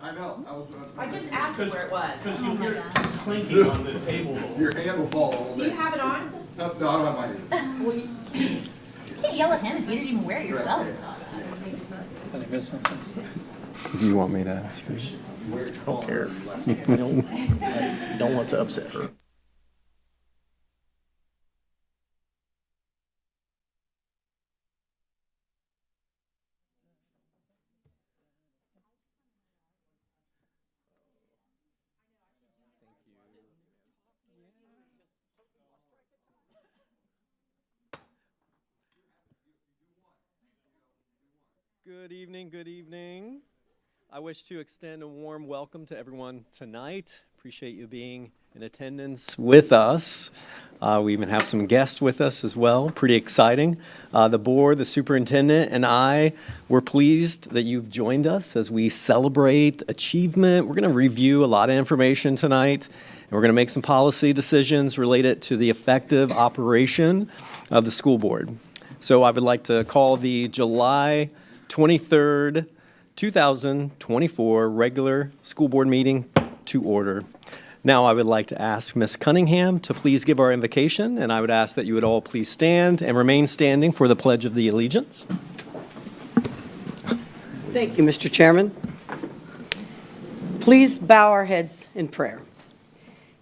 I know. I just asked where it was. Because you'll hear clinking on the table. Your hand will fall all Do you have it on? No, I don't have mine either. Well, you can't yell at him if you didn't even wear it yourself. Did I miss something? Do you want me to ask you? I don't care. I don't want to upset her. Good evening, good evening. I wish to extend a warm welcome to everyone tonight. Appreciate you being in attendance with us. We even have some guests with us as well. Pretty exciting. The board, the superintendent, and I were pleased that you've joined us as we celebrate achievement. We're going to review a lot of information tonight, and we're going to make some policy decisions related to the effective operation of the school board. So I would like to call the July 23rd, 2024 regular school board meeting to order. Now I would like to ask Ms. Cunningham to please give our invocation, and I would ask that you would all please stand and remain standing for the Pledge of the Allegiance. Thank you, Mr. Chairman. Please bow our heads in prayer.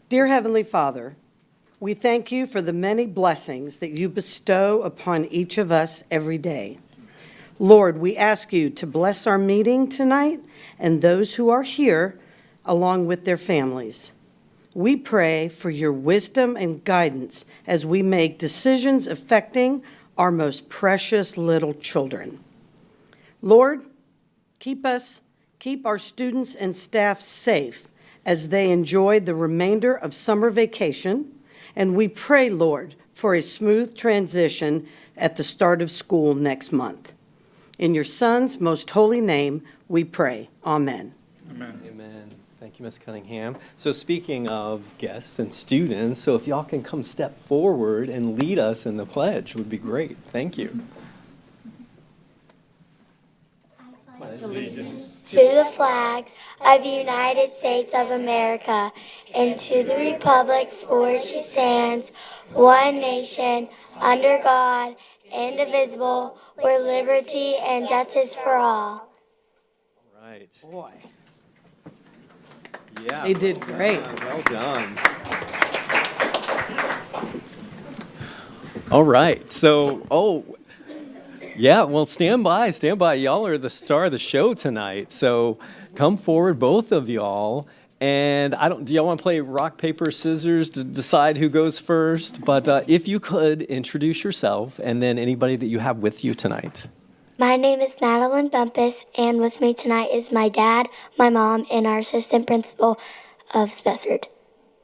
Dear Heavenly Father, we thank you for the many blessings that you bestow upon each of us every day. Lord, we ask you to bless our meeting tonight and those who are here along with their families. We pray for your wisdom and guidance as we make decisions affecting our most precious little children. Lord, keep our students and staff safe as they enjoy the remainder of summer vacation. And we pray, Lord, for a smooth transition at the start of school next month. In your Son's most holy name, we pray. Amen. Amen. Amen. Thank you, Ms. Cunningham. So speaking of guests and students, so if y'all can come step forward and lead us in the pledge would be great. Thank you. To the flag of the United States of America and to the republic for which it stands, one nation, under God, indivisible, with liberty and justice for all. Right. Boy, Yeah. they did great. Well done. All right. So, yeah, well, stand by. Y'all are the star of the show tonight. So come forward, both of y'all. And do y'all want to play rock, paper, scissors to decide who goes first? But if you could introduce yourself and then anybody that you have with you tonight. My name is Madeline Bumpus, and with me tonight is my dad, my mom, and our assistant principal of Spessard.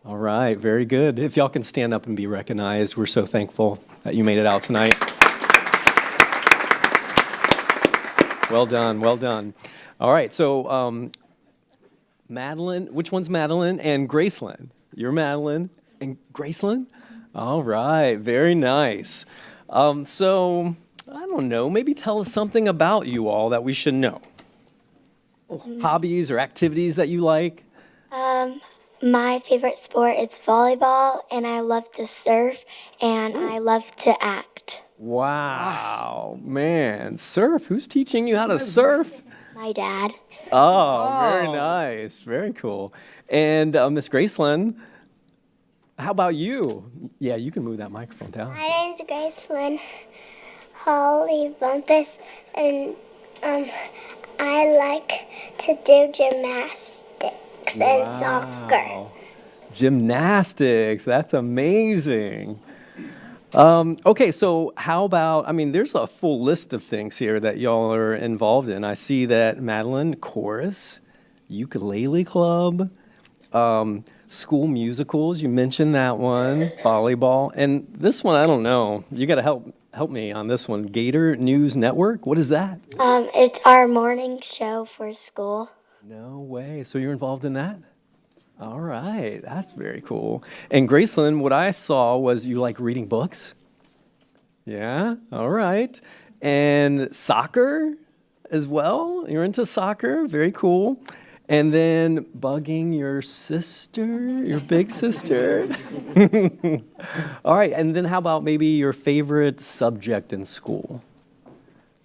All right, very good. If y'all can stand up and be recognized, we're so thankful that you made it out tonight. Well done, well done. All right, so Madeline, which one's Madeline and Gracelyn? You're Madeline and Gracelyn? All right, very nice. So, I don't know, maybe tell us something about you all that we should know. Hobbies or activities that you like? My favorite sport is volleyball, and I love to surf, and I love to act. Wow, man, surf. Who's teaching you how to surf? My dad. Oh, very nice. Very cool. And Miss Gracelyn, how about you? Yeah, you can move that microphone down. My name's Gracelyn Holly Bumpus, and I like to do gymnastics and soccer. Gymnastics. That's amazing. Okay, so how about, there's a full list of things here that y'all are involved in. I see that Madeline, chorus, ukulele club, school musicals, you mentioned that one, volleyball, and this one, I don't know. You got to help me on this one. Gator News Network, what is that? It's our morning show for school. No way. So you're involved in that? All right, that's very cool. And Gracelyn, what I saw was you like reading books? Yeah, all right. And soccer as well? You're into soccer? Very cool. And then bugging your sister, your big sister. All right, and then how about maybe your favorite subject in school?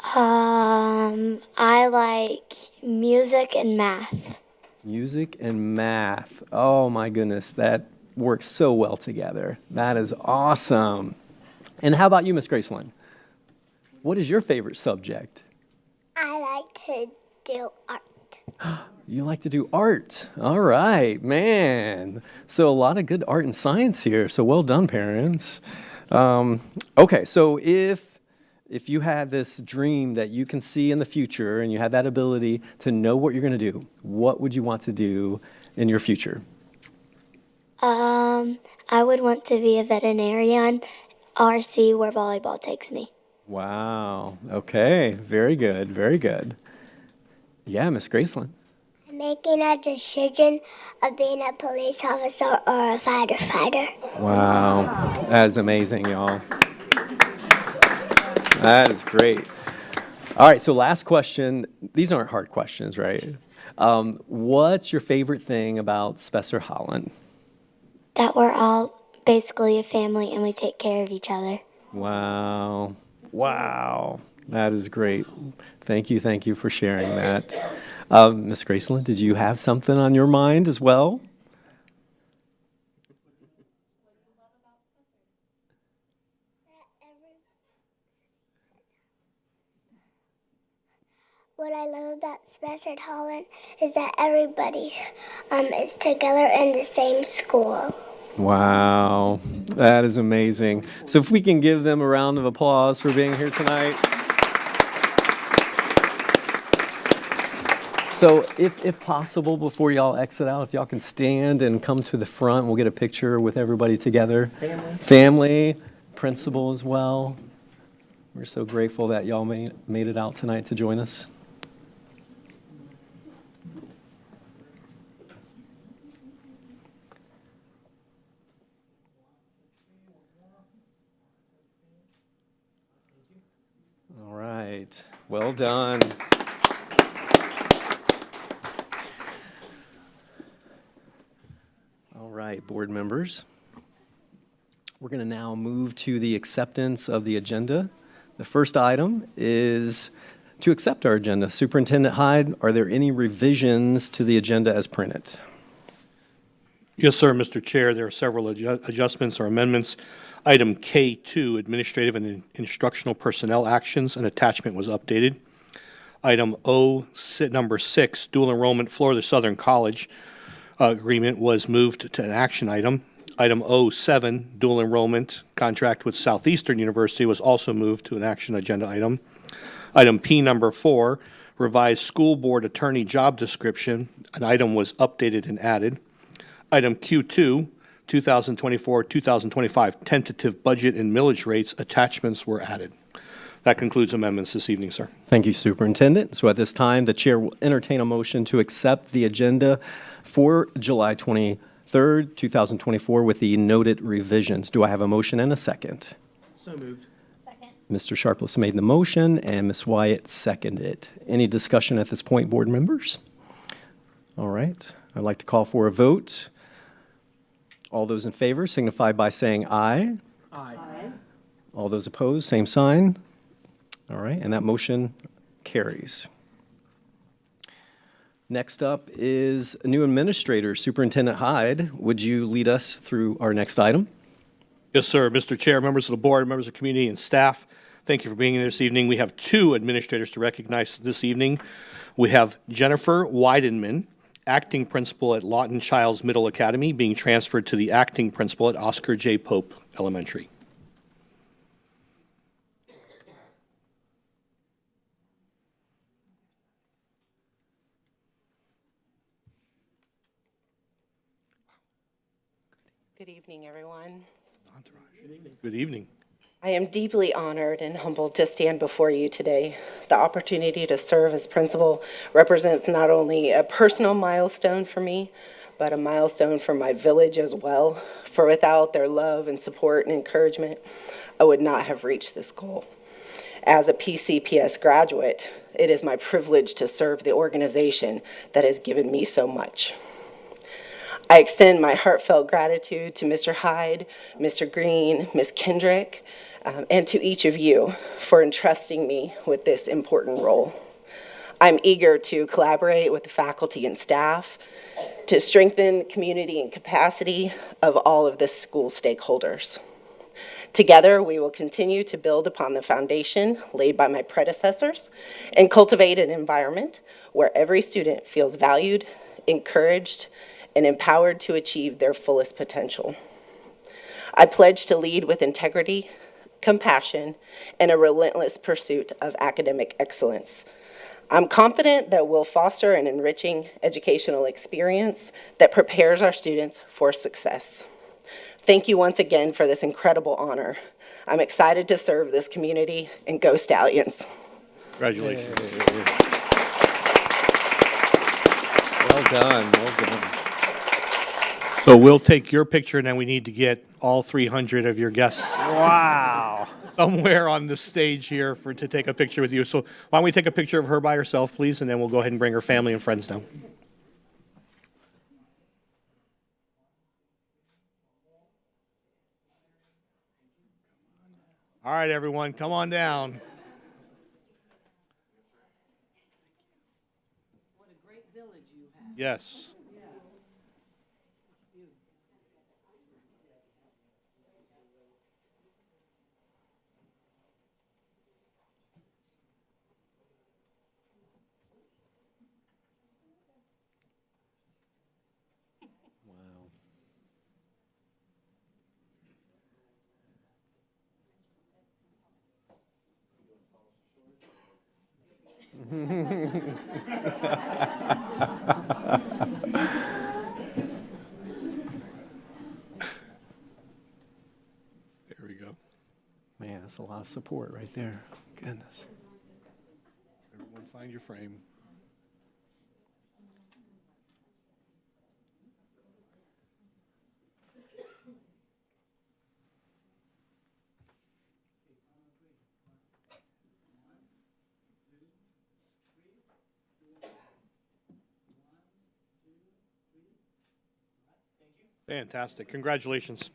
I like music and math. Music and math. Oh my goodness, that works so well together. That is awesome. And how about you, Miss Graceland? What is your favorite subject? I like to do art. You like to do art. All right, man. So a lot of good art and science here. So well done, parents. Okay, so if you had this dream that you can see in the future and you had that ability to know what you're going to do, what would you want to do in your future? I would want to be a veterinarian or see where volleyball takes me. Wow. Okay. Very good. Very good. Yeah, Miss Graceland. Making a decision of being a police officer or a fighter. Wow. That is amazing, y'all. That is great. All right, so last question. These aren't hard questions, right? What's your favorite thing about Spessart Holland? That we're all basically a family and we take care of each other. Wow. Wow. That is great. Thank you for sharing that. Miss Graceland, did you have something on your mind as well? What I love about Spessart Holland is that everybody is together in the same school. Wow, that is amazing. So if we can give them a round of applause for being here tonight. So if possible, before y'all exit out, if y'all can stand and come to the front, we'll get a picture with everybody together. Family, principal as well. We're so grateful that y'all made it out tonight to join us. All right, well done. All right, board members. We're going to now move to the acceptance of the agenda. The first item is to accept our agenda. Superintendent Hyde, are there any revisions to the agenda as printed? Yes, sir, Mr. Chair. There are several adjustments or amendments. Item K2, Administrative and Instructional Personnel Actions, an attachment was updated. Item O, number 6, Dual Enrollment Florida Southern College Agreement was moved to an action item. Item O7, Dual Enrollment Contract with Southeastern University was also moved to an action agenda item. Item P, number 4, Revised School Board Attorney Job Description, an item was updated and added. Item Q2, 2024-2025 tentative budget and millage rates attachments were added. That concludes amendments this evening, sir. Thank you, Superintendent. So at this time, the chair will entertain a motion to accept the agenda for July 23rd, 2024 with the noted revisions. Do I have a motion and a second? So moved. Second. Mr. Sharpless made the motion and Ms. Wyatt seconded it. Any discussion at this point, board members? All right. I'd like to call for a vote. All those in favor signify by saying aye. Aye. All those opposed, same sign. All right, and that motion carries. Next up is a new administrator, Superintendent Hyde. Would you lead us through our next item? Yes, sir. Mr. Chair, members of the board, members of the community, and staff, thank you for being here this evening. We have 2 administrators to recognize this evening. We have Jennifer Weidenman, acting principal at Lawton Childs Middle Academy, being transferred to the acting principal at Oscar J. Pope Elementary. Good evening, everyone. Good evening. I am deeply honored and humbled to stand before you today. The opportunity to serve as principal represents not only a personal milestone for me, but a milestone for my village as well. For without their love and support and encouragement, I would not have reached this goal. As a PCPS graduate, it is my privilege to serve the organization that has given me so much. I extend my heartfelt gratitude to Mr. Hyde, Mr. Green, Ms. Kendrick, and to each of you for entrusting me with this important role. I'm eager to collaborate with the faculty and staff to strengthen the community and capacity of all of the school stakeholders. Together, we will continue to build upon the foundation laid by my predecessors and cultivate an environment where every student feels valued, encouraged, and empowered to achieve their fullest potential. I pledge to lead with integrity, compassion, and a relentless pursuit of academic excellence. I'm confident that we'll foster an enriching educational experience that prepares our students for success. Thank you once again for this incredible honor. I'm excited to serve this community, and go Stallions. Congratulations. Well done, well done. So we'll take your picture, and then we need to get all 300 of your guests. Wow. Somewhere on the stage here to take a picture with you. So why don't we take a picture of her by herself, please, and then we'll go ahead and bring her family and friends down. All right, everyone, come on down. What a great village you have. Yes. There we go. Man, that's a lot of support right there. Goodness. Everyone find your frame. Fantastic. Congratulations.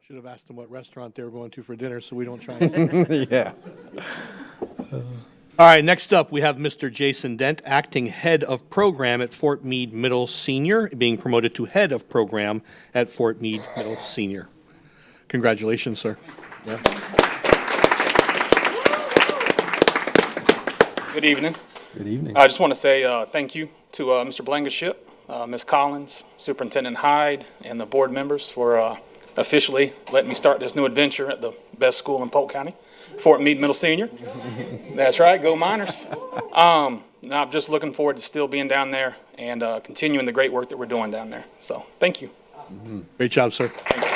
Should have asked them what restaurant they were going to for dinner so we don't try and... Yeah. All right, next up, we have Mr. Jason Dent, Acting Head of Program at Fort Meade Middle Senior, being promoted to Head of Program at Fort Meade Middle Senior. Congratulations, sir. Yeah. Good evening. Good evening. I just want to say thank you to Mr. Blankenship, Ms. Collins, Superintendent Hyde, and the board members for officially letting me start this new adventure at the best school in Polk County, Fort Meade Middle Senior. That's right, go Miners. Now I'm just looking forward to still being down there and continuing the great work that we're doing down there. So thank you. Great job, sir. Thank you.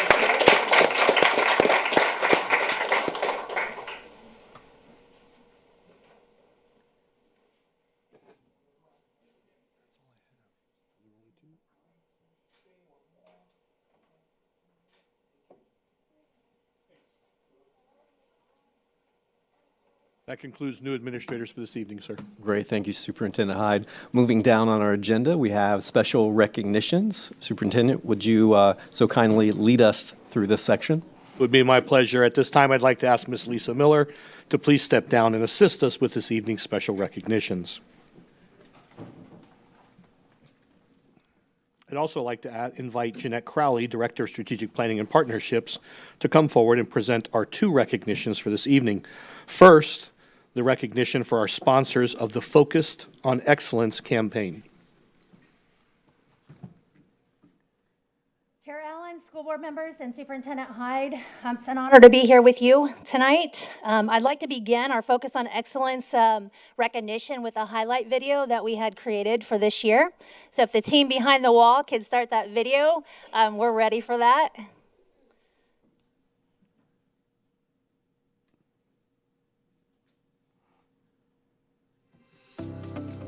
That concludes new administrators for this evening, sir. Great, thank you, Superintendent Hyde. Moving down on our agenda, we have special recognitions. Superintendent, would you so kindly lead us through this section? It would be my pleasure. At this time, I'd like to ask Ms. Lisa Miller to please step down and assist us with this evening's special recognitions. I'd also like to invite Jeanette Crowley, Director of Strategic Planning and Partnerships, to come forward and present our two recognitions for this evening. First, the recognition for our sponsors of the Focused on Excellence campaign. Chair Allen, everyone, school board members and Superintendent Hyde. It's an honor to be here with you tonight. I'd like to begin our Focus on Excellence recognition with a highlight video that we had created for this year. So if the team behind the wall could start that video, we're ready for that.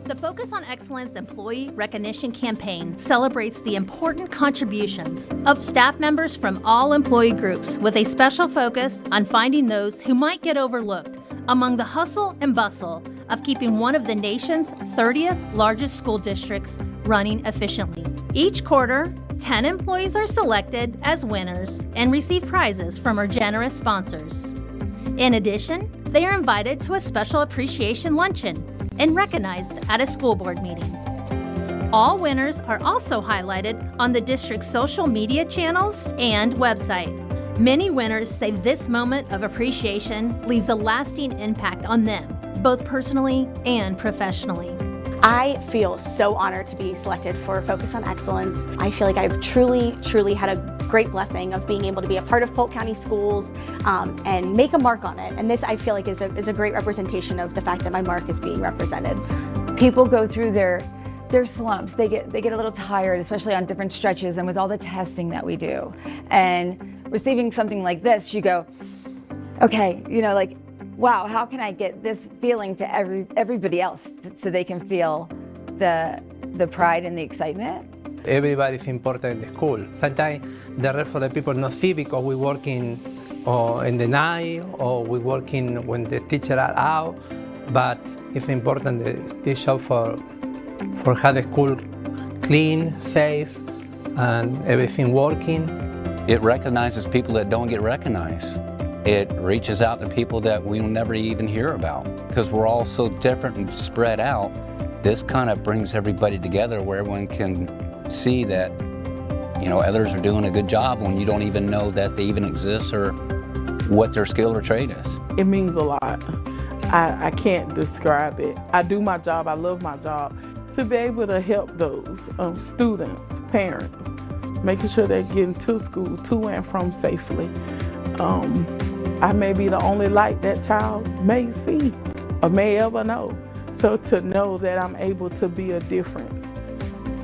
The Focus on Excellence Employee Recognition Campaign celebrates the important contributions of staff members from all employee groups with a special focus on finding those who might get overlooked among the hustle and bustle of keeping one of the nation's 30th largest school districts running efficiently. Each quarter, 10 employees are selected as winners and receive prizes from our generous sponsors. In addition, they are invited to a special appreciation luncheon and recognized at a school board meeting. All winners are also highlighted on the district's social media channels and website. Many winners say this moment of appreciation leaves a lasting impact on them, both personally and professionally. I feel so honored to be selected for Focus on Excellence. I feel like I've truly had a great blessing of being able to be a part of Polk County Schools and make a mark on it. And this, I feel like, is a great representation of the fact that my mark is being represented. People go through their slumps. They get a little tired, especially on different stretches and with all the testing that we do. And receiving something like this, you go, okay, like, wow, how can I get this feeling to everybody else so they can feel the pride and the excitement? Everybody is important in the school. Sometimes the rest of the people not see because we're working in the night or we're working when the teachers are out. But it's important that they show for have the school clean, safe, and everything working. It recognizes people that don't get recognized. It reaches out to people that we will never even hear about. Because we're all so different and spread out, this kind of brings everybody together where everyone can see that, others are doing a good job when you don't even know that they even exist or what their skill or trade is. It means a lot. I can't describe it. I do my job, I love my job. To be able to help those students, parents, making sure they're getting to school, to and from safely. I may be the only light that child may see or may ever know. So to know that I'm able to be a difference,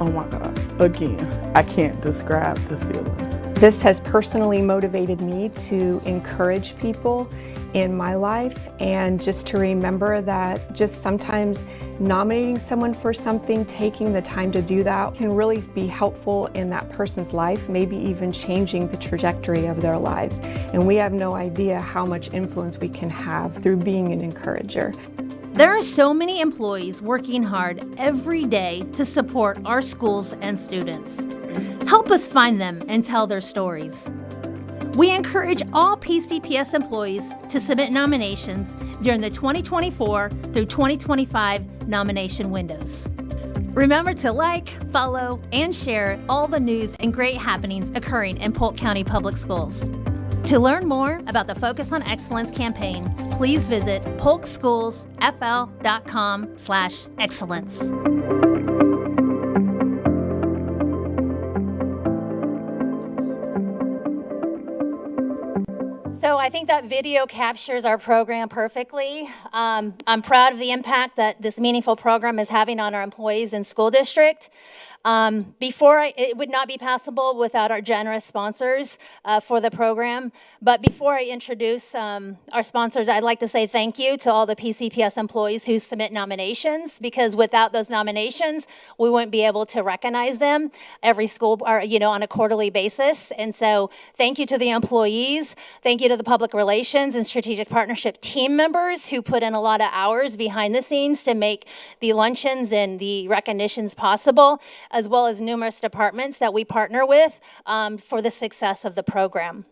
oh my God, again, I can't describe the feeling. This has personally motivated me to encourage people in my life and just to remember that just sometimes nominating someone for something, taking the time to do that can really be helpful in that person's life, maybe even changing the trajectory of their lives. And we have no idea how much influence we can have through being an encourager. There are so many employees working hard every day to support our schools and students. Help us find them and tell their stories. We encourage all PCPS employees to submit nominations during the 2024 through 2025 nomination windows. Remember to like, follow, and share all the news and great happenings occurring in Polk County Public Schools. To learn more about the Focus on Excellence campaign, please visit polkschoolsfl.com/excellence. So I think that video captures our program perfectly. I'm proud of the impact that this meaningful program is having on our employees and school district. It would not be possible without our generous sponsors for the program. But before I introduce our sponsors, I'd like to say thank you to all the PCPS employees who submit nominations, because without those nominations, we wouldn't be able to recognize them every school, or, on a quarterly basis. And so thank you to the employees. Thank you to the public relations and strategic partnership team members who put in a lot of hours behind the scenes to make the luncheons and the recognitions possible, as well as numerous departments that we partner with for the success of the program.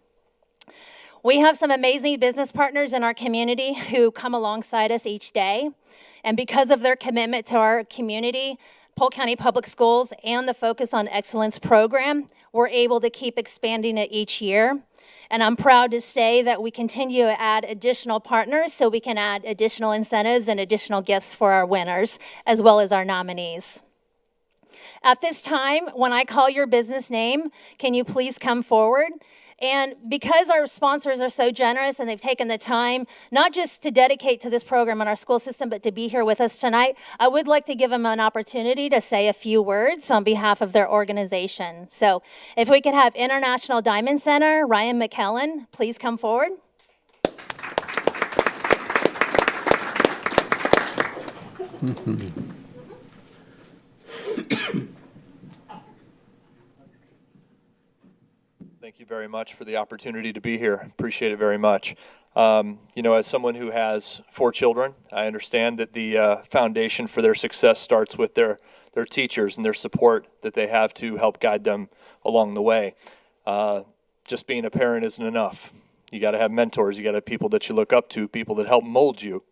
We have some amazing business partners in our community who come alongside us each day. And because of their commitment to our community, Polk County Public Schools and the Focus on Excellence program, we're able to keep expanding it each year. And I'm proud to say that we continue to add additional partners so we can add additional incentives and additional gifts for our winners, as well as our nominees. At this time, when I call your business name, can you please come forward? And because our sponsors are so generous and they've taken the time, not just to dedicate to this program in our school system, but to be here with us tonight, I would like to give them an opportunity to say a few words on behalf of their organization. So if we could have International Diamond Center, Ryan McKellen, please come forward. Thank you very much for the opportunity to be here. Appreciate it very much. As someone who has 4 children, I understand that the foundation for their success starts with their teachers and their support that they have to help guide them along the way. Just being a parent isn't enough. You got to have mentors. You got to have people that you look up to, people that help mold you.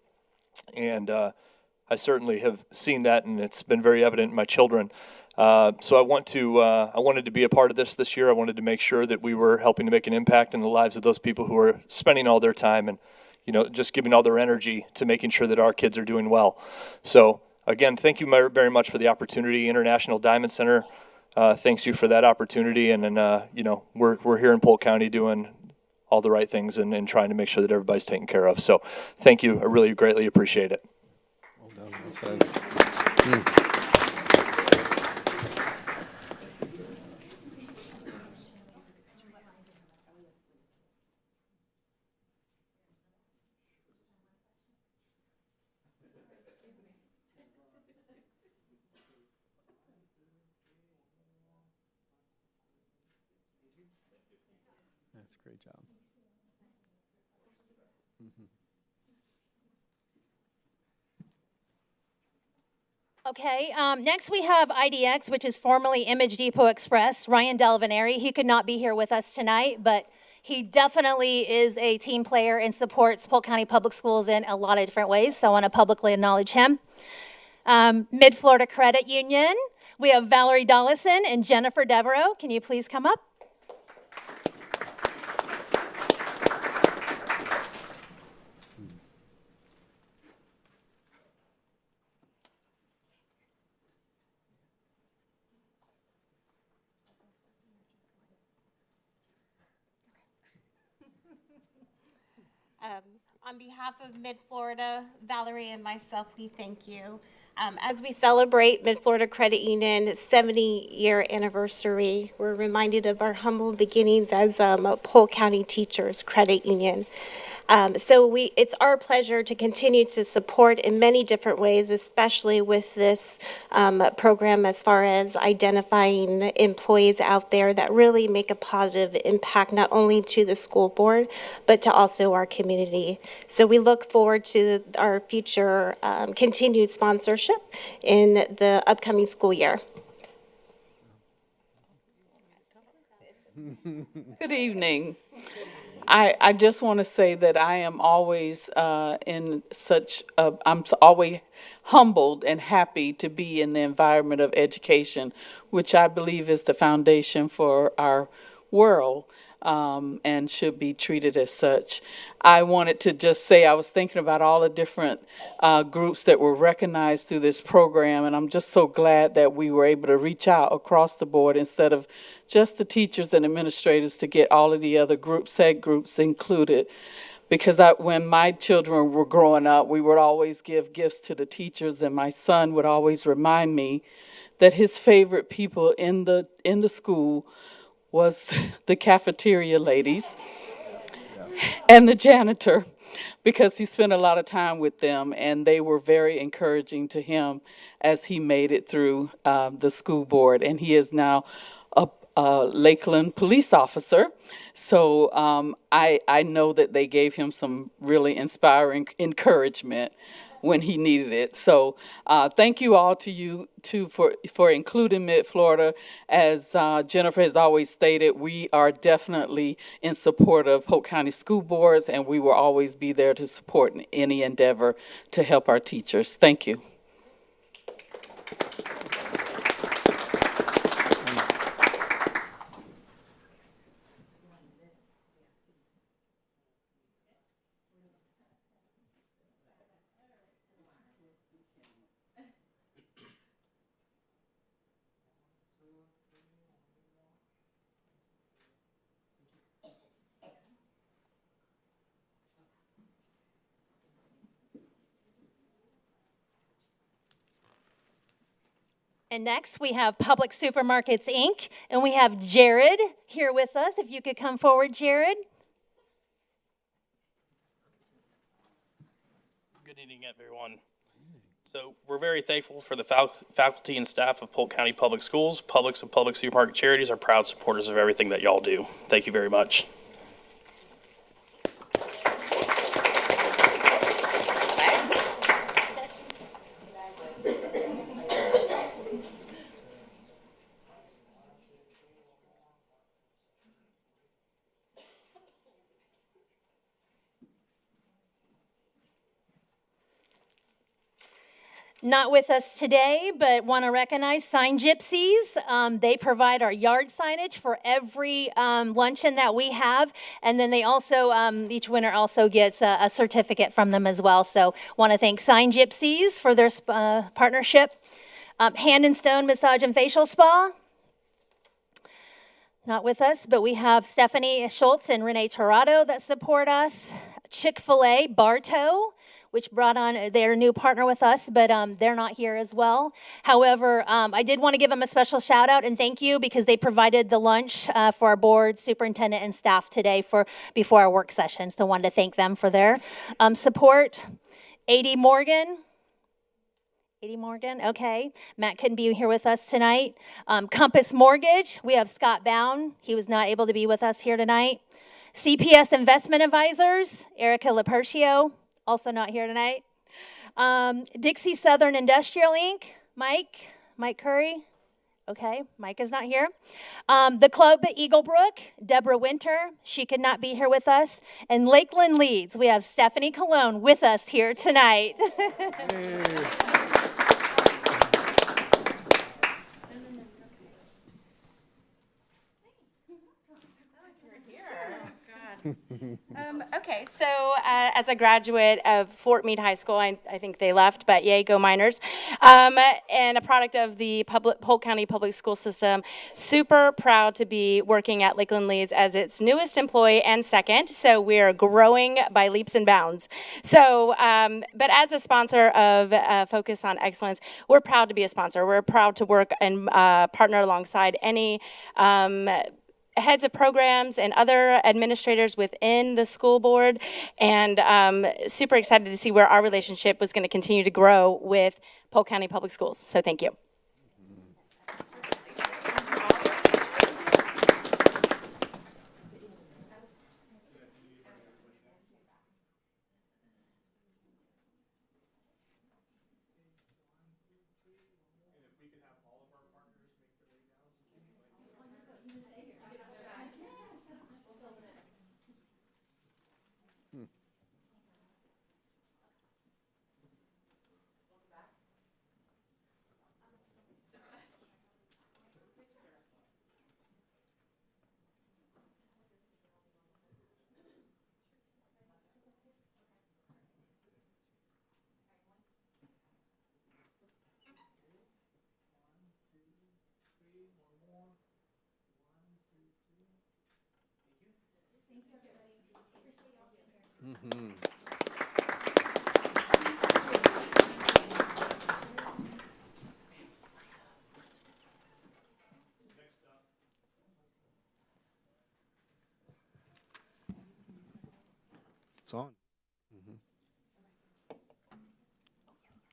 And I certainly have seen that, and it's been very evident in my children. So I wanted to be a part of this year. I wanted to make sure that we were helping to make an impact in the lives of those people who are spending all their time and, just giving all their energy to making sure that our kids are doing well. So again, thank you very much for the opportunity. International Diamond Center, thanks you for that opportunity. And then, we're here in Polk County doing all the right things and trying to make sure that everybody's taken care of. So thank you. I really greatly appreciate it. Well done. That's a great job. Okay, next we have IDX, which is formerly Image Depot Express, Ryan Delvaneri. He could not be here with us tonight, but he definitely is a team player and supports Polk County Public Schools in a lot of different ways, so I want to publicly acknowledge him. Mid-Florida Credit Union, we have Valerie Dollison and Jennifer Devereaux. Can you please come up? On behalf of Mid-Florida, Valerie and myself, we thank you. As we celebrate Mid-Florida Credit Union's 70-year anniversary, we're reminded of our humble beginnings as a Polk County Teachers Credit Union. It's our pleasure to continue to support in many different ways, especially with this program as far as identifying employees out there that really make a positive impact not only to the school board, but to also our community. So we look forward to our future continued sponsorship in the upcoming school year. Good evening. I just want to say that I am always I'm always humbled and happy to be in the environment of education, which I believe is the foundation for our world. And should be treated as such. I wanted to just say I was thinking about all the different groups that were recognized through this program, and I'm just so glad that we were able to reach out across the board instead of just the teachers and administrators to get all of the other groups, SEG groups included. Because when my children were growing up, we would always give gifts to the teachers, and my son would always remind me that his favorite people in the school was the cafeteria ladies and the janitor, because he spent a lot of time with them, and they were very encouraging to him as he made it through the school board. And he is now a Lakeland police officer. So I know that they gave him some really inspiring encouragement when he needed it. So thank you all to you too for including Mid-Florida. As Jennifer has always stated, we are definitely in support of Polk County school boards, and we will always be there to support any endeavor to help our teachers. Thank you. And next, we have Public Supermarkets, Inc., and we have Jared here with us. If you could come forward, Jared. Good evening, everyone. So we're very thankful for the faculty and staff of Polk County Public Schools. Publix and Public Supermarket Charities are proud supporters of everything that y'all do. Thank you very much. Not with us today, but want to recognize Sign Gypsies. They provide our yard signage for every luncheon that we have. And then they also, each winner also gets a certificate from them as well. So want to thank Sign Gypsies for their partnership. Hand and Stone Massage and Facial Spa. Not with us, but we have Stephanie Schultz and Renee Torado that support us. Chick-fil-A, Bartow, which brought on their new partner with us, but they're not here as well. However, I did want to give them a special shout out and thank you because they provided the lunch for our board, superintendent, and staff today before our work session. So I wanted to thank them for their support. A.D. Morgan, okay. Matt couldn't be here with us tonight. Compass Mortgage, we have Scott Bound. He was not able to be with us here tonight. CPS Investment Advisors, Erica Lepercio, also not here tonight. Dixie Southern Industrial Inc., Mike Curry. Okay, Mike is not here. The Club at Eaglebrook, Deborah Winter. She could not be here with us. And Lakeland Leads, we have Stephanie Colon with us here tonight. Okay, so as a graduate of Fort Meade High School, I think they left, but yay, go Miners, and a product of the Polk County Public School System, super proud to be working at Lakeland Leads as its newest employee and second, so we're growing by leaps and bounds. So, but as a sponsor of Focus on Excellence, we're proud to be a sponsor. We're proud to work and partner alongside any heads of programs and other administrators within the school board, and super excited to see where our relationship was going to continue to grow with Polk County Public Schools. So thank you. It's on.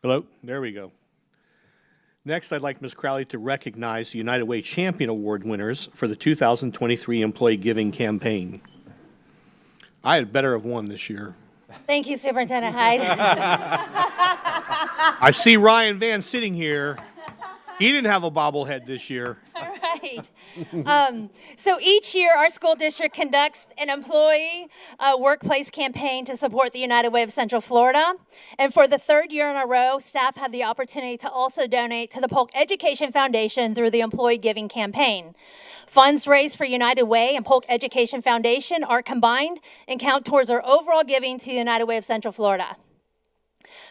Hello, there we go. Next, I'd like Ms. Crowley to recognize the United Way Champion Award winners for the 2023 Employee Giving Campaign. I had better have won this year. Thank you, Superintendent Hyde. I see Ryan Van sitting here. He didn't have a bobblehead this year. All right. So each year, our school district conducts an employee workplace campaign to support the United Way of Central Florida. And for the third year in a row, staff had the opportunity to also donate to the Polk Education Foundation through the Employee Giving Campaign. Funds raised for United Way and Polk Education Foundation are combined and count towards our overall giving to the United Way of Central Florida.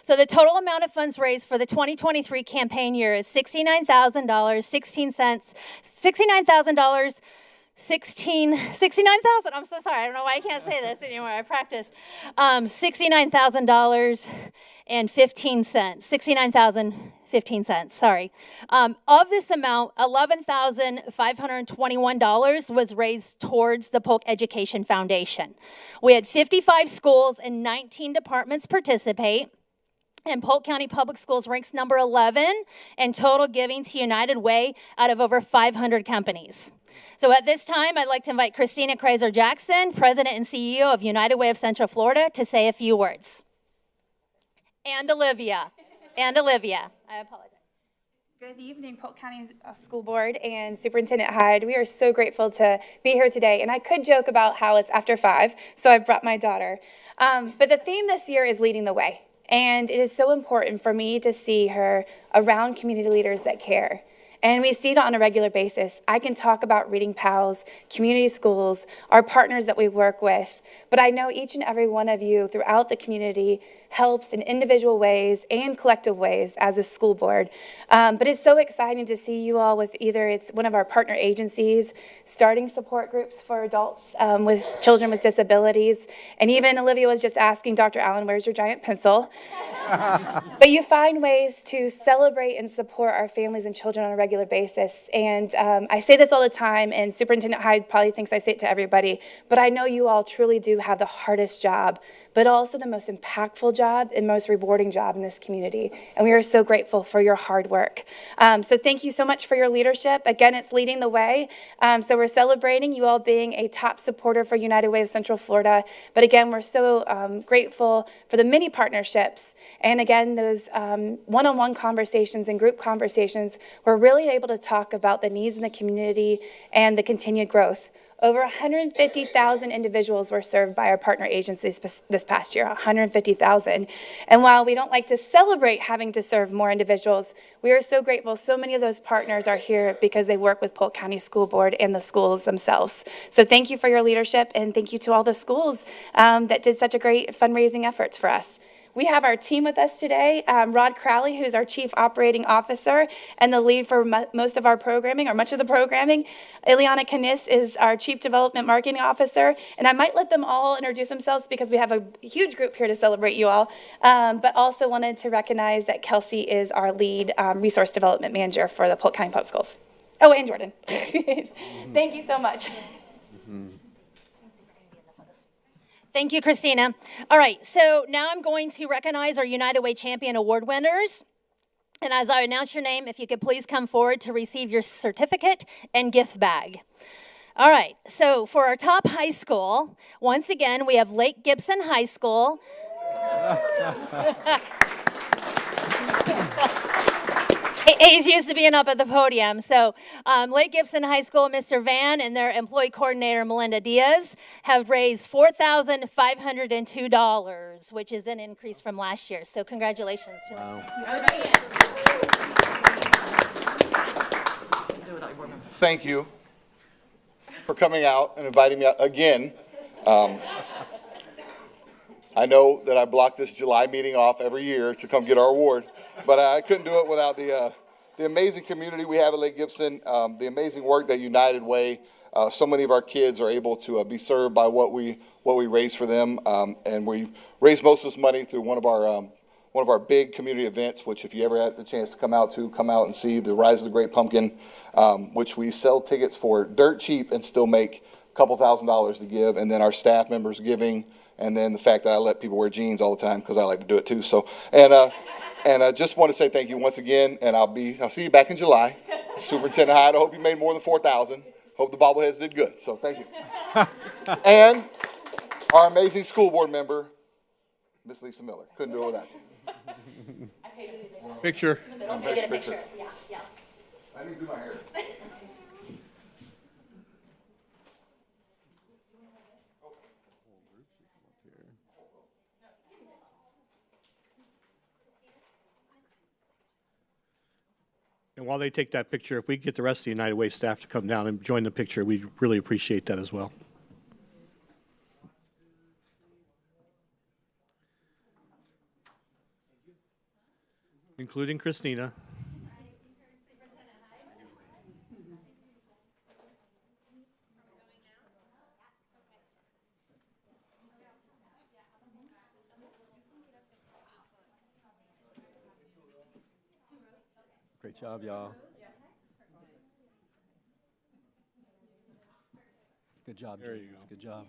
So the total amount of funds raised for the 2023 campaign year is $69,000, $69,000, I'm so sorry, I don't know why I can't say this anymore, I practiced. $69,000 and 15 cents, $69,000 15 cents, sorry. Of this amount, $11,521 was raised towards the Polk Education Foundation. We had 55 schools and 19 departments participate. And Polk County Public Schools ranks number 11 in total giving to United Way out of over 500 companies. So at this time, I'd like to invite Christina Kreiser Jackson, President and CEO of United Way of Central Florida, to say a few words. And Olivia. I apologize. Good evening, Polk County School Board and Superintendent Hyde. We are so grateful to be here today. And I could joke about how it's after 5, so I've brought my daughter. But the theme this year is leading the way. And it is so important for me to see her around community leaders that care. And we see it on a regular basis. I can talk about Reading Pals, community schools, our partners that we work with, but I know each and every one of you throughout the community helps in individual ways and collective ways as a school board. But it's so exciting to see you all with either it's one of our partner agencies, starting support groups for adults with children with disabilities, and even Olivia was just asking Dr. Allen, where's your giant pencil? But you find ways to celebrate and support our families and children on a regular basis. And I say this all the time, and Superintendent Hyde probably thinks I say it to everybody, but I know you all truly do have the hardest job, but also the most impactful job and most rewarding job in this community. And we are so grateful for your hard work. So thank you so much for your leadership. Again, it's leading the way. So we're celebrating you all being a top supporter for United Way of Central Florida. But again, we're so grateful for the many partnerships. And again, those one-on-one conversations and group conversations, we're really able to talk about the needs in the community and the continued growth. Over 150,000 individuals were served by our partner agencies this past year, 150,000. And while we don't like to celebrate having to serve more individuals, we are so grateful so many of those partners are here because they work with Polk County School Board and the schools themselves. So thank you for your leadership, and thank you to all the schools that did such a great fundraising efforts for us. We have our team with us today, Rod Crowley, who's our Chief Operating Officer and the lead for most of our programming, or much of the programming. Ileana Canis is our Chief Development Marketing Officer. And I might let them all introduce themselves because we have a huge group here to celebrate you all. But also wanted to recognize that Kelsey is our lead Resource Development Manager for the Polk County Public Schools. Oh, and Jordan. Thank you so much. Thank you, Christina. All right, so now I'm going to recognize our United Way Champion Award winners. And as I announce your name, if you could please come forward to receive your certificate and gift bag. All right, so for our top high school, once again, we have Lake Gibson High School. He's used to being up at the podium. So Lake Gibson High School, Mr. Van and their employee coordinator, Melinda Diaz, have raised $4,502, which is an increase from last year. So congratulations. Wow. Thank you for coming out and inviting me out again. I know that I blocked this July meeting off every year to come get our award, but I couldn't do it without the amazing community we have at Lake Gibson, the amazing work that United Way. So many of our kids are able to be served by what we raise for them, and we raise most of this money through one of our big community events. Which, if you ever had the chance to come out and see the Rise of the Great Pumpkin, which we sell tickets for dirt cheap and still make a couple $1,000s to give, and then our staff members giving, and then the fact that I let people wear jeans all the time because I like to do it too. So and I just want to say thank you once again, and I'll see you back in July. Superintendent Hyde, I hope you made more than 4,000. Hope the bobbleheads did good, so thank you. And our amazing school board member, Miss Lisa Miller. Couldn't do it without you. Picture. Get a picture. Yeah. I didn't do my hair. And while they take that picture, if we get the rest of the United Way staff to come down and join the picture, we'd really appreciate that as well. Including Christina. Great job, y'all. Good job, There you James. go. Good job.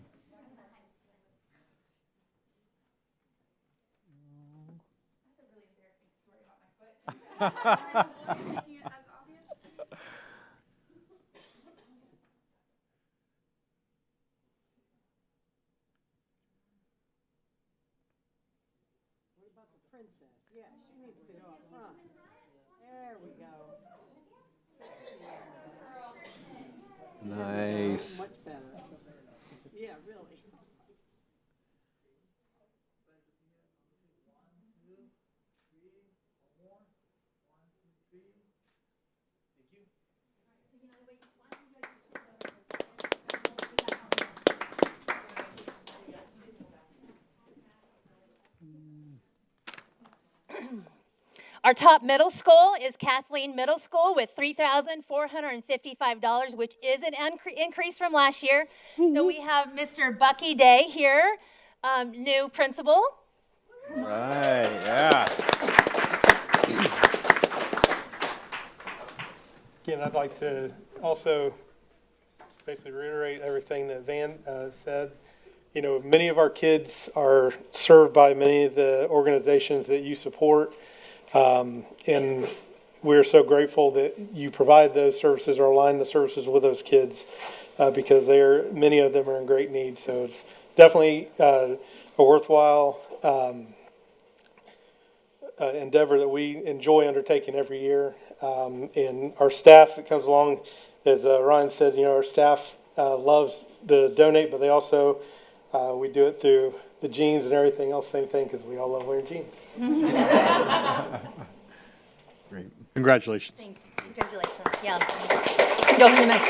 What about the princess? Yeah, she needs to go up front. There we go. Nice. Much better. Yeah, really. Our top middle school is Kathleen Middle School with $3,455, which is an increase from last year. So we have Mr. Bucky Day here, new principal. Right, yeah. Again, I'd like to also basically reiterate everything that Van said. You know, many of our kids are served by many of the organizations that you support. And we're so grateful that you provide those services or align the services with those kids because many of them are in great need. So it's definitely a worthwhile endeavor that we enjoy undertaking every year. And our staff that comes along, as Ryan said, you know, our staff loves to donate, but they also, we do it through the jeans and everything else, same thing, because we all love wearing jeans. Great. Congratulations. Thank you. Congratulations. Yeah. Go ahead, Matt.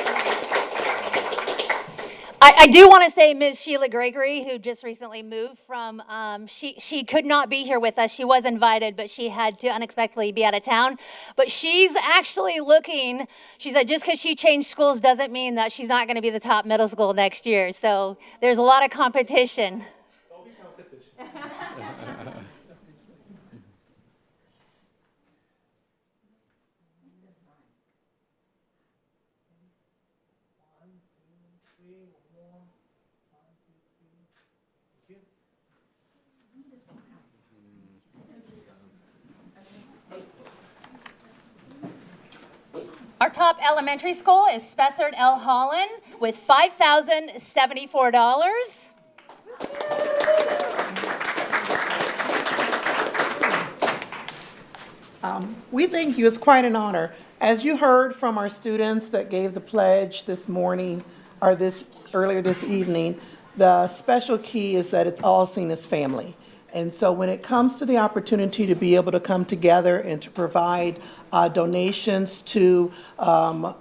I do want to say Ms. Sheila Gregory, who just recently moved from, she could not be here with us. She was invited, but she had to unexpectedly be out of town. But she's actually looking, she said just because she changed schools doesn't mean that she's not going to be the top middle school next year. So there's a lot of competition. Our top elementary school is Spessard L. Holland with $5,074. We thank you. It's quite an honor. As you heard from our students that gave the pledge this morning, or earlier this evening, the special key is that it's all seen as family. And so when it comes to the opportunity to be able to come together and to provide donations to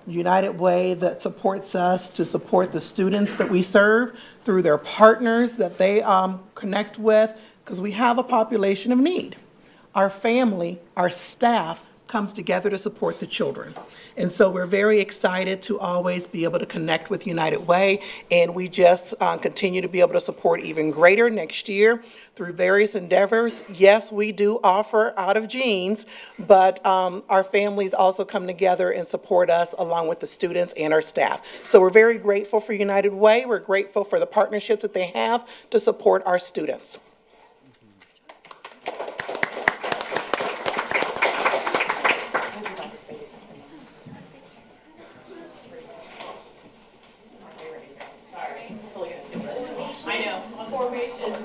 United Way that supports us, to support the students that we serve through their partners that they connect with, because we have a population of need. Our family, our staff comes together to support the children. And so we're very excited to always be able to connect with United Way, and we just continue to be able to support even greater next year through various endeavors. Yes, we do offer out of jeans, but our families also come together and support us along with the students and our staff. So we're very grateful for United Way. We're grateful for the partnerships that they have to support our students. I know, on formation.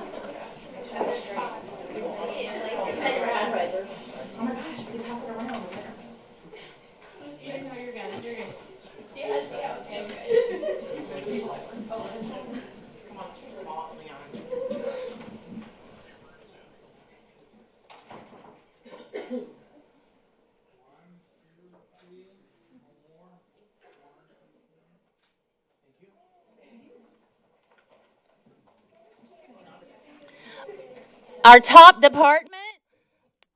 Our top department,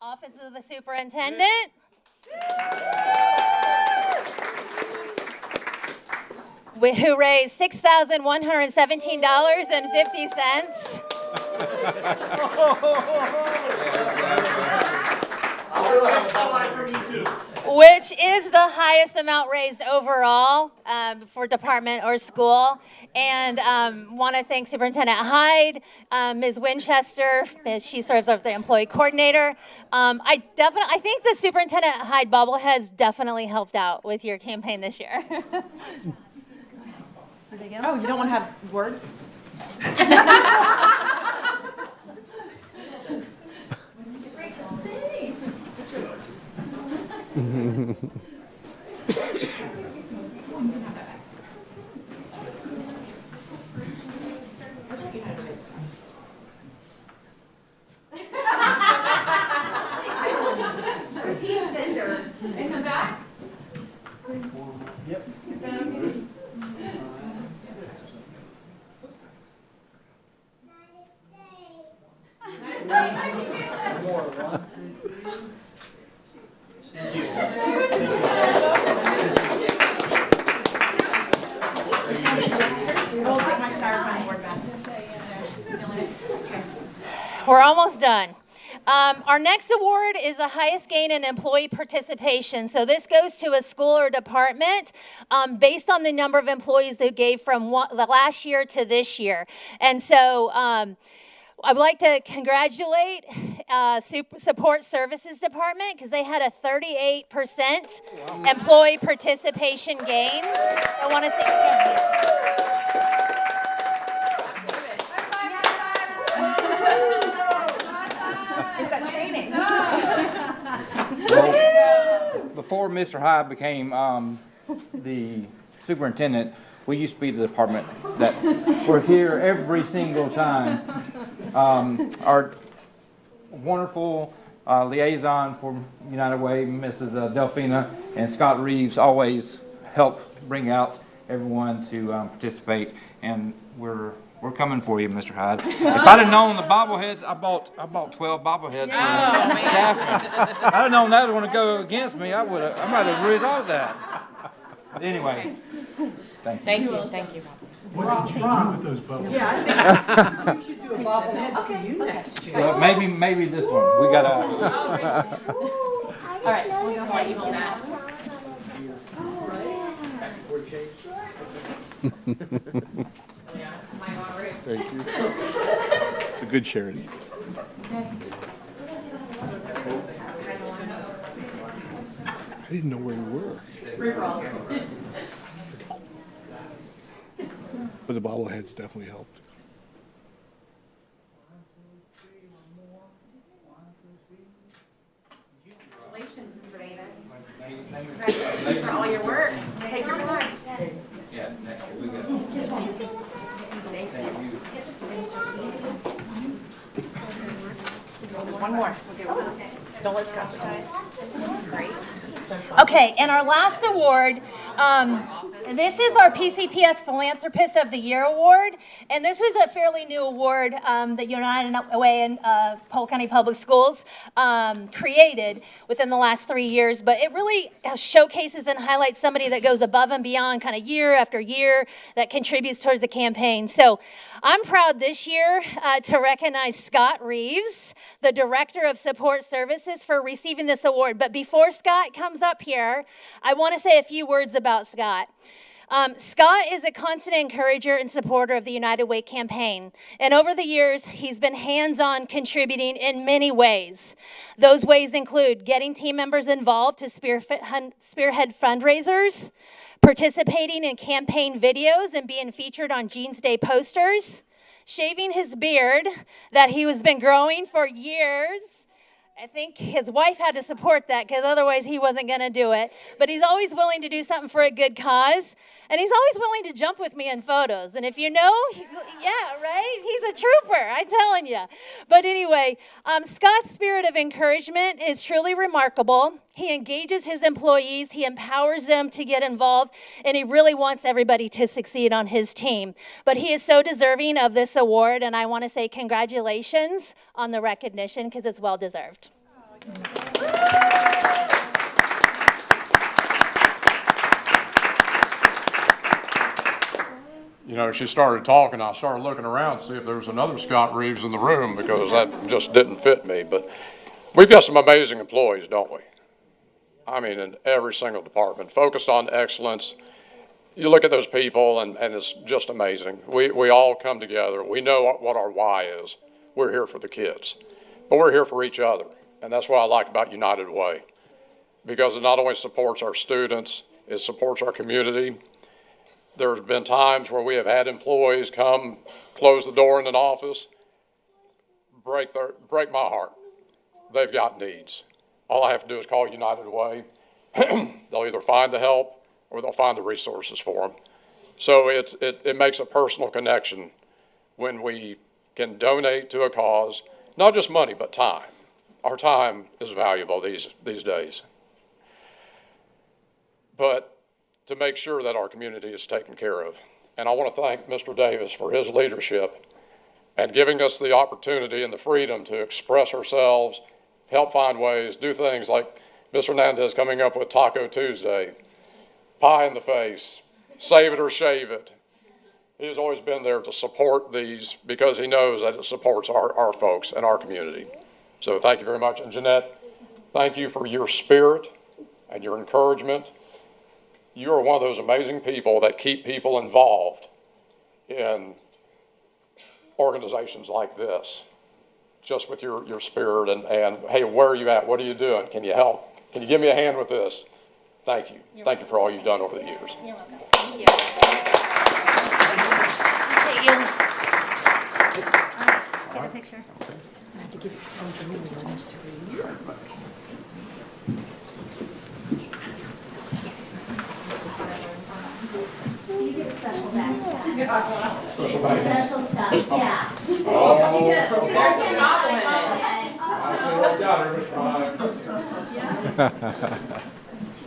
Office of the Superintendent. Who raised $6,117.50. which is the highest amount raised overall for department or school. And want to thank Superintendent Hyde, Ms. Winchester, she serves as the employee coordinator. I think the Superintendent Hyde bobbleheads definitely helped out with your campaign this year. Oh, you don't want to have words? In the back? Yep. Is that okay? We're almost done. Our next award is the highest gain in employee participation. So this goes to a school or department based on the number of employees they gave from the last year to this year. And so I'd like to congratulate Support Services Department because they had a 38% employee participation gain. I want to say Is that training? Well, before Mr. Hyde became the superintendent, we used to be the department that were here every single time. Our wonderful liaison for United Way, Mrs. Delphina, and Scott Reeves always help bring out everyone to participate, and we're coming for you, Mr. Hyde. If I'd have known the bobbleheads, I bought 12 bobbleheads for Daphne. I'd have known that was going to go against me. I might have really thought of that. But anyway, thank you. Thank you. What did you do with those bubbles? Yeah, I think you should do a bobblehead for you next year. Well, maybe this one. We got All right, we'll go ahead and hold that. Thank you. It's a good charity. I didn't know where we were. But the bobbleheads definitely helped. Congratulations, Mr. Davis. Congratulations for all your work. Take your time. Yeah, next year we got. One more. We'll do one. Don't let Scott decide. This is great. This is so fun. Okay, and our last award, this is our PCPS Philanthropist of the Year Award, and this was a fairly new award that United Way and Polk County Public Schools created within the last 3 years, but it really showcases and highlights somebody that goes above and beyond kind of year after year that contributes towards the campaign. So I'm proud this year to recognize Scott Reeves, the Director of Support Services, for receiving this award. But before Scott comes up here, I want to say a few words about Scott. Scott is a constant encourager and supporter of the United Way campaign. And over the years, he's been hands-on contributing in many ways. Those ways include getting team members involved to spearhead fundraisers, participating in campaign videos and being featured on Jeans Day posters, shaving his beard that he has been growing for years. I think his wife had to support that because otherwise he wasn't going to do it. But he's always willing to do something for a good cause. And he's always willing to jump with me in photos. And if you know, yeah, right? He's a trooper, I'm telling you. But anyway, Scott's spirit of encouragement is truly remarkable. He engages his employees, he empowers them to get involved, and he really wants everybody to succeed on his team. But he is so deserving of this award, and I want to say congratulations on the recognition because it's well deserved. You know, she started talking, I started looking around to see if there was another Scott Reeves in the room because that just didn't fit me. But we've got some amazing employees, don't we? I mean, in every single department, focused on excellence. You look at those people and it's just amazing. We all come together. We know what our why is. We're here for the kids, but we're here for each other. And that's what I like about United Way, because it not only supports our students, it supports our community. There's been times where we have had employees come, close the door in an office, break my heart. They've got needs. All I have to do is call United Way. They'll either find the help or they'll find the resources for them. So it makes a personal connection when we can donate to a cause, not just money, but time. Our time is valuable these days. But to make sure that our community is taken care of. And I want to thank Mr. Davis for his leadership and giving us the opportunity and the freedom to express ourselves, help find ways, do things like Ms. Hernandez coming up with Taco Tuesday, pie in the face, save it or shave it. He has always been there to support these because he knows that it supports our folks and our community. So thank you very much. And Jeanette, thank you for your spirit and your encouragement. You are one of those amazing people that keep people involved in organizations like this, just with your spirit and hey, where are you at? What are you doing? Can you help? Can you give me a hand with this? Thank you. Thank you for all you've done over the years. You're welcome. Thank you. Appreciate you. Take a picture. I have to give it something to You get a special bag. Special bag. Special stuff, yeah. Oh, You get a okay. special compliment. I see what we got here, Mr. Ryan.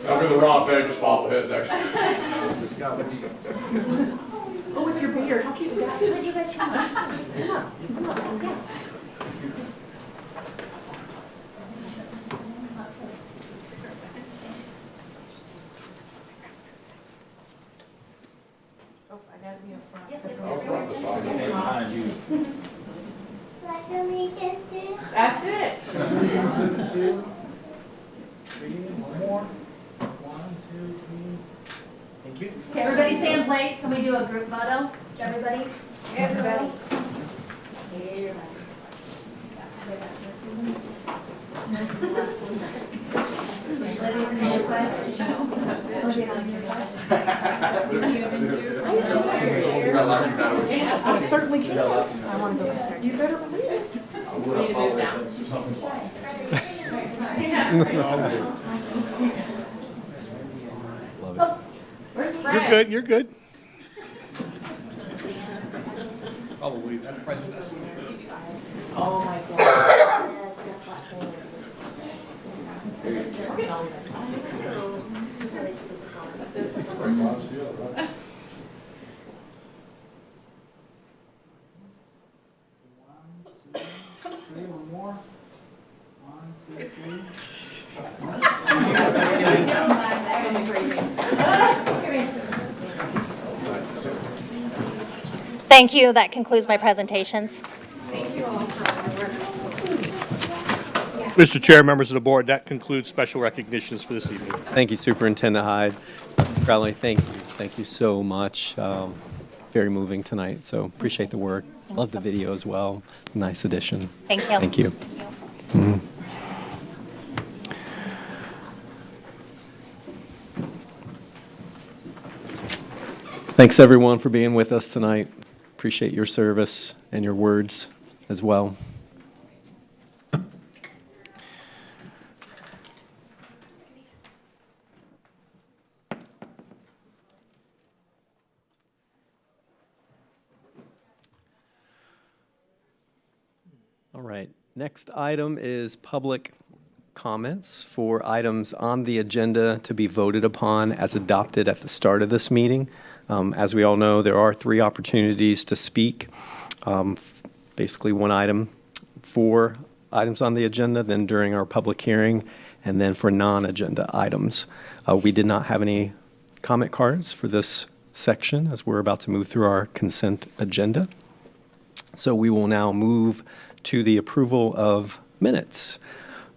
I'll do the Ron Vegas bobblehead next year. Oh, with your beard, how cute is that? Where'd you guys come from? Come on, yeah. Oh, I gotta be in front. That's it. 1, 2, 3, one more. 1, 2, 3. Thank you. Okay, everybody stay in place. Can we do a group photo? Everybody? Everybody. Yes, I certainly can. I want to go back there. You better believe it. You're good, you're good. Probably, that's probably. Oh, my God. One more. 1, 2, 3. Thank you. That concludes my presentations. Thank you all for all your work. Mr. Chair, members of the board, that concludes special recognitions for this evening. Thank you, Superintendent Hyde. Ms. Crowley, thank you. Thank you so much. Very moving tonight, so appreciate the work. Love the video as well. Nice addition. Thank you. Thank you. Mhm. Thanks, everyone, for being with us tonight. Appreciate your service and your words as well. All right, next item is public comments for items on the agenda to be voted upon as adopted at the start of this meeting. As we all know, there are 3 opportunities to speak. Basically, 1 item for items on the agenda, then during our public hearing, and then for non-agenda items. We did not have any comment cards for this section as we're about to move through our consent agenda. So we will now move to the approval of minutes.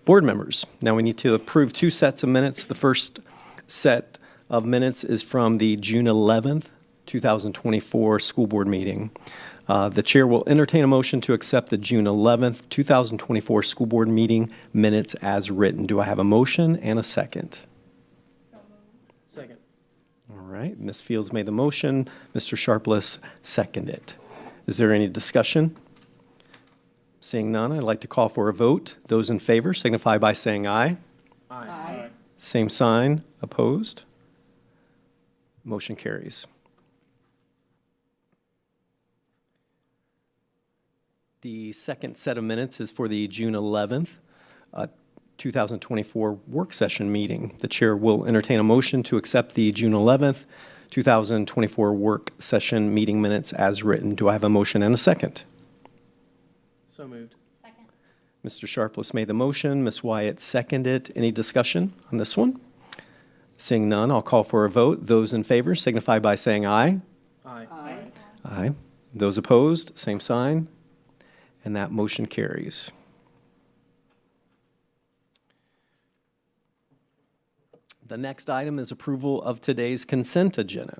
Board members, now we need to approve 2 sets of minutes. The first set of minutes is from the June 11th, 2024 school board meeting. The chair will entertain a motion to accept the June 11th, 2024 school board meeting minutes as written. Do I have a motion and a second? Second. All right, Ms. Fields made the motion, Mr. Sharpless seconded. Is there any discussion? Seeing none, I'd like to call for a vote. Those in favor signify by saying aye. Aye. Same sign, opposed? Motion carries. The second set of minutes is for the June 11th, 2024 work session meeting. The chair will entertain a motion to accept the June 11th, 2024 work session meeting minutes as written. Do I have a motion and a second? So moved. Mr. Sharpless made the motion, Ms. Wyatt seconded. Any discussion on this one? Seeing none, I'll call for a vote. Those in favor signify by saying aye. Aye. Aye. Those opposed, same sign. And that motion carries. The next item is approval of today's consent agenda.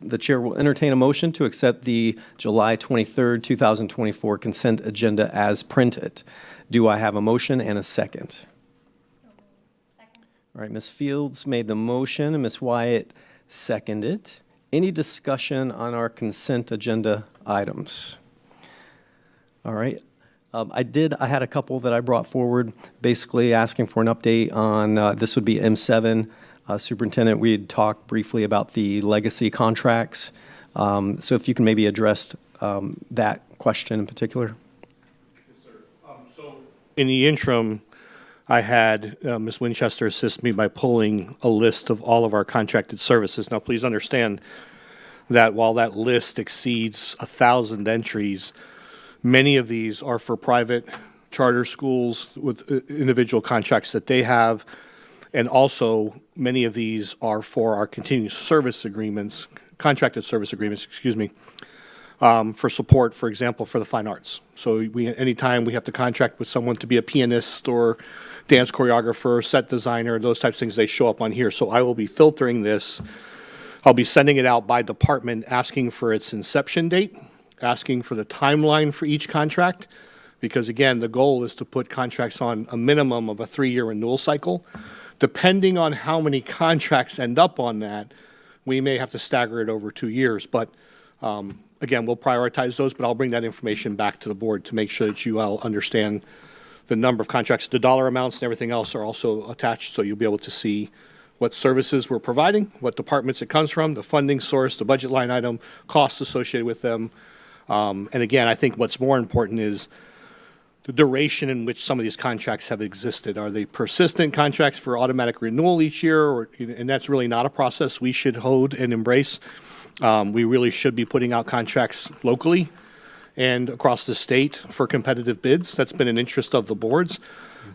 The chair will entertain a motion to accept the July 23rd, 2024 consent agenda as printed. Do I have a motion and a second? All right, Ms. Fields made the motion and Ms. Wyatt seconded. Any discussion on our consent agenda items? All right. I had a couple that I brought forward, basically asking for an update on, this would be M7. Superintendent, we had talked briefly about the legacy contracts. So if you can maybe address that question in particular. Yes, sir. In the interim, I had Ms. Winchester assist me by pulling a list of all of our contracted services. Now, please understand that while that list exceeds 1,000 entries, many of these are for private charter schools with individual contracts that they have, and also many of these are for our continuous service agreements, contracted service agreements, for support, for example, for the fine arts. So anytime we have to contract with someone to be a pianist or dance choreographer, set designer, those types of things, they show up on here. So I will be filtering this. I'll be sending it out by department, asking for its inception date, asking for the timeline for each contract, because again, the goal is to put contracts on a minimum of a 3-year renewal cycle. Depending on how many contracts end up on that, we may have to stagger it over 2 years. But again, we'll prioritize those, but I'll bring that information back to the board to make sure that you all understand the number of contracts. The dollar amounts and everything else are also attached, so you'll be able to see what services we're providing, what departments it comes from, the funding source, the budget line item, costs associated with them. And again, I think what's more important is the duration in which some of these contracts have existed. Are they persistent contracts for automatic renewal each year? And that's really not a process we should hold and embrace. We really should be putting out contracts locally and across the state for competitive bids. That's been an interest of the boards.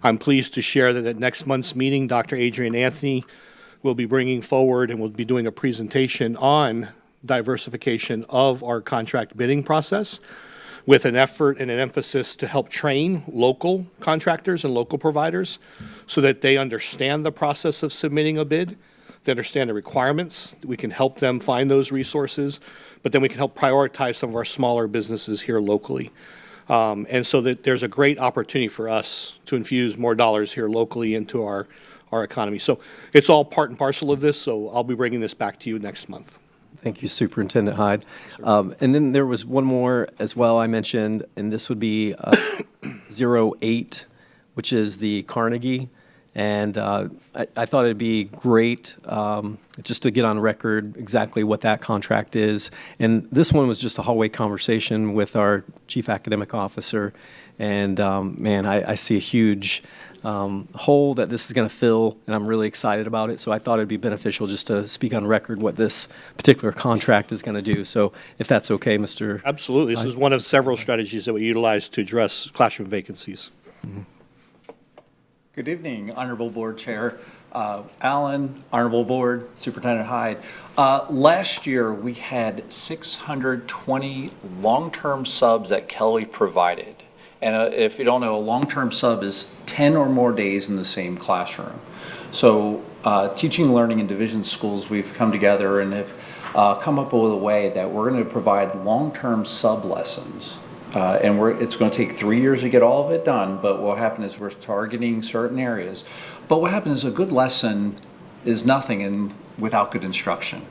I'm pleased to share that at next month's meeting, Dr. Adrian Anthony will be bringing forward and will be doing a presentation on diversification of our contract bidding process, with an effort and an emphasis to help train local contractors and local providers so that they understand the process of submitting a bid, they understand the requirements, we can help them find those resources, but then we can help prioritize some of our smaller businesses here locally. And so that there's a great opportunity for us to infuse more dollars here locally into our economy. So it's all part and parcel of this, so I'll be bringing this back to you next month. Thank you, Superintendent Hyde. And then there was one more as well I mentioned, and this would be 08, which is the Carnegie. And I thought it'd be great just to get on record exactly what that contract is. And this one was just a hallway conversation with our Chief Academic Officer. And man, I see a huge hole that this is going to fill, and I'm really excited about it. So I thought it'd be beneficial just to speak on record what this particular contract is going to do. So if that's okay, Mr. Absolutely. This is one of several strategies that we utilize to address classroom vacancies. Mm-hmm. Good evening, Honorable Board Chair Allen, Honorable Board, Superintendent Hyde. Last year, we had 620 long-term subs that Kelly provided. And if you don't know, a long-term sub is 10 or more days in the same classroom. So teaching, learning in division schools, we've come together and have come up with a way that we're going to provide long-term sub lessons. And it's going to take 3 years to get all of it done, but what happened is we're targeting certain areas. But what happened is a good lesson is nothing without good instruction.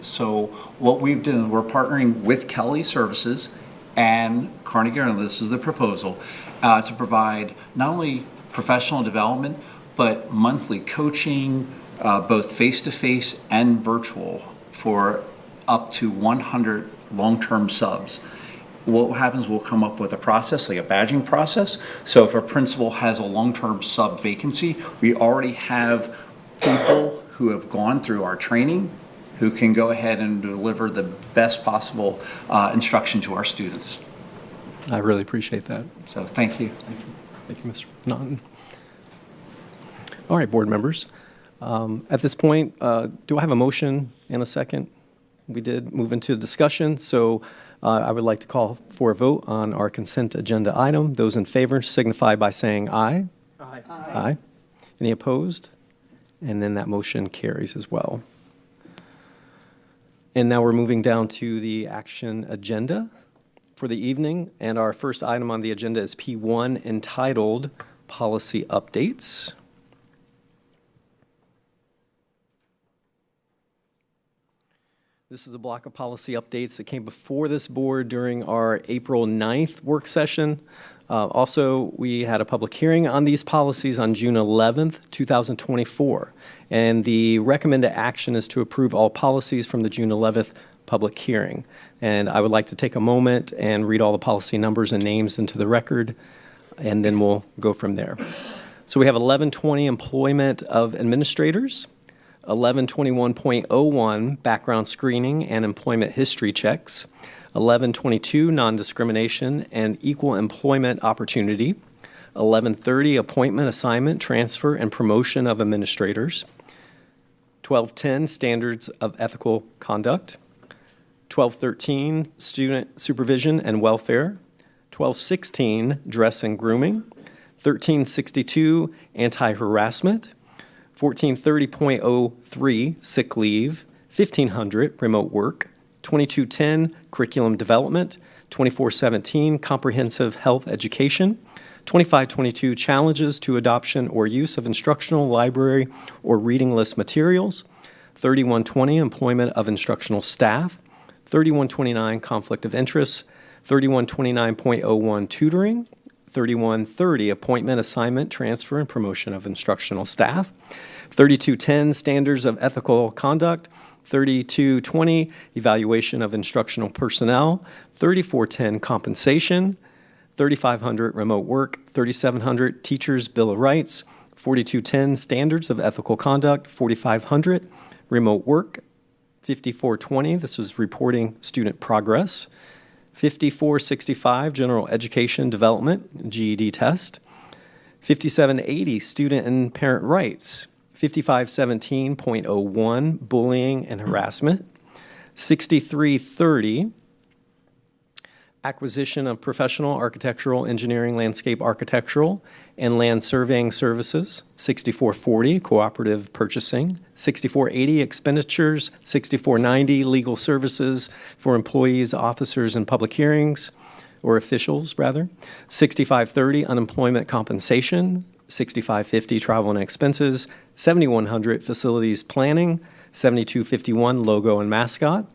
So what we've done, we're partnering with Kelly Services and Carnegie Mellon, this is the proposal, to provide not only professional development, but monthly coaching, both face-to-face and virtual, for up to 100 long-term subs. What happens, we'll come up with a process, like a badging process. So if a principal has a long-term sub vacancy, we already have people who have gone through our training who can go ahead and deliver the best possible instruction to our students. I really appreciate that. So thank you. Thank you, Mr. Naughton. All right, board members. At this point, do I have a motion and a second? We did move into discussion, so I would like to call for a vote on our consent agenda item. Those in favor signify by saying aye. Aye. Aye. Any opposed? And then that motion carries as well. And now we're moving down to the action agenda for the evening. And our first item on the agenda is P1, entitled Policy Updates. This is a block of policy updates that came before this board during our April 9th work session. Also, we had a public hearing on these policies on June 11th, 2024. And the recommended action is to approve all policies from the June 11th public hearing. And I would like to take a moment and read all the policy numbers and names into the record, and then we'll go from there. So we have 1120, employment of administrators. 1121.01, background screening and employment history checks. 1122, non-discrimination and equal employment opportunity. 1130, appointment, assignment, transfer, and promotion of administrators. 1210, standards of ethical conduct. 1213, student supervision and welfare. 1216, dress and grooming. 1362, anti-harassment. 1430.03, sick leave. 1500, remote work. 2210, curriculum development. 2417, comprehensive health education. 2522, challenges to adoption or use of instructional, library, or reading list materials. 3120, employment of instructional staff. 3129, conflict of interest. 3129.01, tutoring. 3130, appointment, assignment, transfer, and promotion of instructional staff. 3210, standards of ethical conduct. 3220, evaluation of instructional personnel. 3410, compensation. 3500, remote work. 3700, teachers' bill of rights. 4210, standards of ethical conduct. 4500, remote work. 5420, this is reporting student progress. 5465, general education development, GED test. 5780, student and parent rights. 5517.01, bullying and harassment. 6330, acquisition of professional architectural, engineering, landscape architectural, and land surveying services. 6440, cooperative purchasing. 6480, expenditures. 6490, legal services for employees, officers, and public hearings, or officials, rather. 6530, unemployment compensation. 6550, travel and expenses. 7100, facilities planning. 7251, logo and mascot.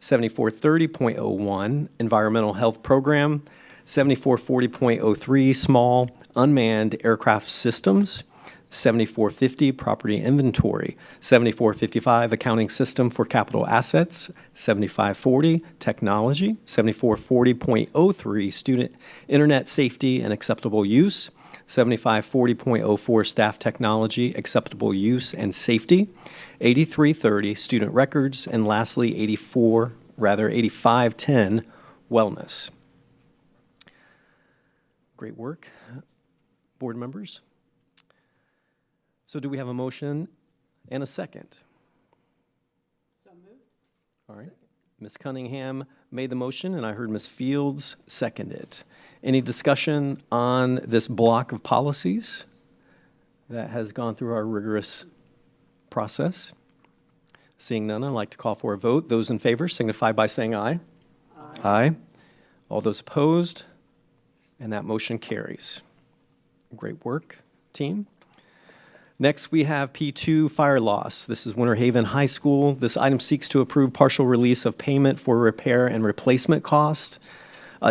7430.01, environmental health program. 7440.03, small unmanned aircraft systems. 7450, property inventory. 7455, accounting system for capital assets. 7540, technology. 7440.03, student internet safety and acceptable use. 7540.04, staff technology, acceptable use and safety. 8330, student records. And lastly, 8510, wellness. Great work, board members. So do we have a motion and a second? So moved. All right. Ms. Cunningham made the motion, and I heard Ms. Fields second it. Any discussion on this block of policies that has gone through our rigorous process? Seeing none, I'd like to call for a vote. Those in favor signify by saying aye. Aye. All those opposed? And that motion carries. Great work, team. Next, we have P2, fire loss. This is Winter Haven High School. This item seeks to approve partial release of payment for repair and replacement cost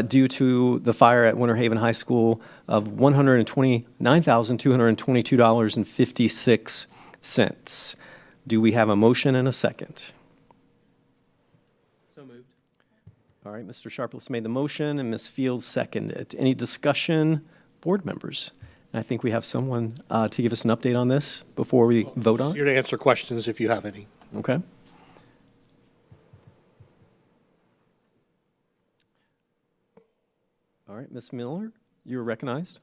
due to the fire at Winter Haven High School of $129,222.56. Do we have a motion and a second? So moved. All right, Mr. Sharpless made the motion and Ms. Fields seconded it. Any discussion, board members? And I think we have someone to give us an update on this before we vote on it. Here to answer questions if you have any. Okay. All right, Ms. Miller, you are recognized.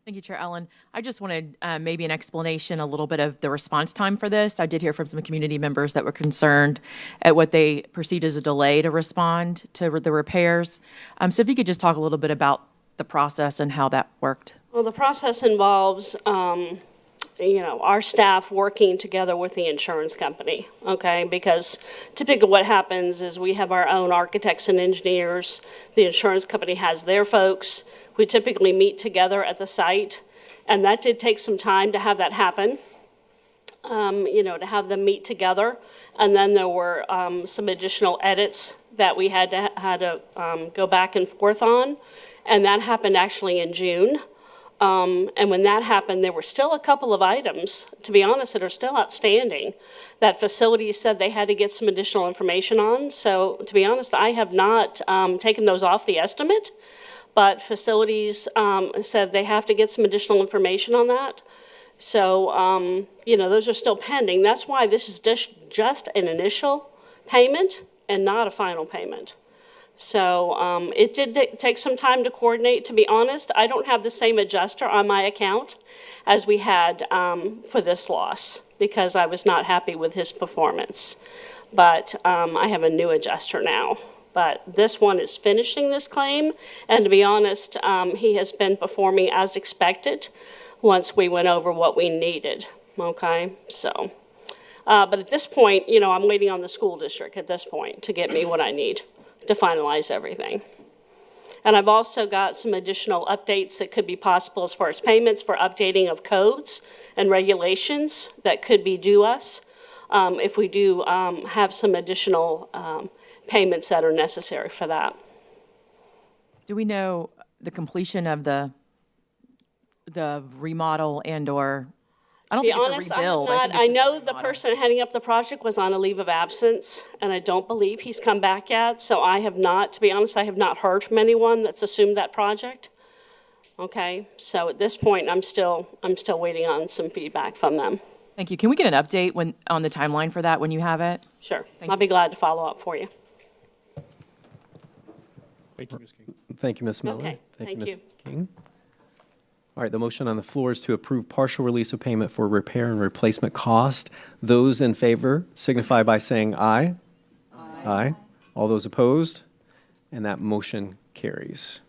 Thank you, Chair Ellen. I just wanted maybe an explanation, a little bit of the response time for this. I did hear from some community members that were concerned at what they perceived as a delay to respond to the repairs. So if you could just talk a little bit about the process and how that worked. Well, the process involves, our staff working together with the insurance company, okay? Because typically what happens is we have our own architects and engineers. The insurance company has their folks. We typically meet together at the site, and that did take some time to have that happen, to have them meet together. And then there were some additional edits that we had to go back and forth on, and that happened actually in June. And when that happened, there were still a couple of items, to be honest, that are still outstanding that facilities said they had to get some additional information on. So to be honest, I have not taken those off the estimate, but facilities said they have to get some additional information on that. So, those are still pending. That's why this is just an initial payment and not a final payment. So it did take some time to coordinate. To be honest, I don't have the same adjuster on my account as we had for this loss because I was not happy with his performance. But I have a new adjuster now. But this one is finishing this claim, and to be honest, he has been performing as expected once we went over what we needed, okay? So, but at this point, I'm waiting on the school district at this point to get me what I need to finalize everything. And I've also got some additional updates that could be possible as far as payments for updating of codes and regulations that could be due us if we do have some additional payments that are necessary for that. Do we know the completion of the remodel and/or? I don't To be think honest, it's a rebuild. I know the person heading up the project was on a leave of absence, and I don't believe he's come back yet. So I have not, to be honest, I have not heard from anyone that's assumed that project. Okay, so at this point, I'm still waiting on some feedback from them. Thank you. Can we get an update on the timeline for that when you have it? Sure, I'll be glad to follow up for you. Thank you, Ms. King. Thank you, Ms. Miller. Okay, thank Ms. you. King. All right, the motion on the floor is to approve partial release of payment for repair and replacement cost. Those in favor signify by saying aye. Aye. All those opposed? And that motion carries.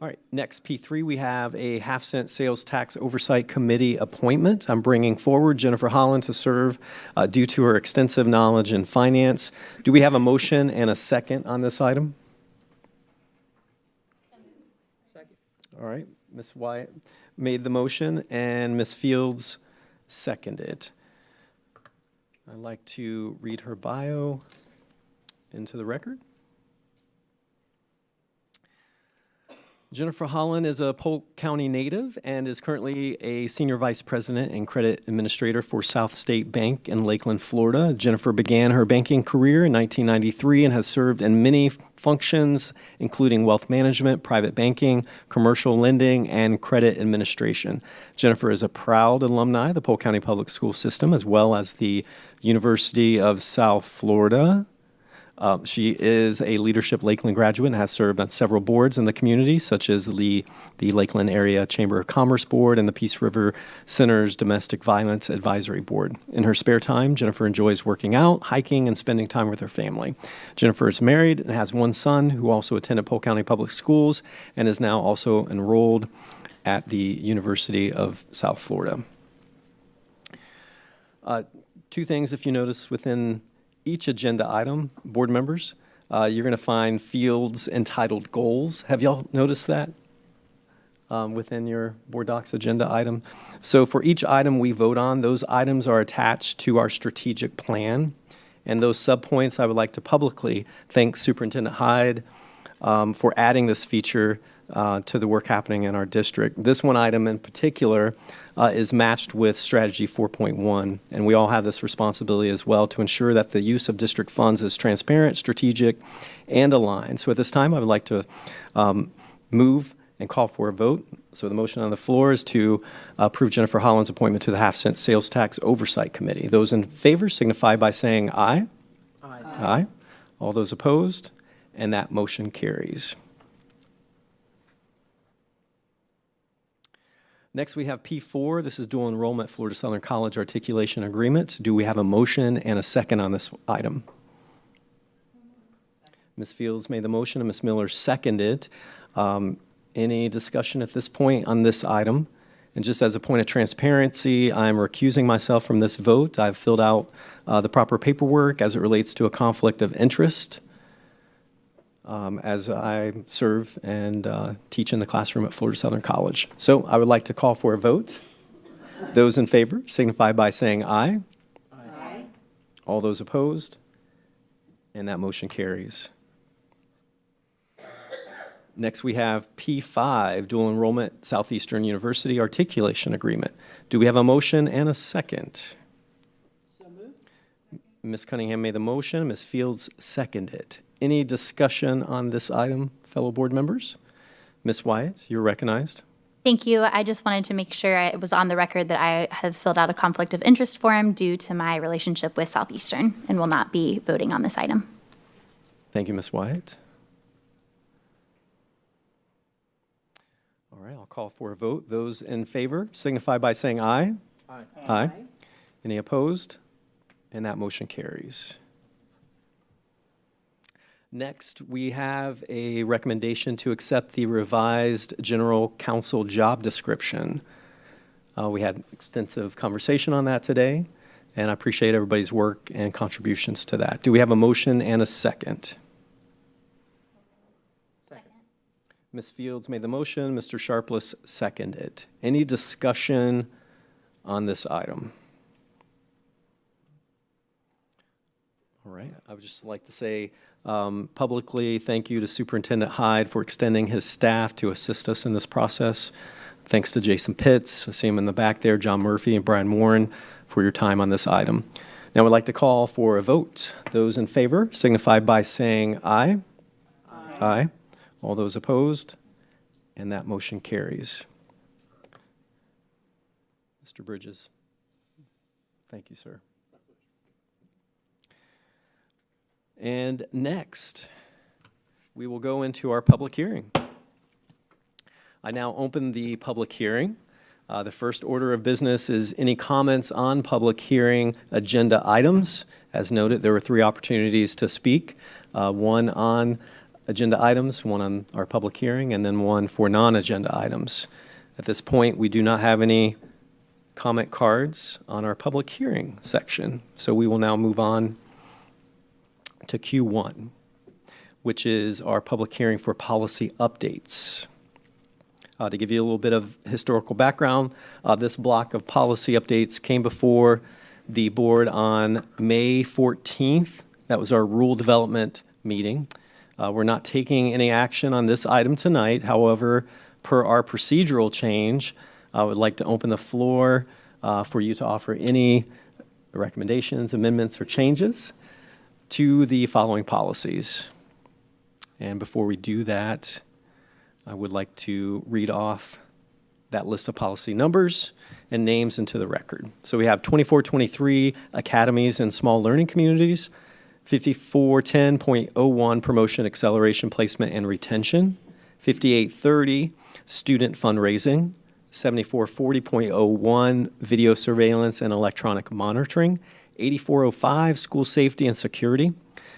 All right, next, P3, we have a half-cent sales tax oversight committee appointment. I'm bringing forward Jennifer Holland to serve due to her extensive knowledge in finance. Do we have a motion and a second on this item? All right, Ms. Wyatt made the motion and Ms. Fields seconded. I'd like to read her bio into the record. Jennifer Holland is a Polk County native and is currently a senior vice president and credit administrator for South State Bank in Lakeland, Florida. Jennifer began her banking career in 1993 and has served in many functions, including wealth management, private banking, commercial lending, and credit administration. Jennifer is a proud alumni of the Polk County Public School System, as well as the University of South Florida. She is a Leadership Lakeland graduate and has served on several boards in the community, such as the Lakeland Area Chamber of Commerce Board and the Peace River Center's Domestic Violence Advisory Board. In her spare time, Jennifer enjoys working out, hiking, and spending time with her family. Jennifer is married and has one son who also attended Polk County Public Schools and is now also enrolled at the University of South Florida. Two things, if you notice, within each agenda item, board members, you're going to find fields entitled goals. Have y'all noticed that within your board docs agenda item? So for each item we vote on, those items are attached to our strategic plan. And those subpoints, I would like to publicly thank Superintendent Hyde for adding this feature to the work happening in our district. This one item in particular is matched with Strategy 4.1, and we all have this responsibility as well to ensure that the use of district funds is transparent, strategic, and aligned. So at this time, I would like to move and call for a vote. So the motion on the floor is to approve Jennifer Holland's appointment to the half-cent sales tax oversight committee. Those in favor signify by saying aye. Aye. Aye. All those opposed, and that motion carries. Next, we have P4. This is dual enrollment Florida Southern College Articulation Agreement. Do we have a motion and a second on this item? Ms. Fields made the motion and Ms. Miller seconded. Any discussion at this point on this item? And just as a point of transparency, I'm recusing myself from this vote. I've filled out the proper paperwork as it relates to a conflict of interest as I serve and teach in the classroom at Florida Southern College. So I would like to call for a vote. Those in favor signify by saying aye. Aye. All those opposed, and that motion carries. Next, we have P5, Dual Enrollment Southeastern University Articulation Agreement. Do we have a motion and a second? So moved. Ms. Cunningham made the motion. Ms. Fields seconded. Any discussion on this item, fellow board members? Ms. Wyatt, you're recognized. Thank you. I just wanted to make sure it was on the record that I have filled out a conflict of interest form due to my relationship with Southeastern and will not be voting on this item. Thank you, Ms. Wyatt. All right, I'll call for a vote. Those in favor signify by saying aye. Aye. Aye. Any opposed? And that motion carries. Next, we have a recommendation to accept the revised general counsel job description. We had extensive conversation on that today, and I appreciate everybody's work and contributions to that. Do we have a motion and a second? Second. Ms. Fields made the motion. Mr. Sharpless seconded. Any discussion on this item? All right, I would just like to say publicly thank you to Superintendent Hyde for extending his staff to assist us in this process. Thanks to Jason Pitts, I see him in the back there, John Murphy and Brian Warren for your time on this item. Now I'd like to call for a vote. Those in favor signify by saying aye. Aye. Aye. All those opposed, and that motion carries. Mr. Bridges. Thank you, sir. And next, we will go into our public hearing. I now open the public hearing. The first order of business is any comments on public hearing agenda items. As noted, there were 3 opportunities to speak, one on agenda items, one on our public hearing, and then one for non-agenda items. At this point, we do not have any comment cards on our public hearing section, so we will now move on to Q1, which is our public hearing for policy updates. To give you a little bit of historical background, this block of policy updates came before the board on May 14th. That was our rule development meeting. We're not taking any action on this item tonight. However, per our procedural change, I would like to open the floor for you to offer any recommendations, amendments, or changes to the following policies. And before we do that, I would like to read off that list of policy numbers and names into the record. So we have 2423 academies and small learning communities, 5410.01, promotion, acceleration, placement, and retention. 5830, student fundraising. 7440.01, video surveillance and electronic monitoring. 8405, school safety and security.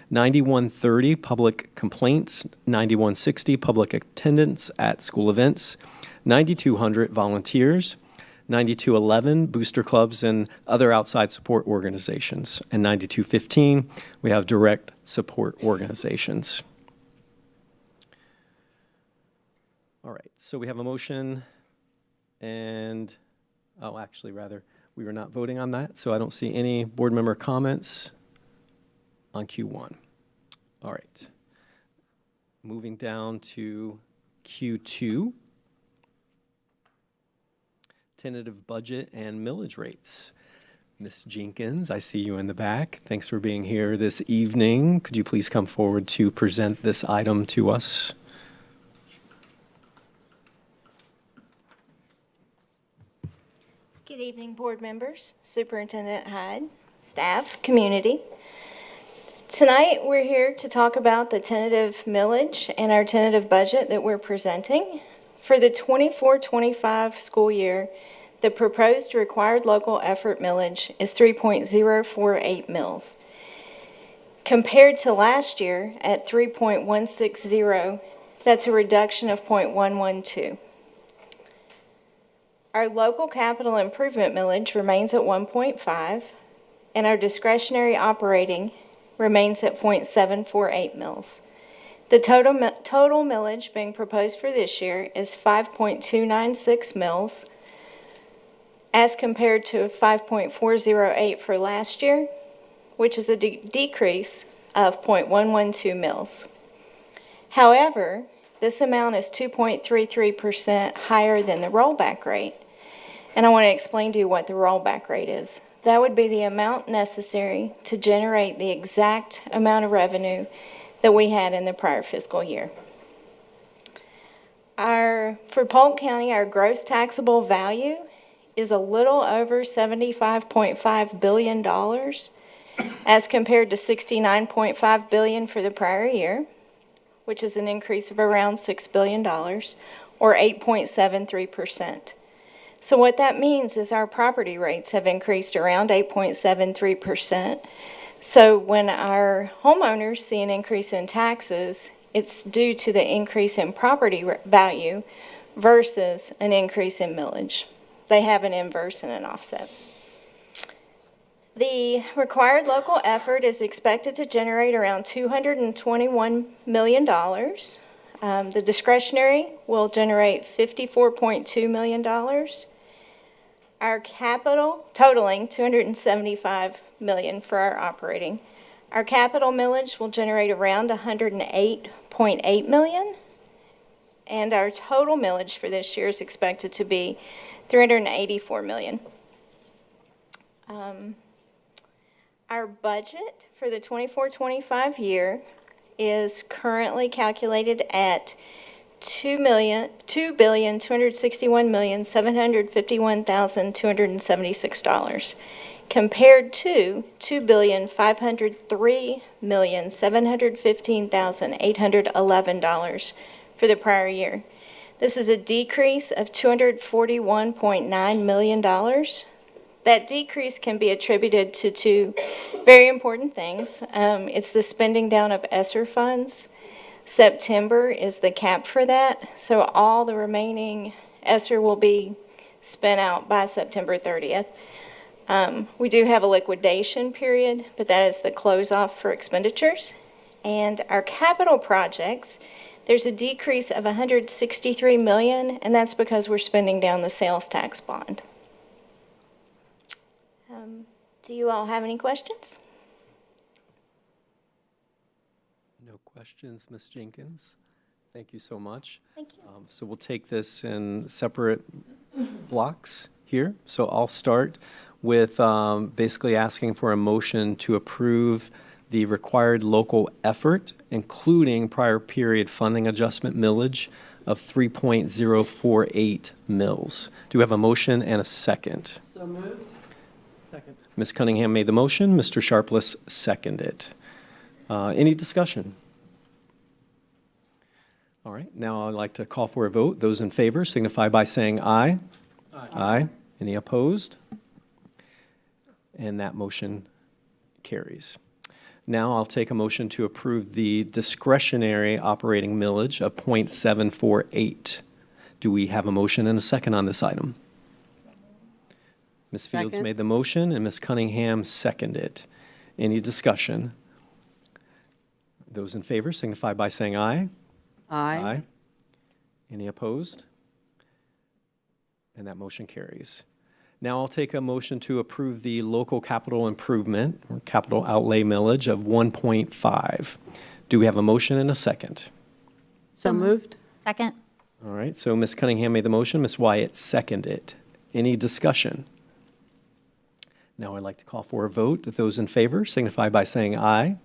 9130, public complaints. 9160, public attendance at school events. 9200, volunteers. 9211, booster clubs and other outside support organizations. And 9215, we have direct support organizations. All right, so we have a motion and, oh, actually, rather, we were not voting on that, so I don't see any board member comments on Q1. All right. Moving down to Q2. Tentative budget and millage rates. Ms. Jenkins, I see you in the back. Thanks for being here this evening. Could you please come forward to present this item to us? Good evening, board members, Superintendent Hyde, staff, community. Tonight, we're here to talk about the tentative millage and our tentative budget that we're presenting. For the 24-25 school year, the proposed required local effort millage is 3.048 mils. Compared to last year at 3.160, that's a reduction of 0.112. Our local capital improvement millage remains at 1.5, and our discretionary operating remains at 0.748 mils. The total millage being proposed for this year is 5.296 mils as compared to 5.408 for last year, which is a decrease of 0.112 mils. However, this amount is 2.33% higher than the rollback rate. And I want to explain to you what the rollback rate is. That would be the amount necessary to generate the exact amount of revenue that we had in the prior fiscal year. For Polk County, our gross taxable value is a little over $75.5 billion as compared to $69.5 billion for the prior year, which is an increase of around $6 billion or 8.73%. So what that means is our property rates have increased around 8.73%. So when our homeowners see an increase in taxes, it's due to the increase in property value versus an increase in millage. They have an inverse and an offset. The required local effort is expected to generate around $221 million. The discretionary will generate $54.2 million. Our capital totaling $275 million for our operating. Our capital millage will generate around $108.8 million. And our total millage for this year is expected to be $384 million. Our budget for the 24-25 year is currently calculated at $2,261,751,276 compared to $2,503,715,811 for the prior year. This is a decrease of $241.9 million. That decrease can be attributed to two very important things. It's the spending down of ESSER funds. September is the cap for that, so all the remaining ESSER will be spent out by September 30th. We do have a liquidation period, but that is the close off for expenditures. And our capital projects, there's a decrease of $163 million, and that's because we're spending down the sales tax bond. Do you all have any questions? No questions, Ms. Jenkins. Thank you so much. Thank you. So we'll take this in separate blocks here. So I'll start with basically asking for a motion to approve the required local effort, including prior period funding adjustment millage of 3.048 mils. Do we have a motion and a second? So moved. Second. Ms. Cunningham made the motion. Mr. Sharpless seconded. Any discussion? All right, now I'd like to call for a vote. Those in favor signify by saying aye. Aye. Any opposed? And that motion carries. Now I'll take a motion to approve the discretionary operating millage of .748. Do we have a motion and a second on this item? Ms. Fields Second. made the motion and Ms. Cunningham seconded it. Any discussion? Those in favor signify by saying aye. Aye. Any opposed? And that motion carries. Now I'll take a motion to approve the local capital improvement or capital outlay millage of 1.5. Do we have a motion and a second? So moved. Second. All right, so Ms. Cunningham made the motion, Ms. Wyatt seconded. Any discussion? Now I'd like to call for a vote. Those in favor signify by saying aye.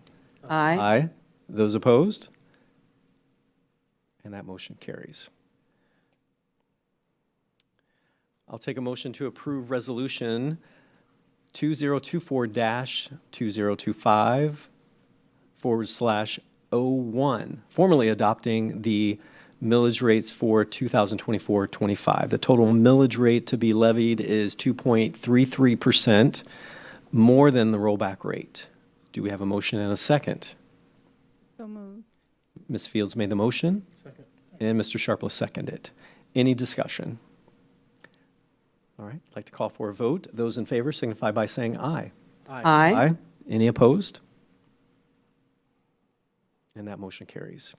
Aye. Those opposed? And that motion carries. I'll take a motion to approve Resolution 2024-2025/01, formally adopting the millage rates for 2024-25. The total millage rate to be levied is 2.33%, more than the rollback rate. Do we have a motion and a second? So moved. Ms. Fields made the motion. Second. And Mr. Sharpless seconded. Any discussion? All right, I'd like to call for a vote. Those in favor signify by saying aye. Aye. Any opposed? And that motion carries.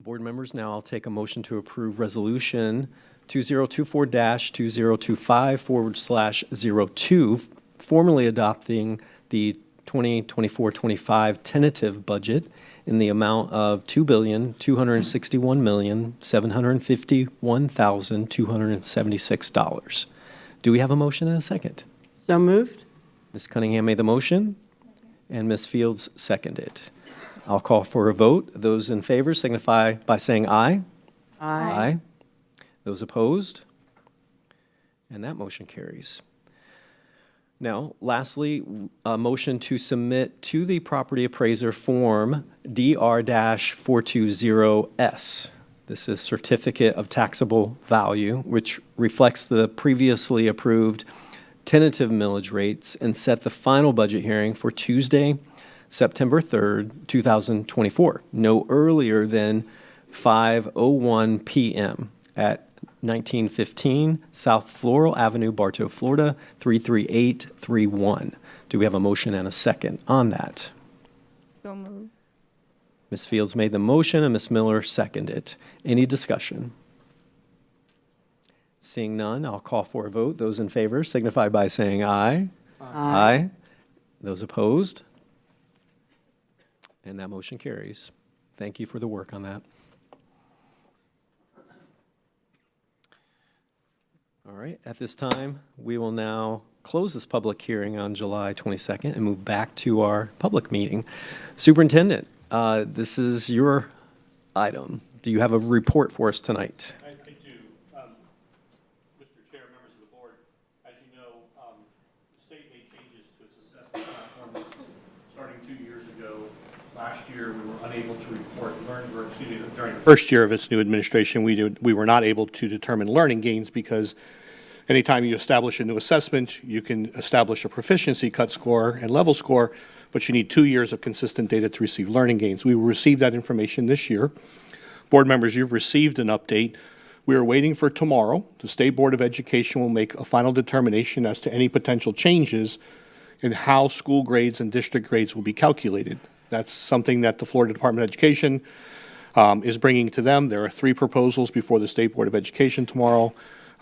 Board members, now I'll take a motion to approve Resolution 2024-2025/02, formally adopting the 2024-25 tentative budget in the amount of $2,261,751,276. Do we have a motion and a second? So moved. Ms. Cunningham made the motion, and Ms. Fields seconded. I'll call for a vote. Those in favor signify by saying aye. Aye. Those opposed? And that motion carries. Now, lastly, a motion to submit to the property appraiser Form DR-420S. This is Certificate of Taxable Value, which reflects the previously approved tentative millage rates and set the final budget hearing for Tuesday, September 3rd, 2024, no earlier than 5:01 p.m. at 1915 South Floral Avenue, Bartow, Florida, 33831. Do we have a motion and a second on that? So moved. Ms. Fields made the motion and Ms. Miller seconded. Any discussion? Seeing none, I'll call for a vote. Those in favor signify by saying aye. Aye. Those opposed? And that motion carries. Thank you for the work on that. All right, at this time, we will now close this public hearing on July 22nd and move back to our public meeting. Superintendent, this is your item. Do you have a report for us tonight? I do. Mr. Chair, members of the board, as you know, the state made changes to its assessment platforms starting 2 years ago. Last year, we were unable to report during the first year of its new administration, we were not able to determine learning gains because anytime you establish a new assessment, you can establish a proficiency cut score and level score, but you need 2 years of consistent data to receive learning gains. We will receive that information this year. Board members, you've received an update. We are waiting for tomorrow. The State Board of Education will make a final determination as to any potential changes in how school grades and district grades will be calculated. That's something that the Florida Department of Education is bringing to them. There are 3 proposals before the State Board of Education tomorrow.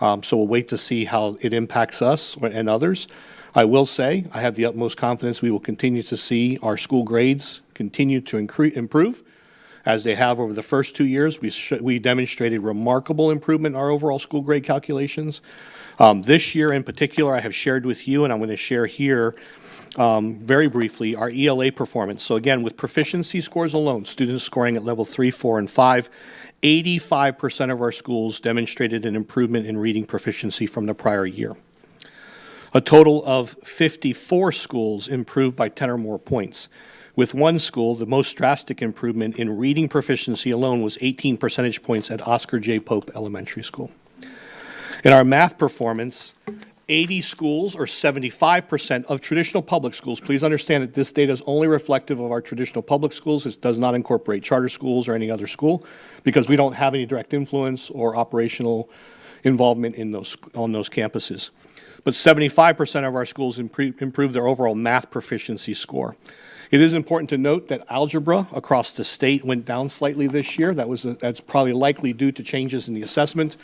So we'll wait to see how it impacts us and others. I will say, I have the utmost confidence we will continue to see our school grades continue to improve. As they have over the first 2 years, we demonstrated remarkable improvement in our overall school grade calculations. This year in particular, I have shared with you, and I'm going to share here very briefly, our ELA performance. So again, with proficiency scores alone, students scoring at level 3, 4, and 5, 85% of our schools demonstrated an improvement in reading proficiency from the prior year. A total of 54 schools improved by 10 or more points. With one school, the most drastic improvement in reading proficiency alone was 18 percentage points at Oscar J. Pope Elementary School. In our math performance, 80 schools, or 75% of traditional public schools, please understand that this data is only reflective of our traditional public schools. It does not incorporate charter schools or any other school, because we don't have any direct influence or operational involvement in on those campuses. But 75% of our schools improved their overall math proficiency score. It is important to note that algebra across the state went down slightly this year. That's probably likely due to changes in the assessment.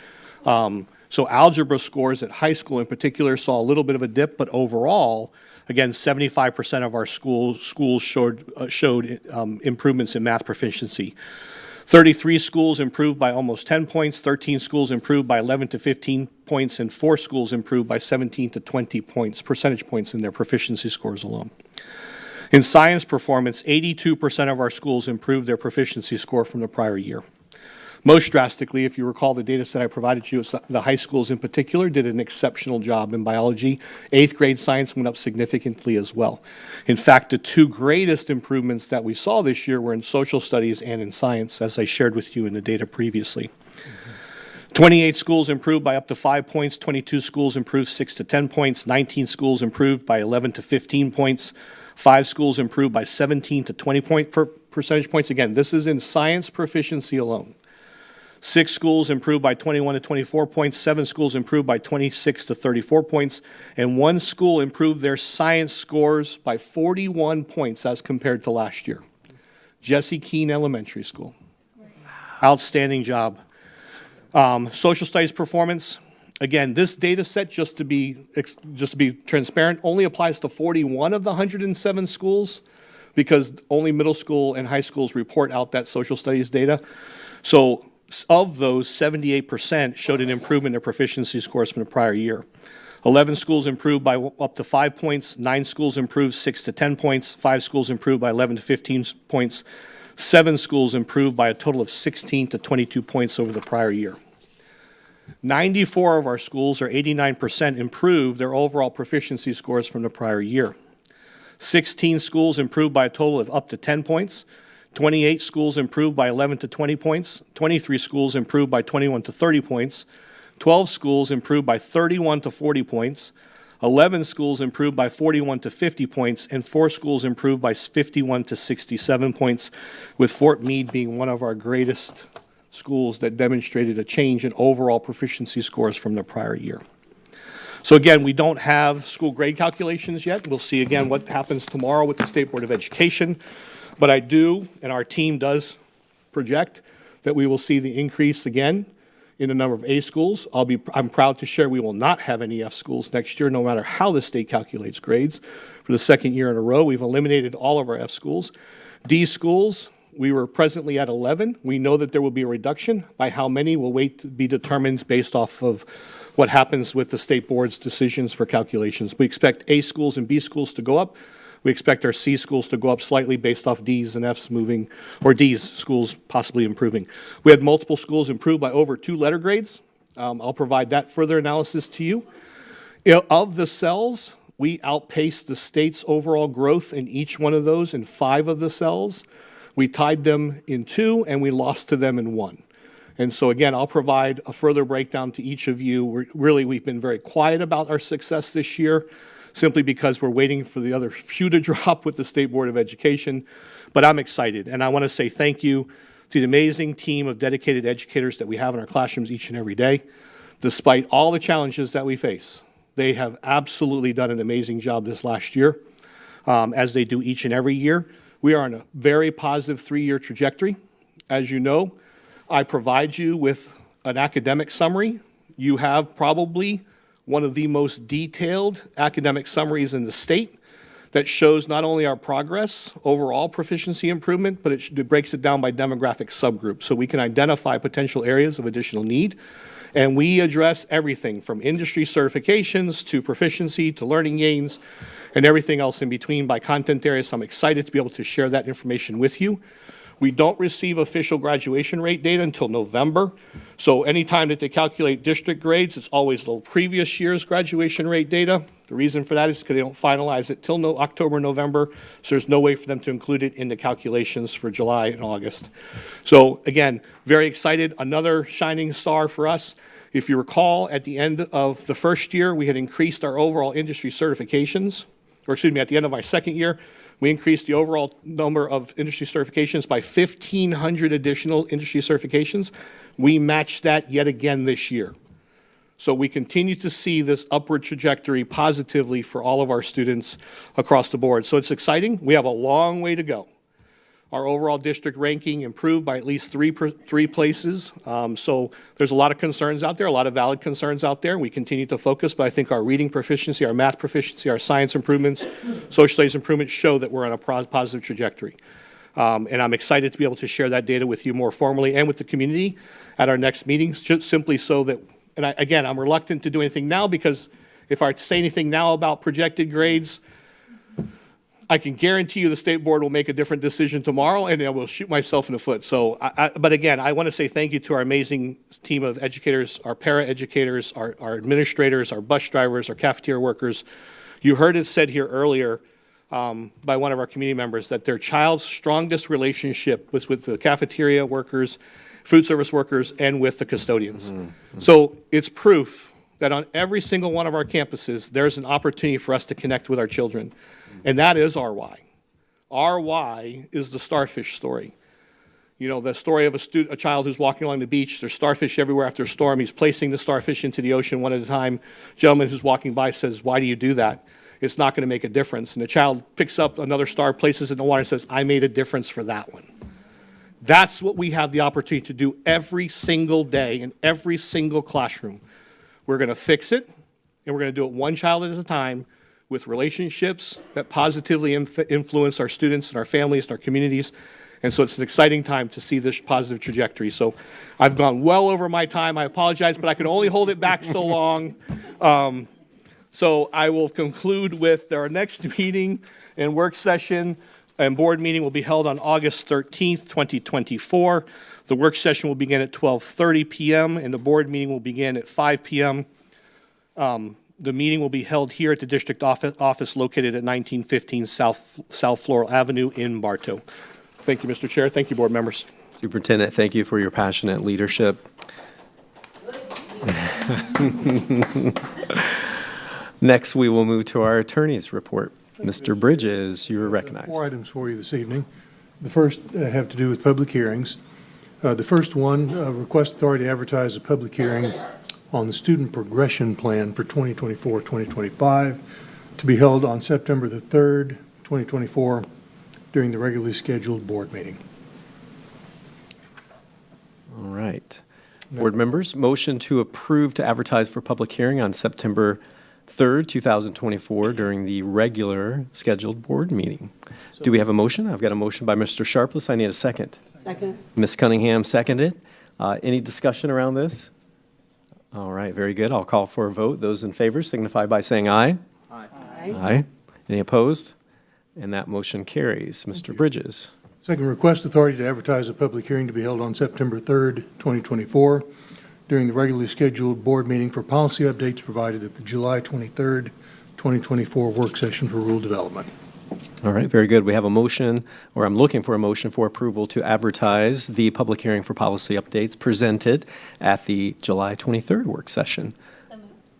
So algebra scores at high school in particular saw a little bit of a dip, but overall, again, 75% of our schools showed improvements in math proficiency. 33 schools improved by almost 10 points, 13 schools improved by 11 to 15 points, and 4 schools improved by 17 to 20 points, percentage points in their proficiency scores alone. In science performance, 82% of our schools improved their proficiency score from the prior year. Most drastically, if you recall the data set I provided you, the high schools in particular did an exceptional job in biology. 8th grade science went up significantly as well. In fact, the two greatest improvements that we saw this year were in social studies and in science, as I shared with you in the data previously. 28 schools improved by up to 5 points, 22 schools improved 6 to 10 points, 19 schools improved by 11 to 15 points, 5 schools improved by 17 to 20 percentage points. Again, this is in science proficiency alone. 6 schools improved by 21 to 24 points, 7 schools improved by 26 to 34 points, and 1 school improved their science scores by 41 points as compared to last year. Jesse Keene Elementary School. Outstanding job. Social studies performance. Again, this data set, just to be transparent, only applies to 41 of the 107 schools, because only middle school and high schools report out that social studies data. So of those, 78% showed an improvement in proficiency scores from the prior year. 11 schools improved by up to 5 points, 9 schools improved 6 to 10 points, 5 schools improved by 11 to 15 points, 7 schools improved by a total of 16 to 22 points over the prior year. 94 of our schools, or 89%, improved their overall proficiency scores from the prior year. 16 schools improved by a total of up to 10 points. 28 schools improved by 11 to 20 points. 23 schools improved by 21 to 30 points. 12 schools improved by 31 to 40 points. 11 schools improved by 41 to 50 points, and 4 schools improved by 51 to 67 points, with Fort Meade being one of our greatest schools that demonstrated a change in overall proficiency scores from the prior year. So again, we don't have school grade calculations yet. We'll see again what happens tomorrow with the State Board of Education. But I do, and our team does project that we will see the increase again in the number of A schools. I'm proud to share we will not have any F schools next year, no matter how the state calculates grades. For the second year in a row, we've eliminated all of our F schools. D schools, we were presently at 11. We know that there will be a reduction. By how many will wait to be determined based off of what happens with the state board's decisions for calculations. We expect A schools and B schools to go up. We expect our C schools to go up slightly based off D's and F's moving, or D's schools possibly improving. We had multiple schools improve by over 2 letter grades. I'll provide that further analysis to you. Of the cells, we outpaced the state's overall growth in each one of those in 5 of the cells. We tied them in 2, and we lost to them in 1. And so again, I'll provide a further breakdown to each of you. We've been very quiet about our success this year, simply because we're waiting for the other few to drop with the State Board of Education. But I'm excited, and I want to say thank you to the amazing team of dedicated educators that we have in our classrooms each and every day. Despite all the challenges that we face, they have absolutely done an amazing job this last year, as they do each and every year. We are on a very positive 3-year trajectory. As you know, I provide you with an academic summary. You have probably one of the most detailed academic summaries in the state that shows not only our progress, overall proficiency improvement, but it breaks it down by demographic subgroups, so we can identify potential areas of additional need. And we address everything from industry certifications to proficiency to learning gains and everything else in between by content area. So I'm excited to be able to share that information with you. We don't receive official graduation rate data until November. So anytime that they calculate district grades, it's always the previous year's graduation rate data. The reason for that is because they don't finalize it till October, November, so there's no way for them to include it in the calculations for July and August. So again, very excited, another shining star for us. If you recall, at the end of the first year, we had increased our overall industry certifications, or excuse me, at the end of my second year, we increased the overall number of industry certifications by 1,500 additional industry certifications. We matched that yet again this year. So we continue to see this upward trajectory positively for all of our students across the board. So it's exciting. We have a long way to go. Our overall district ranking improved by at least three places. So there's a lot of concerns out there, a lot of valid concerns out there. We continue to focus, but I think our reading proficiency, our math proficiency, our science improvements, social studies improvements show that we're on a positive trajectory. And I'm excited to be able to share that data with you more formally and with the community at our next meetings, just simply so that, and again, I'm reluctant to do anything now because if I say anything now about projected grades, I can guarantee you the state board will make a different decision tomorrow, and I will shoot myself in the foot. So, but again, I want to say thank you to our amazing team of educators, our para-educators, our administrators, our bus drivers, our cafeteria workers. You heard it said here earlier by one of our community members that their child's strongest relationship was with the cafeteria workers, food service workers, and with the custodians. So it's proof that on every single one of our campuses, there's an opportunity for us to connect with our children. And that is our why. Our why is the starfish story. You know, the story of a child who's walking along the beach, there's starfish everywhere after a storm. He's placing the starfish into the ocean one at a time. Gentleman who's walking by says, "Why do you do that? It's not going to make a difference." And the child picks up another star, places it in the water, and says, "I made a difference for that one." That's what we have the opportunity to do every single day in every single classroom. We're going to fix it, and we're going to do it one child at a time with relationships that positively influence our students and our families and our communities. And so it's an exciting time to see this positive trajectory. So I've gone well over my time. I apologize, but I can only hold it back so long. So I will conclude with our next meeting and work session and board meeting will be held on August 13th, 2024. The work session will begin at 12:30 p.m. and the board meeting will begin at 5 p.m. The meeting will be held here at the district office located at 1915 South Floral Avenue in Bartow. Thank you, Mr. Chair. Thank you, board members. Superintendent, thank you for your passionate leadership. Next, we will move to our attorney's report. Mr. Bridges, you are recognized. 4 items for you this evening. The first have to do with public hearings. The first one, request authority to advertise a public hearing on the student progression plan for 2024-2025 to be held on September the 3rd, 2024 during the regularly scheduled board meeting. All right. Board members, motion to approve to advertise for public hearing on September 3rd, 2024 during the regular scheduled board meeting. Do we have a motion? I've got a motion by Mr. Sharpless. I need a second. Second. Ms. Cunningham seconded. Any discussion around this? All right, very good. I'll call for a vote. Those in favor signify by saying aye. Aye. Aye. Any opposed? And that motion carries. Mr. Bridges. Second, request authority to advertise a public hearing to be held on September 3rd, 2024 during the regularly scheduled board meeting for policy updates provided at the July 23rd, 2024 work session for rule development. All right, very good. We have a motion, or I'm looking for a motion for approval to advertise the public hearing for policy updates presented at the July 23rd work session.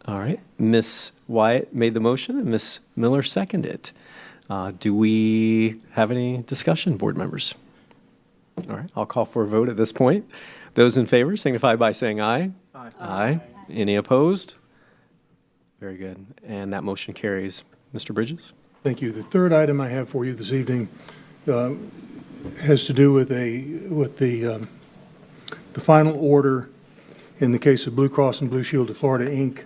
All right, Ms. Wyatt made the motion and Ms. Miller seconded. Do we have any discussion, board members? All right, I'll call for a vote at this point. Those in favor signify by saying aye. Aye. Aye. Any opposed? Very good. And that motion carries. Mr. Bridges? Thank you. The third item I have for you this evening has to do with the final order in the case of Blue Cross and Blue Shield of Florida, Inc.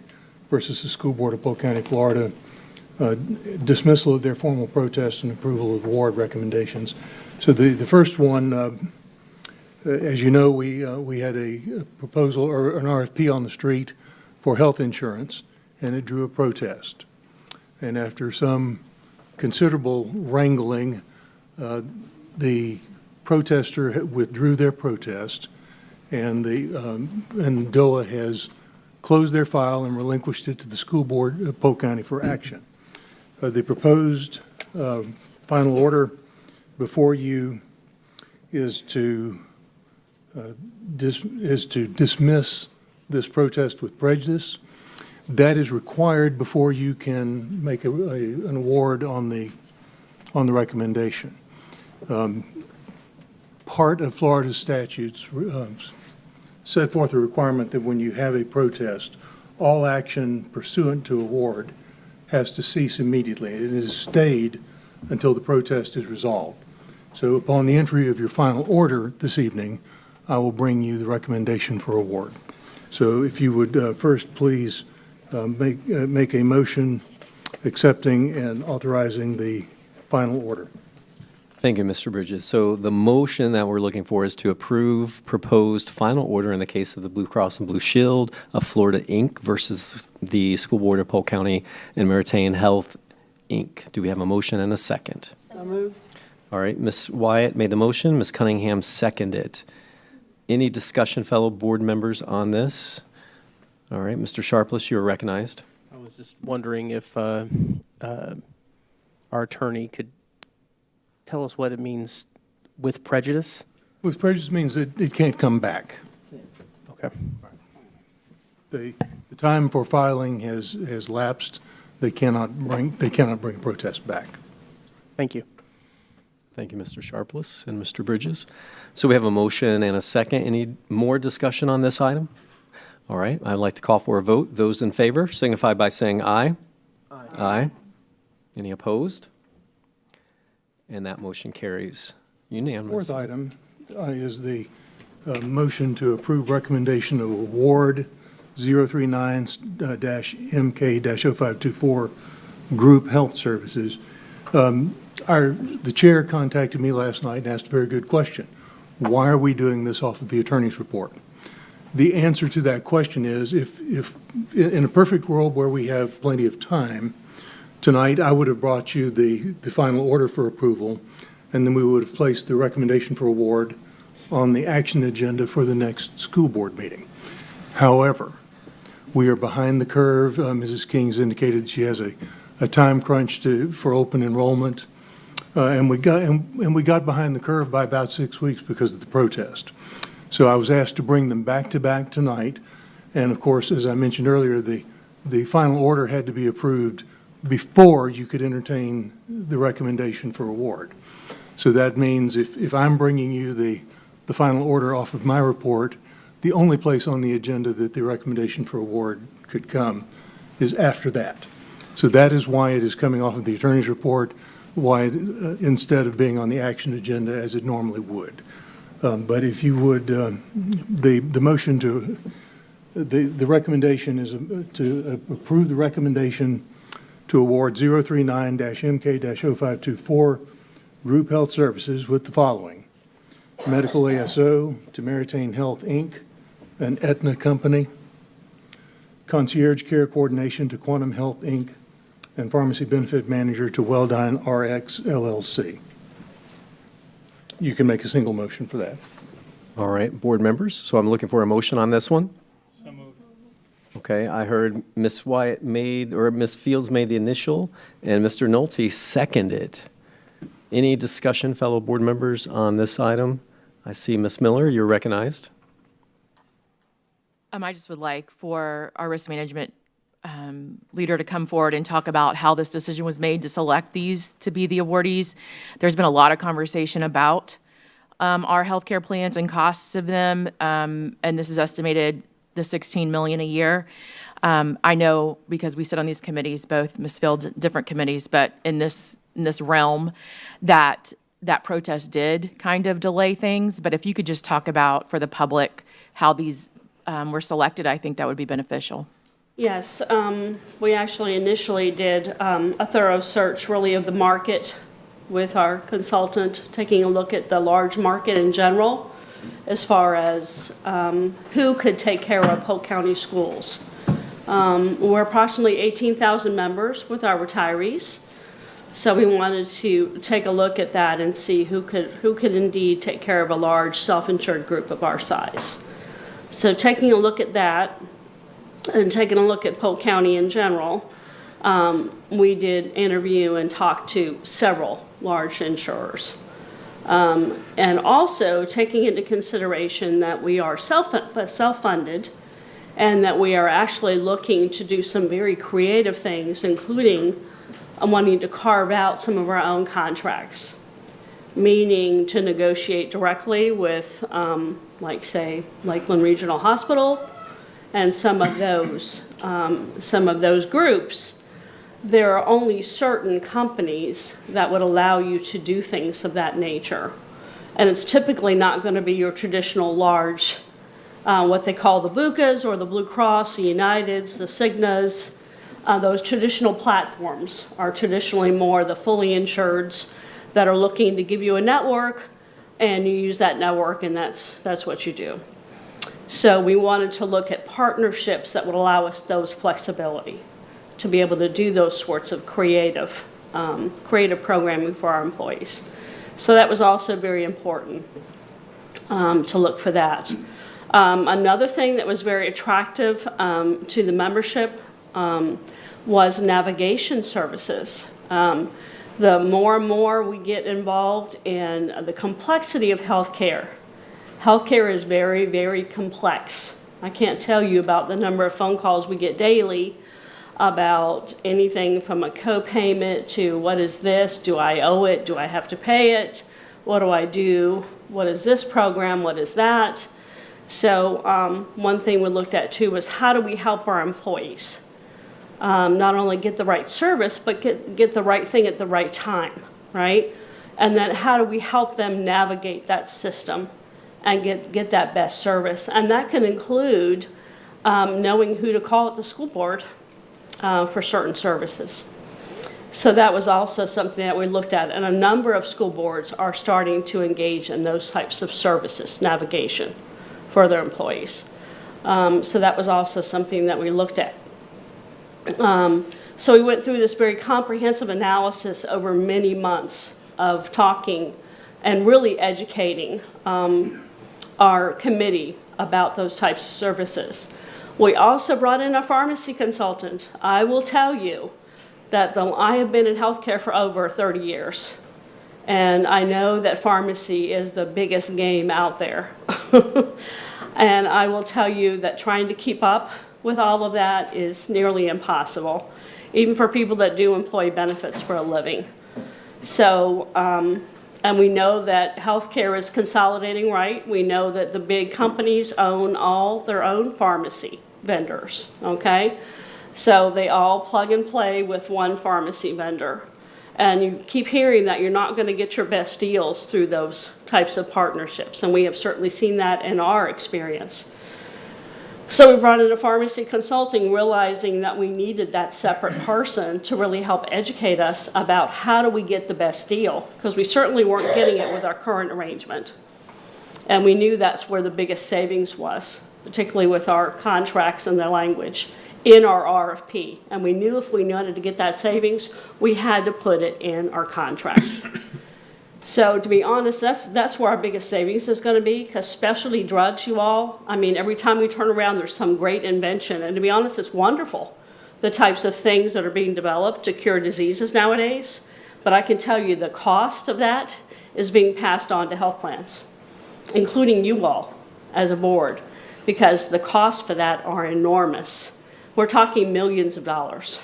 versus the School Board of Polk County, Florida, dismissal of their formal protest and approval of award recommendations. So the first one, as you know, we had a proposal or an RFP on the street for health insurance, and it drew a protest. And after some considerable wrangling, the protester withdrew their protest, and DOA has closed their file and relinquished it to the school board of Polk County for action. The proposed final order before you is to dismiss this protest with prejudice. That is required before you can make an award on the recommendation. Part of Florida's statutes set forth a requirement that when you have a protest, all action pursuant to award has to cease immediately. It is stayed until the protest is resolved. So upon the entry of your final order this evening, I will bring you the recommendation for award. So if you would first please make a motion accepting and authorizing the final order. Thank you, Mr. Bridges. So the motion that we're looking for is to approve proposed final order in the case of the Blue Cross and Blue Shield of Florida, Inc. versus the School Board of Polk County and Meritain Health, Inc. Do we have a motion and a second? So moved. All right, Ms. Wyatt made the motion, Ms. Cunningham seconded. Any discussion, fellow board members, on this? All right, Mr. Sharpless, you are recognized. I was just wondering if our attorney could tell us what it means with prejudice? With prejudice means that it can't come back. Okay. The time for filing has lapsed. They cannot bring a protest back. Thank you. Thank you, Mr. Sharpless and Mr. Bridges. So we have a motion and a second. Any more discussion on this item? All right, I'd like to call for a vote. Those in favor signify by saying aye. Aye. Aye. Any opposed? And that motion carries unanimously. Fourth item is the motion to approve recommendation of award 039-MK-0524 Group Health Services. The chair contacted me last night and asked a very good question. Why are we doing this off of the attorney's report? The answer to that question is if in a perfect world where we have plenty of time, tonight I would have brought you the final order for approval, and then we would have placed the recommendation for award on the action agenda for the next school board meeting. However, we are behind the curve. Mrs. King's indicated she has a time crunch for open enrollment, and we got behind the curve by about 6 weeks because of the protest. So I was asked to bring them back to back tonight, and of course, as I mentioned earlier, the final order had to be approved before you could entertain the recommendation for award. So that means if I'm bringing you the final order off of my report, the only place on the agenda that the recommendation for award could come is after that. So that is why it is coming off of the attorney's report, why instead of being on the action agenda as it normally would. But if you would, the motion to, the recommendation is to approve the recommendation to award 039-MK-0524 Group Health Services with the following: Medical ASO to Meritain Health, Inc., an Aetna company, Concierge Care Coordination to Quantum Health, Inc., and Pharmacy Benefit Manager to Welldyne RX, LLC. You can make a single motion for that. All right, board members, so I'm looking for a motion on this one. So moved. Okay, I heard Ms. Wyatt Ms. Fields made the initial, and Mr. Nolte seconded. Any discussion, fellow board members, on this item? I see Ms. Miller, you're recognized. I just would like for our risk management leader to come forward and talk about how this decision was made to select these to be the awardees. There's been a lot of conversation about our healthcare plans and costs of them, and this is estimated the $16 million a year. I know because we sit on these committees, both Ms. Fields, different committees, but in this realm, that protest did kind of delay things. But if you could just talk about for the public how these were selected, I think that would be beneficial. Yes, we actually initially did a thorough search really of the market with our consultant, taking a look at the large market in general as far as who could take care of Polk County schools. We're approximately 18,000 members with our retirees, so we wanted to take a look at that and see who could indeed take care of a large self-insured group of our size. So taking a look at that, and taking a look at Polk County in general, we did interview and talk to several large insurers. And also taking into consideration that we are self-funded and that we are actually looking to do some very creative things, including wanting to carve out some of our own contracts, meaning to negotiate directly with, like, say, Lakeland Regional Hospital and some of those groups. There are only certain companies that would allow you to do things of that nature. And it's typically not going to be your traditional large, what they call the BUCAs or the Blue Cross, the Uniteds, the Cignas. Those traditional platforms are traditionally more the fully insureds that are looking to give you a network, and you use that network, and that's what you do. So we wanted to look at partnerships that would allow us those flexibility to be able to do those sorts of creative programming for our employees. So that was also very important to look for that. Another thing that was very attractive to the membership was navigation services. The more and more we get involved in the complexity of healthcare. Healthcare is very, very complex. I can't tell you about the number of phone calls we get daily about anything from a co-payment to what is this, do I owe it, do I have to pay it, what do I do, what is this program, what is that. So one thing we looked at too was how do we help our employees not only get the right service, but get the right thing at the right time, right? And then how do we help them navigate that system and get that best service? And that can include knowing who to call at the school board for certain services. So that was also something that we looked at, and a number of school boards are starting to engage in those types of services, navigation for their employees. So that was also something that we looked at. So we went through this very comprehensive analysis over many months of talking and really educating our committee about those types of services. We also brought in a pharmacy consultant. I will tell you that I have been in healthcare for over 30 years, and I know that pharmacy is the biggest game out there. And I will tell you that trying to keep up with all of that is nearly impossible, even for people that do employee benefits for a living. So, and we know that healthcare is consolidating, right? We know that the big companies own all their own pharmacy vendors, okay? So they all plug and play with one pharmacy vendor. And you keep hearing that you're not going to get your best deals through those types of partnerships. And we have certainly seen that in our experience. So we brought in a pharmacy consulting, realizing that we needed that separate person to really help educate us about how do we get the best deal, because we certainly weren't getting it with our current arrangement. And we knew that's where the biggest savings was, particularly with our contracts and the language in our RFP. And we knew if we wanted to get that savings, we had to put it in our contract. So to be honest, that's where our biggest savings is going to be, because specialty drugs, you all, I mean, every time we turn around, there's some great invention. And to be honest, it's wonderful, the types of things that are being developed to cure diseases nowadays. But I can tell you the cost of that is being passed on to health plans, including you all as a board, because the costs for that are enormous. We're talking millions of dollars,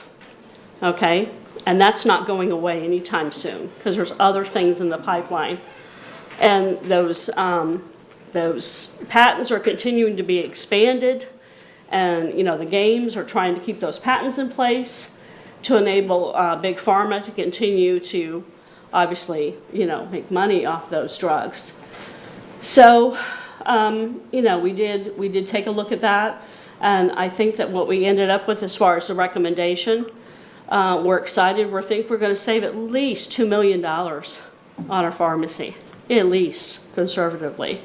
okay? And that's not going away anytime soon, because there's other things in the pipeline. And those patents are continuing to be expanded. And, you know, the games are trying to keep those patents in place to enable Big Pharma to continue to, obviously, you know, make money off those drugs. So, you know, we did take a look at that. And I think that what we ended up with as far as the recommendation, we're excited. We think we're going to save at least $2 million on our pharmacy, at least, conservatively.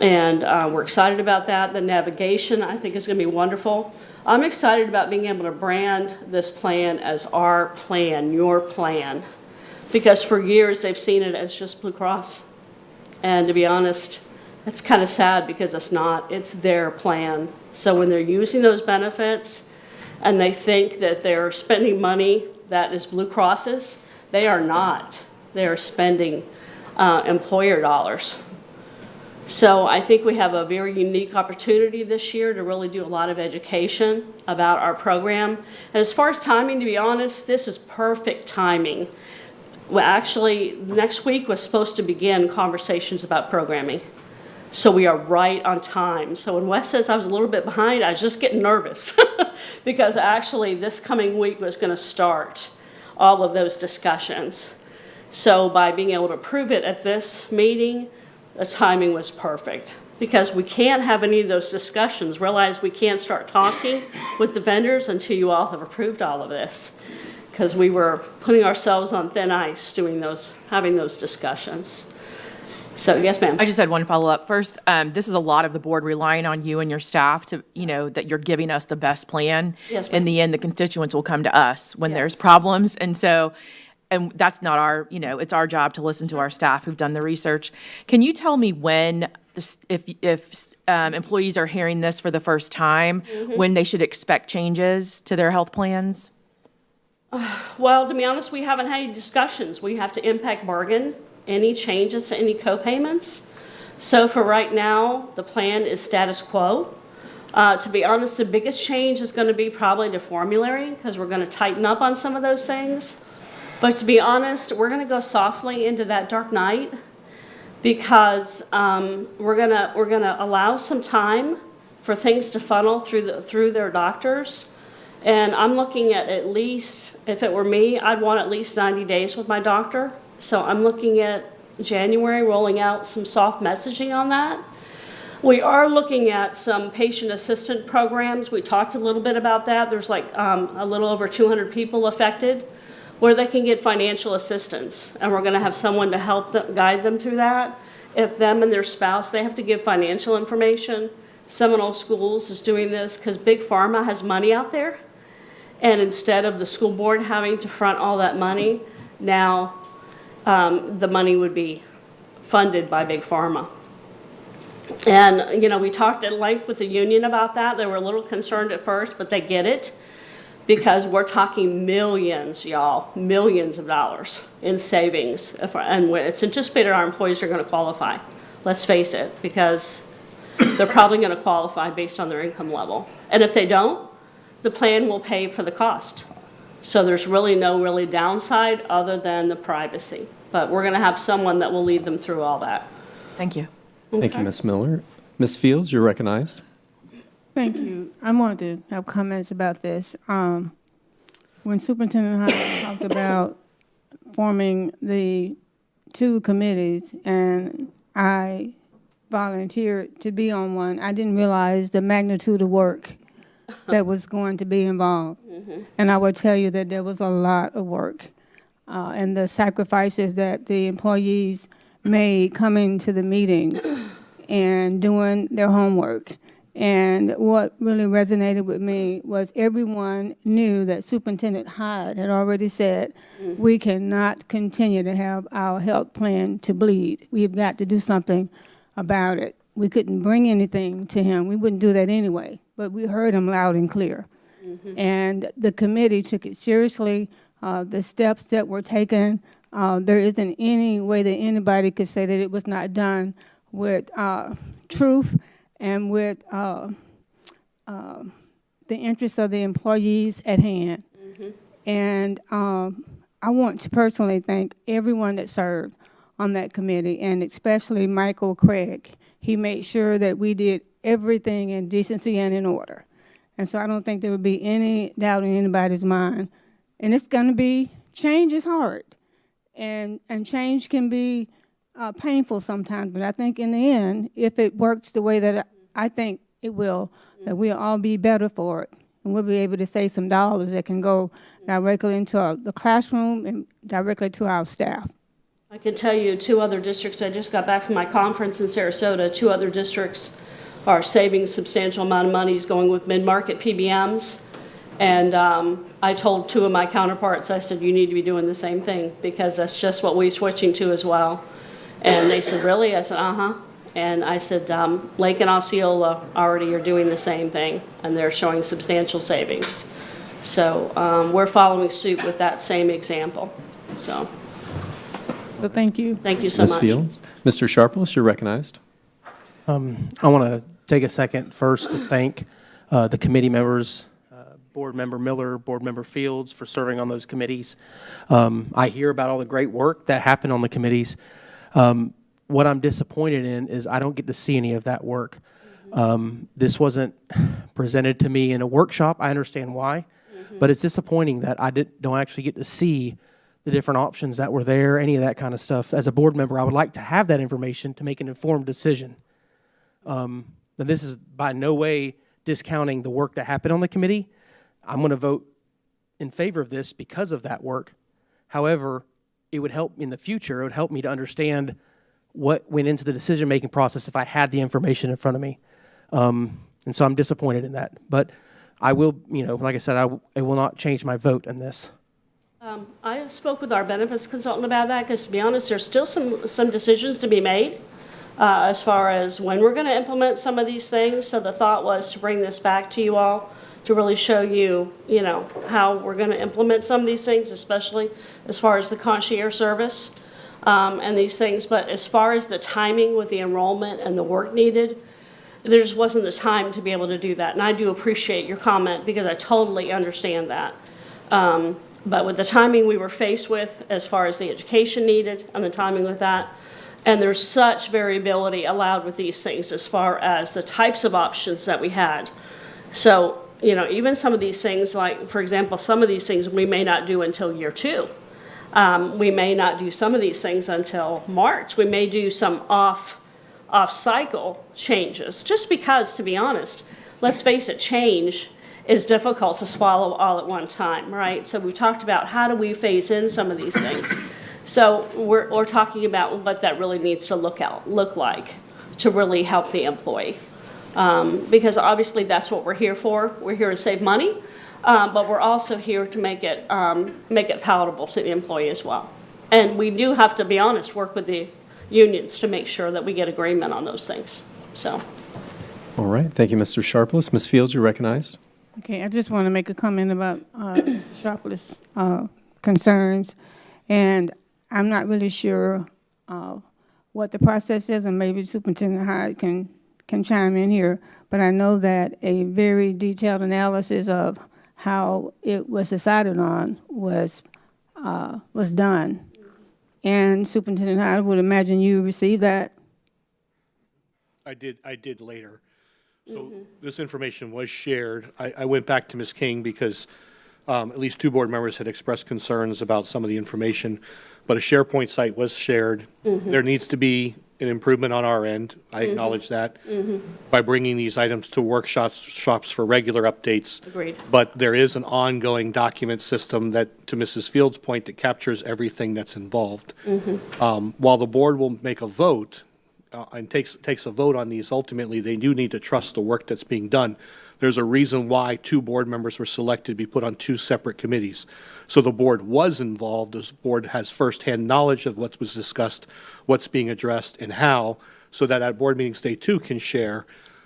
And we're excited about that. The navigation, I think, is going to be wonderful. I'm excited about being able to brand this plan as our plan, your plan, because for years they've seen it as just Blue Cross. And to be honest, it's kind of sad because it's not. It's their plan. So when they're using those benefits and they think that they're spending money that is Blue Cross's, they are not. They are spending employer dollars. So I think we have a very unique opportunity this year to really do a lot of education about our program. And as far as timing, to be honest, this is perfect timing. Well, actually, next week was supposed to begin conversations about programming. So we are right on time. So when Wes says I was a little bit behind, I was just getting nervous because actually this coming week was going to start all of those discussions. So by being able to approve it at this meeting, the timing was perfect because we can't have any of those discussions. Realize we can't start talking with the vendors until you all have approved all of this, because we were putting ourselves on thin ice having those discussions. So yes, ma'am. I just had one follow-up. First, this is a lot of the board relying on you and your staff to, that you're giving us the best plan. Yes, ma'am. In the end, the constituents will come to us when there's problems. And so, and that's not our, it's our job to listen to our staff who've done the research. Can you tell me when, if employees are hearing this for the first time, when they should expect changes to their health plans? Well, to be honest, we haven't had any discussions. We have to impact bargain any changes to any co-payments. So for right now, the plan is status quo. To be honest, the biggest change is going to be probably the formulary, because we're going to tighten up on some of those things. But to be honest, we're going to go softly into that dark night, because we're gonna allow some time for things to funnel through their doctors. And I'm looking at least, if it were me, I'd want at least 90 days with my doctor. So I'm looking at January, rolling out some soft messaging on that. We are looking at some patient assistant programs. We talked a little bit about that. There's like a little over 200 people affected, where they can get financial assistance. And we're gonna have someone to help them, guide them through that. If them and their spouse, they have to give financial information. Seminole Schools is doing this because Big Pharma has money out there. And instead of the school board having to front all that money, now the money would be funded by Big Pharma. And, we talked at length with the union about that. They were a little concerned at first, but they get it. Because we're talking millions, y'all, millions of dollars in savings. And it's anticipated our employees are going to qualify. Let's face it, because they're probably going to qualify based on their income level. And if they don't, the plan will pay for the cost. So there's really no downside other than the privacy. But we're going to have someone that will lead them through all that. Thank you. Thank you, Ms. Miller. Ms. Fields, you're recognized. Thank you. I wanted to have comments about this. When Superintendent Hyde talked about forming the two committees, and I volunteered to be on one, I didn't realize the magnitude of work that was going to be involved. And I will tell you that there was a lot of work, and the sacrifices that the employees made coming to the meetings and doing their homework. And what really resonated with me was everyone knew that Superintendent Hyde had already said, we cannot continue to have our health plan to bleed. We've got to do something about it. We couldn't bring anything to him. We wouldn't do that anyway, but we heard him loud and clear. And the committee took it seriously. The steps that were taken, there isn't any way that anybody could say that it was not done with truth and with the interests of the employees at hand. And I want to personally thank everyone that served on that committee, and especially Michael Craig. He made sure that we did everything in decency and in order. And so I don't think there would be any doubt in anybody's mind. And it's going to be, change is hard. And change can be painful sometimes, but I think in the end, if it works the way that I think it will, that we'll all be better for it. And we'll be able to save some dollars that can go directly into the classroom and directly to our staff. I can tell you 2 other districts, I just got back from my conference in Sarasota, 2 other districts are saving substantial amount of money going with mid-market PBMs. And I told 2 of my counterparts, I said, you need to be doing the same thing, because that's just what we're switching to as well. And they said, really? I said, uh-huh. And I said, Lake and Osceola already are doing the same thing, and they're showing substantial savings. So we're following suit with that same example. So thank you. thank you so Ms. much. Fields? Mr. Sharpless, you're recognized. I want to take a second first to thank the committee members, Board Member Miller, Board Member Fields, for serving on those committees. I hear about all the great work that happened on the committees. What I'm disappointed in is I don't get to see any of that work. This wasn't presented to me in a workshop. I understand why, but it's disappointing that I don't actually get to see the different options that were there, any of that kind of stuff. As a board member, I would like to have that information to make an informed decision. And this is by no way discounting the work that happened on the committee. I'm going to vote in favor of this because of that work. However, it would help in the future. It would help me to understand what went into the decision-making process if I had the information in front of me. And so I'm disappointed in that. But I will, like I said, I will not change my vote in this. I spoke with our benefits consultant about that because, to be honest, there's still some decisions to be made as far as when we're going to implement some of these things. So the thought was to bring this back to you all to really show you, how we're going to implement some of these things, especially as far as the concierge service and these things. But as far as the timing with the enrollment and the work needed, there just wasn't the time to be able to do that. And I do appreciate your comment because I totally understand that. But with the timing we were faced with as far as the education needed and the timing with that, and there's such variability allowed with these things as far as the types of options that we had. So, even some of these things, like, for example, some of these things we may not do until year 2. We may not do some of these things until March. We may do some off-cycle changes, just because, to be honest, let's face it, change is difficult to swallow all at one time, right? So we talked about how do we phase in some of these things. So we're talking about what that really needs to look like to really help the employee. Because obviously that's what we're here for. We're here to save money, but we're also here to make it palatable to the employee as well. And we do have to be honest, work with the unions to make sure that we get agreement on those things. So. All right. Thank you, Mr. Sharpless. Ms. Fields, you're recognized. Okay, I just want to make a comment about Mr. Sharpless' concerns, and I'm not really sure what the process is, and maybe Superintendent Hyde can chime in here, but I know that a very detailed analysis of how it was decided on was done. And Superintendent Hyde, I would imagine you received that. I did later. So this information was shared. I went back to Ms. King because at least 2 board members had expressed concerns about some of the information, but a SharePoint site was shared. There needs to be an improvement on our end. I acknowledge that by bringing these items to workshops for regular updates. Agreed. But there is an ongoing document system that, to Mrs. Fields' point, that captures everything that's involved. While the board will make a vote, and takes a vote on these, ultimately, they do need to trust the work that's being done. There's a reason why 2 board members were selected to be put on 2 separate committees. So the board was involved. The board has firsthand knowledge of what was discussed, what's being addressed, and how, so that at board meetings they too can share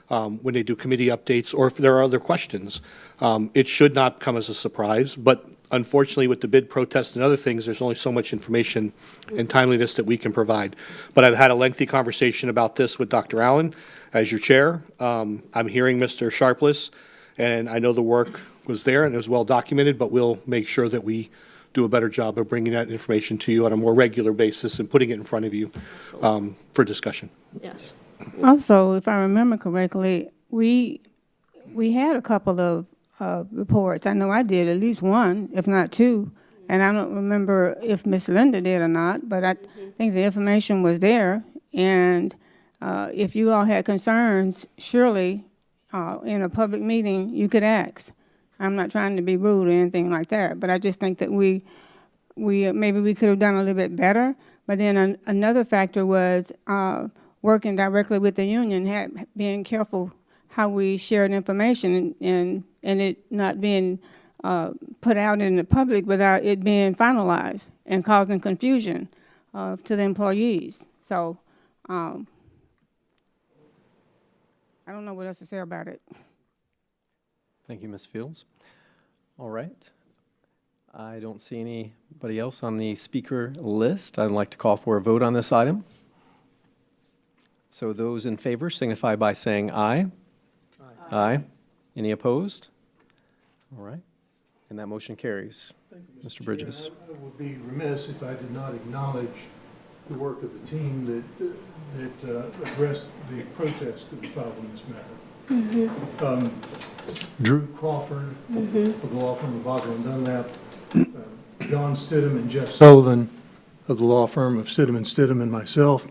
when they do committee updates or if there are other questions. It should not come as a surprise, but unfortunately, with the bid protest and other things, there's only so much information and timeliness that we can provide. But I've had a lengthy conversation about this with Dr. Allen as your chair. I'm hearing Mr. Sharpless, and I know the work was there and it was well documented, but we'll make sure that we do a better job of bringing that information to you on a more regular basis and putting it in front of you for discussion. Yes. Also, if I remember correctly, we had a couple of reports. I know I did at least one, if not 2, and I don't remember if Miss Linda did or not, but I think the information was there, and if you all had concerns, surely in a public meeting, you could ask. I'm not trying to be rude or anything like that, but I just think that we maybe we could have done a little bit better, but then another factor was working directly with the union, being careful how we shared information and it not being put out in the public without it being finalized and causing confusion to the employees. So I don't know what else to say about it. Thank you, Ms. Fields. All right. I don't see anybody else on the speaker list. I'd like to call for a vote on this item. So those in favor signify by saying aye. Aye. Any opposed? All right. And that motion carries. Mr. Bridges. I would be remiss if I did not acknowledge the work of the team that addressed the protest that was filed on this matter. Drew Crawford of the law firm of Boswell and Dunlap, John Stidham and Jeff Sullivan of the law firm of Stidham and Stidham, and myself,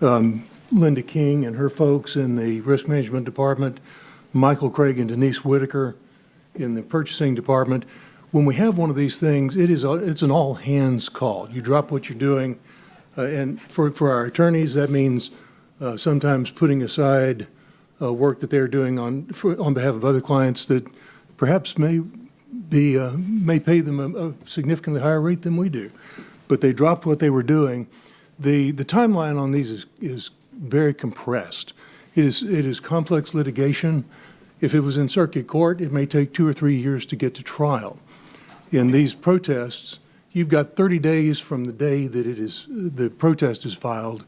Linda King and her folks in the risk management department, Michael Craig and Denise Whitaker in the purchasing department. When we have one of these things, it's an all-hands call. You drop what you're doing, and for our attorneys, that means sometimes putting aside work that they're doing on behalf of other clients that perhaps may pay them a significantly higher rate than we do. But they dropped what they were doing. The timeline on these is very compressed. It is complex litigation. If it was in circuit court, it may take 2 or 3 years to get to trial. In these protests, you've got 30 days from the day that the protest is filed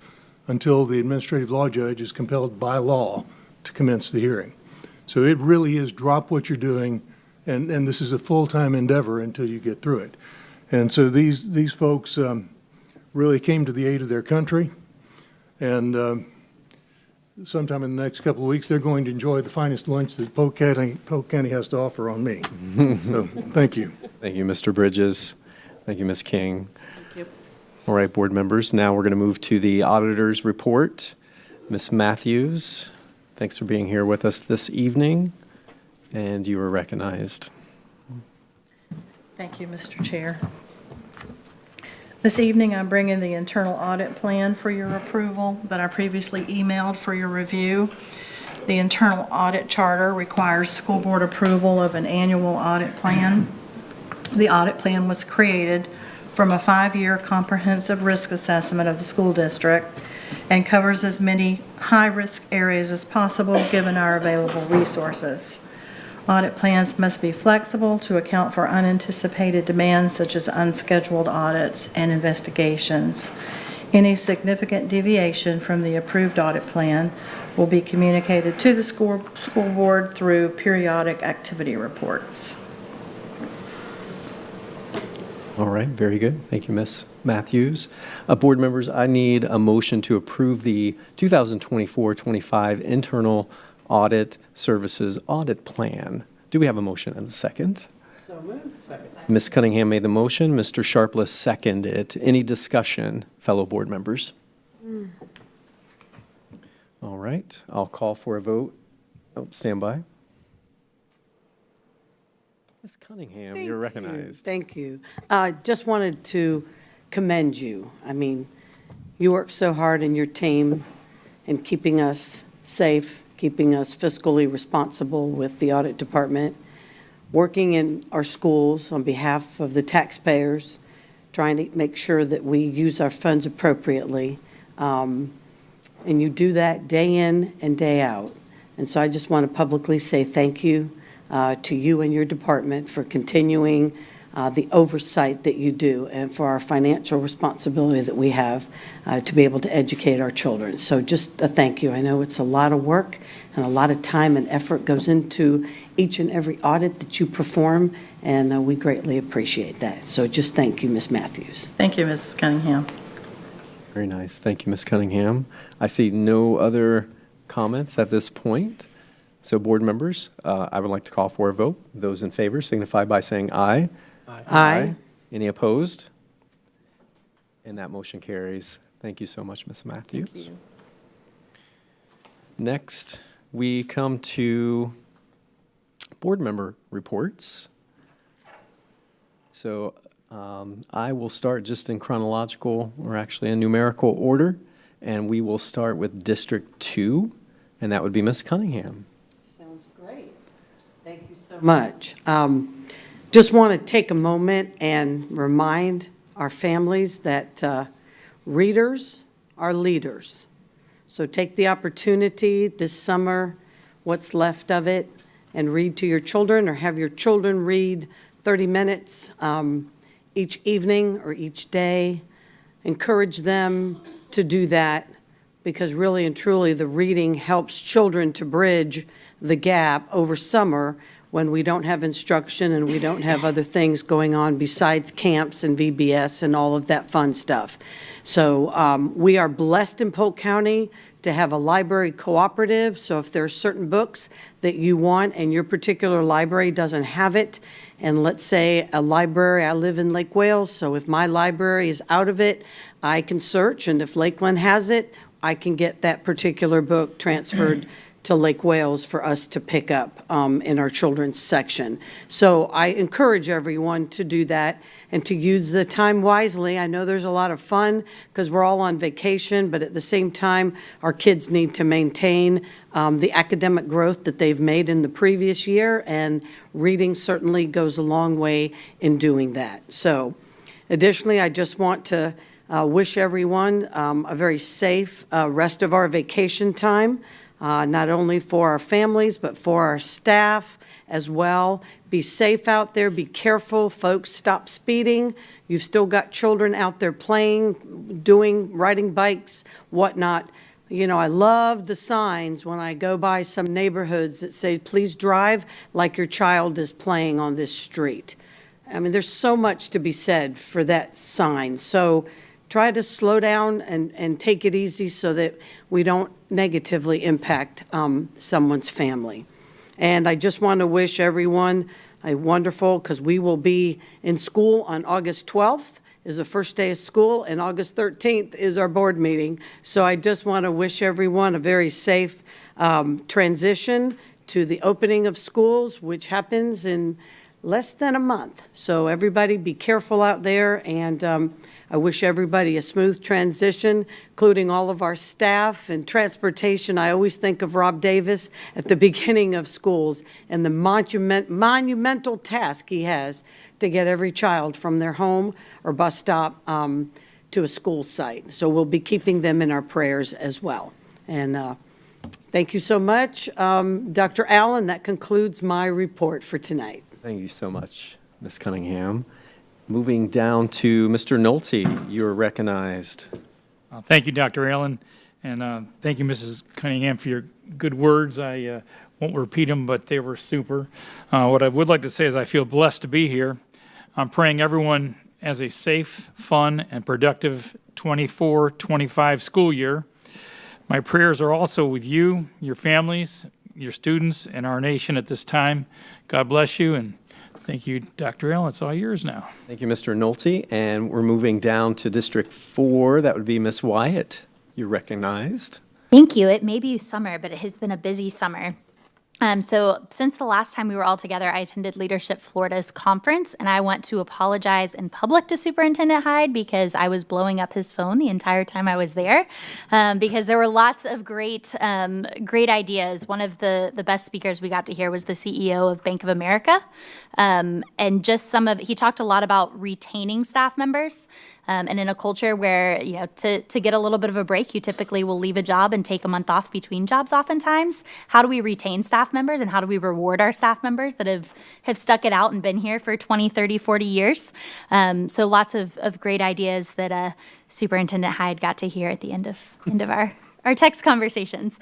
until the administrative law judge is compelled by law to commence the hearing. So it really is drop what you're doing, and this is a full-time endeavor until you get through it. And so these folks really came to the aid of their country, and sometime in the next couple of weeks, they're going to enjoy the finest lunch that Polk County has to offer on me. So, thank you. Thank you, Mr. Bridges. Thank you, Ms. King. Thank you. All right, board members, now we're going to move to the auditor's report. Ms. Matthews, thanks for being here with us this evening, and you are recognized. Thank you, Mr. Chair. This evening, I'm bringing the internal audit plan for your approval that I previously emailed for your review. The internal audit charter requires school board approval of an annual audit plan. The audit plan was created from a 5-year comprehensive risk assessment of the school district and covers as many high-risk areas as possible given our available resources. Audit plans must be flexible to account for unanticipated demands such as unscheduled audits and investigations. Any significant deviation from the approved audit plan will be communicated to the school board through periodic activity reports. All right, very good. Thank you, Ms. Matthews. Board members, I need a motion to approve the 2024-25 internal audit services audit plan. Do we have a motion and a second? So moved. Second. Ms. Cunningham made the motion. Mr. Sharpless seconded it. Any discussion, fellow board members? All right, I'll call for a vote. Oh, stand by. Ms. Cunningham, you're recognized. Thank you. Just wanted to commend you. I mean, you work so hard in your team in keeping us safe, keeping us fiscally responsible with the audit department, working in our schools on behalf of the taxpayers, trying to make sure that we use our funds appropriately. And you do that day in and day out. And so I just want to publicly say thank you to you and your department for continuing the oversight that you do and for our financial responsibility that we have to be able to educate our children. So just a thank you. I know it's a lot of work and a lot of time and effort goes into each and every audit that you perform, and we greatly appreciate that. So just thank you, Ms. Matthews. Thank you, Mrs. Cunningham. Very nice. Thank you, Ms. Cunningham. I see no other comments at this point. So board members, I would like to call for a vote. Those in favor signify by saying aye. Aye. Any opposed? And that motion carries. Thank you so much, Ms. Matthews. Next, we come to board member reports. So I will start just in chronological, or actually in numerical order, and we will start with District 2, and that would be Ms. Cunningham. Sounds great. Thank you so much. Just want to take a moment and remind our families that readers are leaders. So take the opportunity this summer what's left of it and read to your children, or have your children read 30 minutes each evening or each day. Encourage them to do that, because really and truly the reading helps children to bridge the gap over summer when we don't have instruction and we don't have other things going on besides camps and VBS and all of that fun stuff. So we are blessed in Polk County to have a library cooperative. So if there are certain books that you want and your particular library doesn't have it, and let's say a library, I live in Lake Wales, so if my library is out of it, I can search, and if Lakeland has it, I can get that particular book transferred to Lake Wales for us to pick up in our children's section. So I encourage everyone to do that and to use the time wisely. I know there's a lot of fun because we're all on vacation, but at the same time, our kids need to maintain the academic growth that they've made in the previous year, and reading certainly goes a long way in doing that. So additionally, I just want to wish everyone a very safe rest of our vacation time. Not only for our families, but for our staff as well. Be safe out there, be careful, folks, stop speeding. You've still got children out there playing, riding bikes, whatnot. You know, I love the signs when I go by some neighborhoods that say, please drive like your child is playing on this street. I mean, there's so much to be said for that sign. So try to slow down and take it easy so that we don't negatively impact someone's family. And I just want to wish everyone a wonderful, because we will be in school on August 12th is the first day of school, and August 13th is our board meeting. So I just want to wish everyone a very safe transition to the opening of schools, which happens in less than a month. So everybody be careful out there, and I wish everybody a smooth transition, including all of our staff and transportation. I always think of Rob Davis at the beginning of schools and the monumental task he has to get every child from their home or bus stop to a school site. So we'll be keeping them in our prayers as well. And thank you so much. Dr. Allen, that concludes my report for tonight. Thank you so much, Ms. Cunningham. Moving down to Mr. Nolte, you are recognized. Thank you, Dr. Allen, and thank you, Mrs. Cunningham, for your good words. I won't repeat them, but they were super. What I would like to say is I feel blessed to be here. I'm praying everyone has a safe, fun, and productive 24-25 school year. My prayers are also with you, your families, your students, and our nation at this time. God bless you, and thank you, Dr. Allen. It's all yours now. Thank you, Mr. Nolte. And we're moving down to District 4. That would be Ms. Wyatt. You're recognized. Thank you. It may be summer, but it has been a busy summer. So since the last time we were all together, I attended Leadership Florida's conference, and I want to apologize in public to Superintendent Hyde because I was blowing up his phone the entire time I was there, because there were lots of great ideas. One of the best speakers we got to hear was the CEO of Bank of America, and just he talked a lot about retaining staff members. And in a culture where, you know, to get a little bit of a break, you typically will leave a job and take a month off between jobs oftentimes. How do we retain staff members, and how do we reward our staff members that have stuck it out and been here for 20, 30, 40 years? So lots of great ideas that Superintendent Hyde got to hear at the end of our text conversations.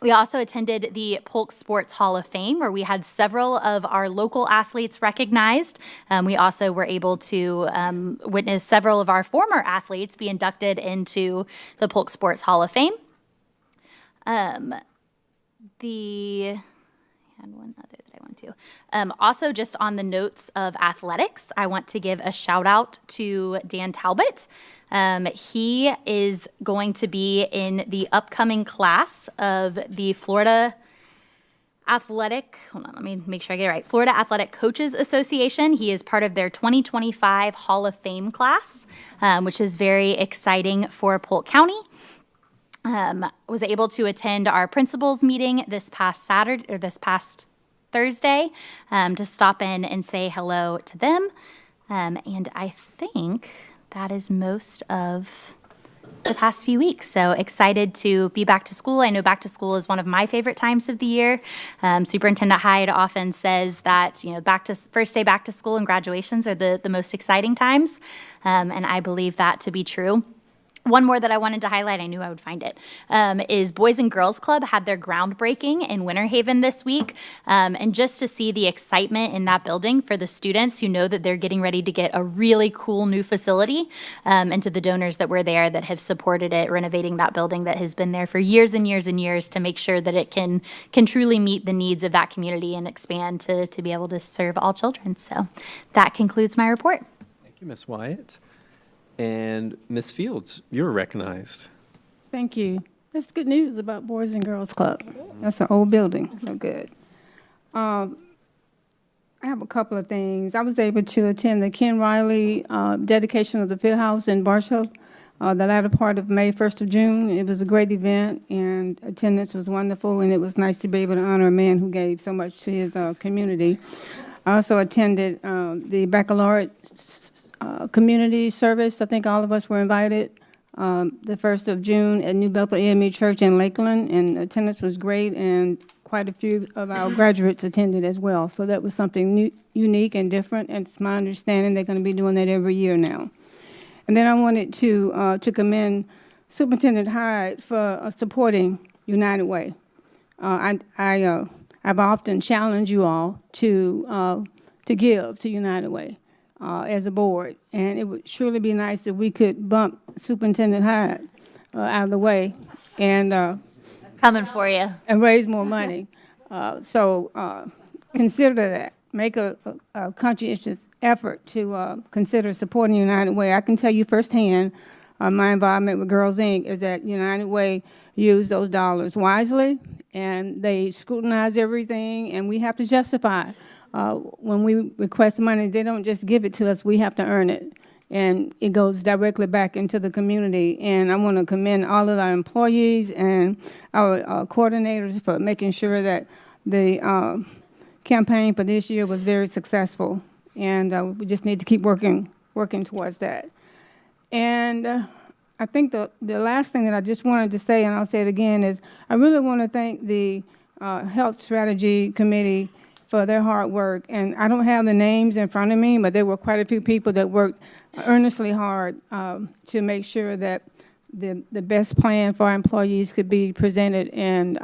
We also attended the Polk Sports Hall of Fame, where we had several of our local athletes recognized. We also were able to witness several of our former athletes be inducted into the Polk Sports Hall of Fame. One other that I want to. Also, just on the notes of athletics, I want to give a shout out to Dan Talbot. He is going to be in the upcoming class of the Florida Athletic, hold on, let me make sure I get it right. Florida Athletic Coaches Association. He is part of their 2025 Hall of Fame class, which is very exciting for Polk County. Was able to attend our principals meeting this past Thursday, to stop in and say hello to them. And I think that is most of the past few weeks. So excited to be back to school. I know back to school is one of my favorite times of the year. Superintendent Hyde often says that, first day back to school and graduations are the most exciting times. And I believe that to be true. One more that I wanted to highlight, I knew I would find it, is Boys and Girls Club had their groundbreaking in Winter Haven this week. And just to see the excitement in that building for the students who know that they're getting ready to get a really cool new facility, and to the donors that were there that have supported it, renovating that building that has been there for years and years and years to make sure that it can truly meet the needs of that community and expand to be able to serve all children. So that concludes my report. Thank you, Ms. Wyatt. And Ms. Fields, you're recognized. Thank you. That's good news about Boys and Girls Club. That's an old building, so good. I have a couple of things. I was able to attend the Ken Riley dedication of the Field House in Bartow, the latter part of May, 1st of June. It was a great event, and attendance was wonderful, and it was nice to be able to honor a man who gave so much to his community. I also attended the baccalaureate community service. I think all of us were invited the 1st of June at New Bethel AME Church in Lakeland, and attendance was great, and quite a few of our graduates attended as well. So that was something new, unique and different, and it's my understanding they're going to be doing that every year now. And then I wanted to commend Superintendent Hyde for supporting United Way. I've often challenged you all to give to United Way as a board, and it would surely be nice if we could bump Superintendent Hyde out of the way and Coming for you. and raise more money. So consider that. Make a conscientious effort to consider supporting United Way. I can tell you firsthand, my involvement with Girls Inc. is that United Way used those dollars wisely, and they scrutinize everything, and we have to justify. When we request money, they don't just give it to us, we have to earn it. And it goes directly back into the community. And I want to commend all of our employees and our coordinators for making sure that the campaign for this year was very successful. And we just need to keep working towards that. And I think the last thing that I just wanted to say, and I'll say it again, is I really want to thank the Health Strategy Committee for their hard work. And I don't have the names in front of me, but there were quite a few people that worked earnestly hard to make sure that the best plan for our employees could be presented and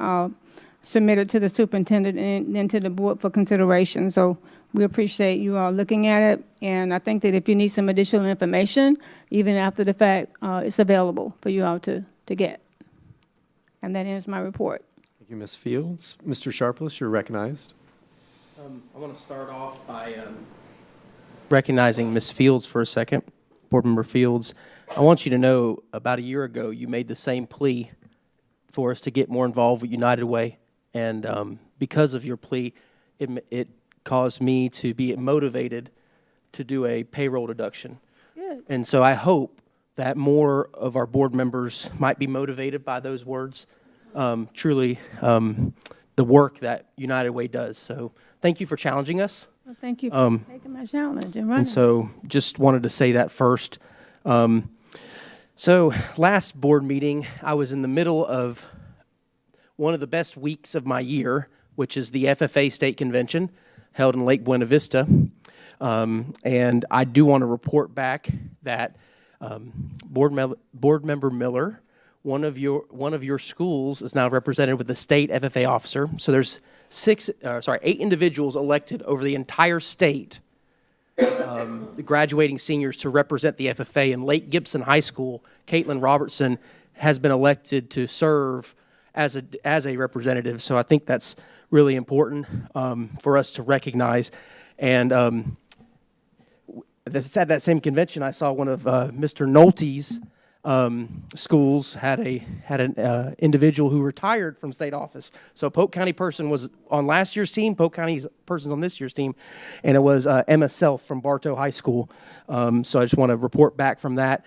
submitted to the superintendent and then to the board for consideration. So we appreciate you all looking at it. And I think that if you need some additional information, even after the fact, it's available for you all to get. And that ends my report. Thank you, Ms. Fields. Mr. Sharpless, you're recognized. I want to start off by recognizing Ms. Fields for a second. Board Member Fields, I want you to know about a year ago you made the same plea for us to get more involved with United Way. And because of your plea, it caused me to be motivated to do a payroll deduction. Good. And so I hope that more of our board members might be motivated by those words. Truly, the work that United Way does. So thank you for challenging us. Well, thank you for taking my challenge and running. And so just wanted to say that first. So last board meeting, I was in the middle of one of the best weeks of my year, which is the FFA State Convention held in Lake Buena Vista. And I do want to report back that Board Member Miller, one of your schools is now represented with the state FFA officer. So there's 8 individuals elected over the entire state, the graduating seniors to represent the FFA. And Lake Gibson High School, Caitlin Robertson has been elected to serve as a representative. So I think that's really important for us to recognize. And at that same convention, I saw one of Mr. Nolte's schools had an individual who retired from state office. So a Polk County person was on last year's team, Polk County person's on this year's team, and it was Emma Self from Bartow High School. So I just want to report back from that.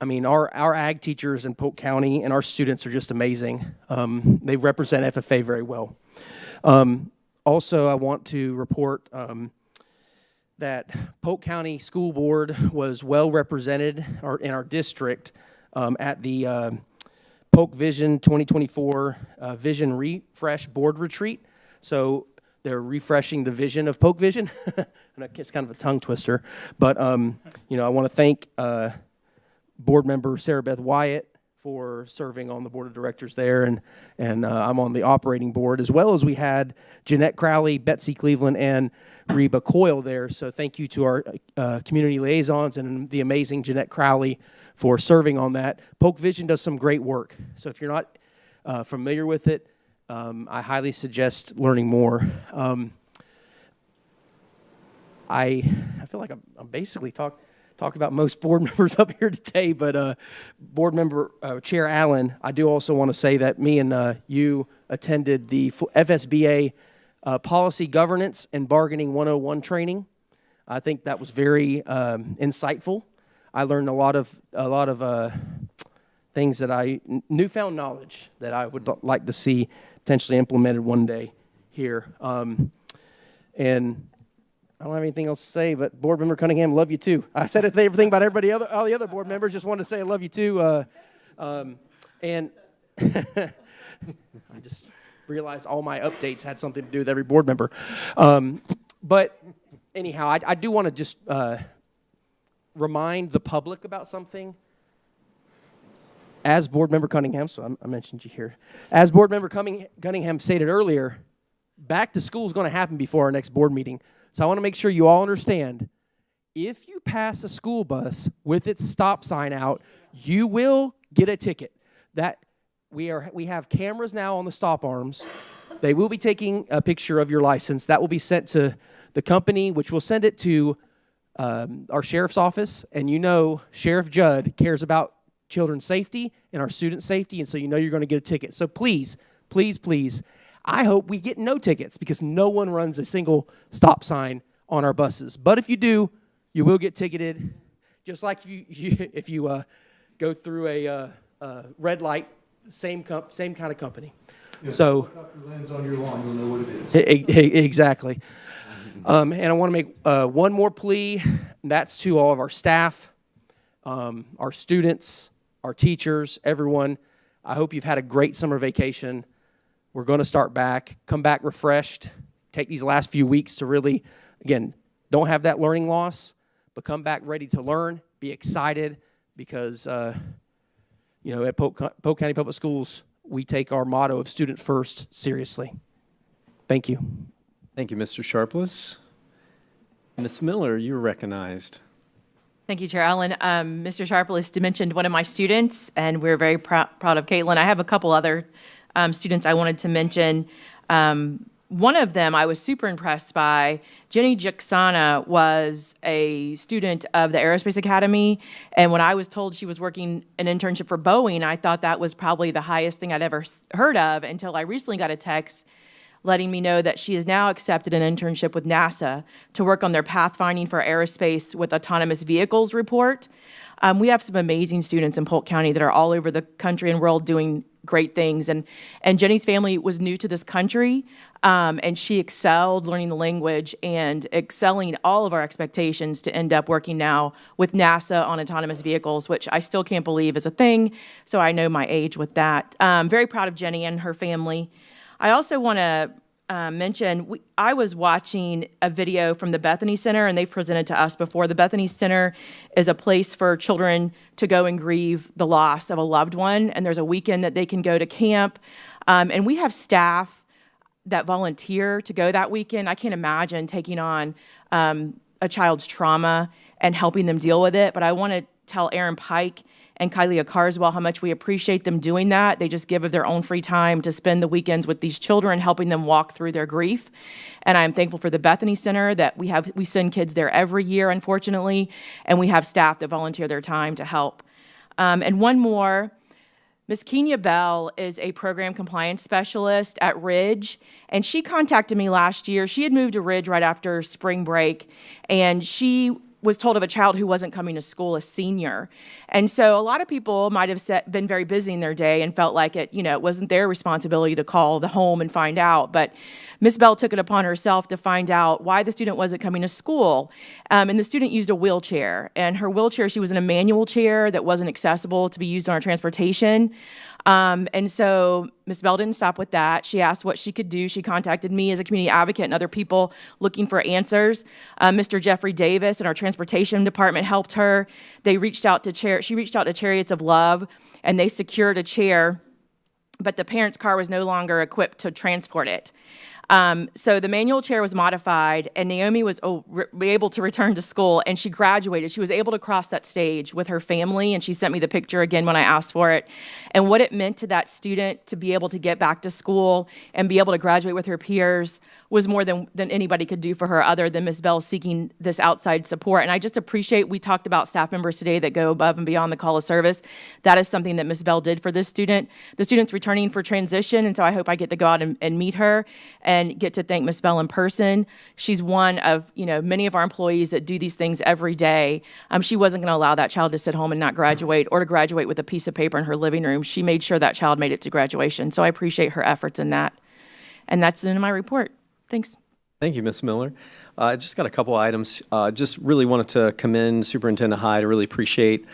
I mean, our ag teachers in Polk County and our students are just amazing. They represent FFA very well. Also, I want to report that Polk County School Board was well represented in our district at the Polk Vision 2024 Vision Refresh Board Retreat. So they're refreshing the vision of Polk Vision. And it's kind of a tongue twister. But, you know, I want to thank Board Member Sarah Beth Wyatt for serving on the board of directors there, and I'm on the operating board, as well as we had Jeanette Crowley, Betsy Cleveland, and Reba Coyle there. So thank you to our community liaisons and the amazing Jeanette Crowley for serving on that. Polk Vision does some great work. So if you're not familiar with it, I highly suggest learning more. I feel like I'm basically talked about most board members up here today, but board member Chair Allen, I do also want to say that me and you attended the FSBA Policy Governance and Bargaining 101 training. I think that was very insightful. I learned a lot of things that newfound knowledge that I would like to see potentially implemented one day here. And I don't have anything else to say, but Board Member Cunningham, love you too. I said everything about everybody, all the other board members. Just wanted to say I love you too. And I just realized all my updates had something to do with every board member. But anyhow, I do want to just remind the public about something. As Board Member Cunningham, so I mentioned you here. As Board Member Cunningham stated earlier, back to school is going to happen before our next board meeting. So I want to make sure you all understand, if you pass a school bus with its stop sign out, you will get a ticket. That we have cameras now on the stop arms. They will be taking a picture of your license. That will be sent to the company, which will send it to our sheriff's office. And you know Sheriff Judd cares about children's safety and our student safety, and so you know you're going to get a ticket. So please, please, please, I hope we get no tickets, because no one runs a single stop sign on our buses. But if you do, you will get ticketed, just like if you go through a red light, same kind of company. Yeah, so helicopter lands on your lawn, you'll know what it is. Exactly. And I want to make one more plea, and that's to all of our staff, our students, our teachers, everyone. I hope you've had a great summer vacation. We're going to start back, come back refreshed, take these last few weeks to really, again, don't have that learning loss, but come back ready to learn, be excited, because, you know, at Polk County Public Schools, we take our motto of student first seriously. Thank you. Thank you, Mr. Sharpless. Ms. Miller, you're recognized. Thank you, Chair Allen. Mr. Sharpless mentioned one of my students, and we're very proud of Caitlin. I have a couple other students I wanted to mention. One of them I was super impressed by. Jenny Jacksana was a student of the Aerospace Academy, and when I was told she was working an internship for Boeing, I thought that was probably the highest thing I'd ever heard of, until I recently got a text letting me know that she has now accepted an internship with NASA to work on their Pathfinding for Aerospace with Autonomous Vehicles report. We have some amazing students in Polk County that are all over the country and world doing great things. And Jenny's family was new to this country, and she excelled learning the language and excelling all of our expectations to end up working now with NASA on autonomous vehicles, which I still can't believe is a thing. So I know my age with that. Very proud of Jenny and her family. I also want to mention, I was watching a video from the Bethany Center, and they've presented to us before. The Bethany Center is a place for children to go and grieve the loss of a loved one, and there's a weekend that they can go to camp. And we have staff that volunteer to go that weekend. I can't imagine taking on a child's trauma and helping them deal with it, but I want to tell Aaron Pike and Kylie Carswell how much we appreciate them doing that. They just give of their own free time to spend the weekends with these children, helping them walk through their grief. And I'm thankful for the Bethany Center that we send kids there every year, unfortunately, and we have staff that volunteer their time to help. And one more, Ms. Kenya Bell is a program compliance specialist at Ridge, and she contacted me last year. She had moved to Ridge right after spring break, and she was told of a child who wasn't coming to school, a senior. And so a lot of people might have been very busy in their day and felt like it wasn't their responsibility to call the home and find out. But Ms. Bell took it upon herself to find out why the student wasn't coming to school. And the student used a wheelchair. And her wheelchair, she was in a manual chair that wasn't accessible to be used on our transportation. And so Ms. Bell didn't stop with that. She asked what she could do. She contacted me as a community advocate and other people looking for answers. Mr. Jeffrey Davis in our transportation department helped her. She reached out to Chariots of Love, and they secured a chair, but the parent's car was no longer equipped to transport it. So the manual chair was modified, and Naomi was able to return to school, and she graduated. She was able to cross that stage with her family, and she sent me the picture again when I asked for it. And what it meant to that student to be able to get back to school and be able to graduate with her peers was more than anybody could do for her, other than Ms. Bell seeking this outside support. And I just appreciate, we talked about staff members today that go above and beyond the call of service. That is something that Ms. Bell did for this student. The student's returning for transition, and so I hope I get to go out and meet her and get to thank Ms. Bell in person. She's one of many of our employees that do these things every day. She wasn't going to allow that child to sit home and not graduate, or to graduate with a piece of paper in her living room. She made sure that child made it to graduation. So I appreciate her efforts in that. And that's the end of my report. Thanks. Thank you, Ms. Miller. I just got a couple items. Just really wanted to commend Superintendent Hyde. I really appreciate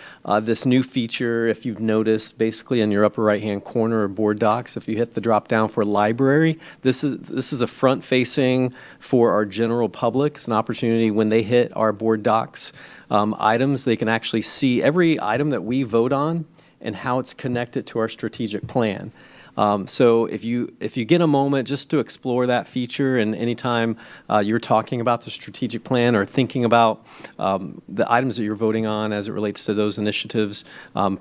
this new feature. If you've noticed, basically in your upper right-hand corner of board docs, if you hit the drop down for library, this is a front-facing for our general public. It's an opportunity when they hit our board docs items, they can actually see every item that we vote on and how it's connected to our strategic plan. So if you get a moment just to explore that feature, and anytime you're talking about the strategic plan or thinking about the items that you're voting on as it relates to those initiatives,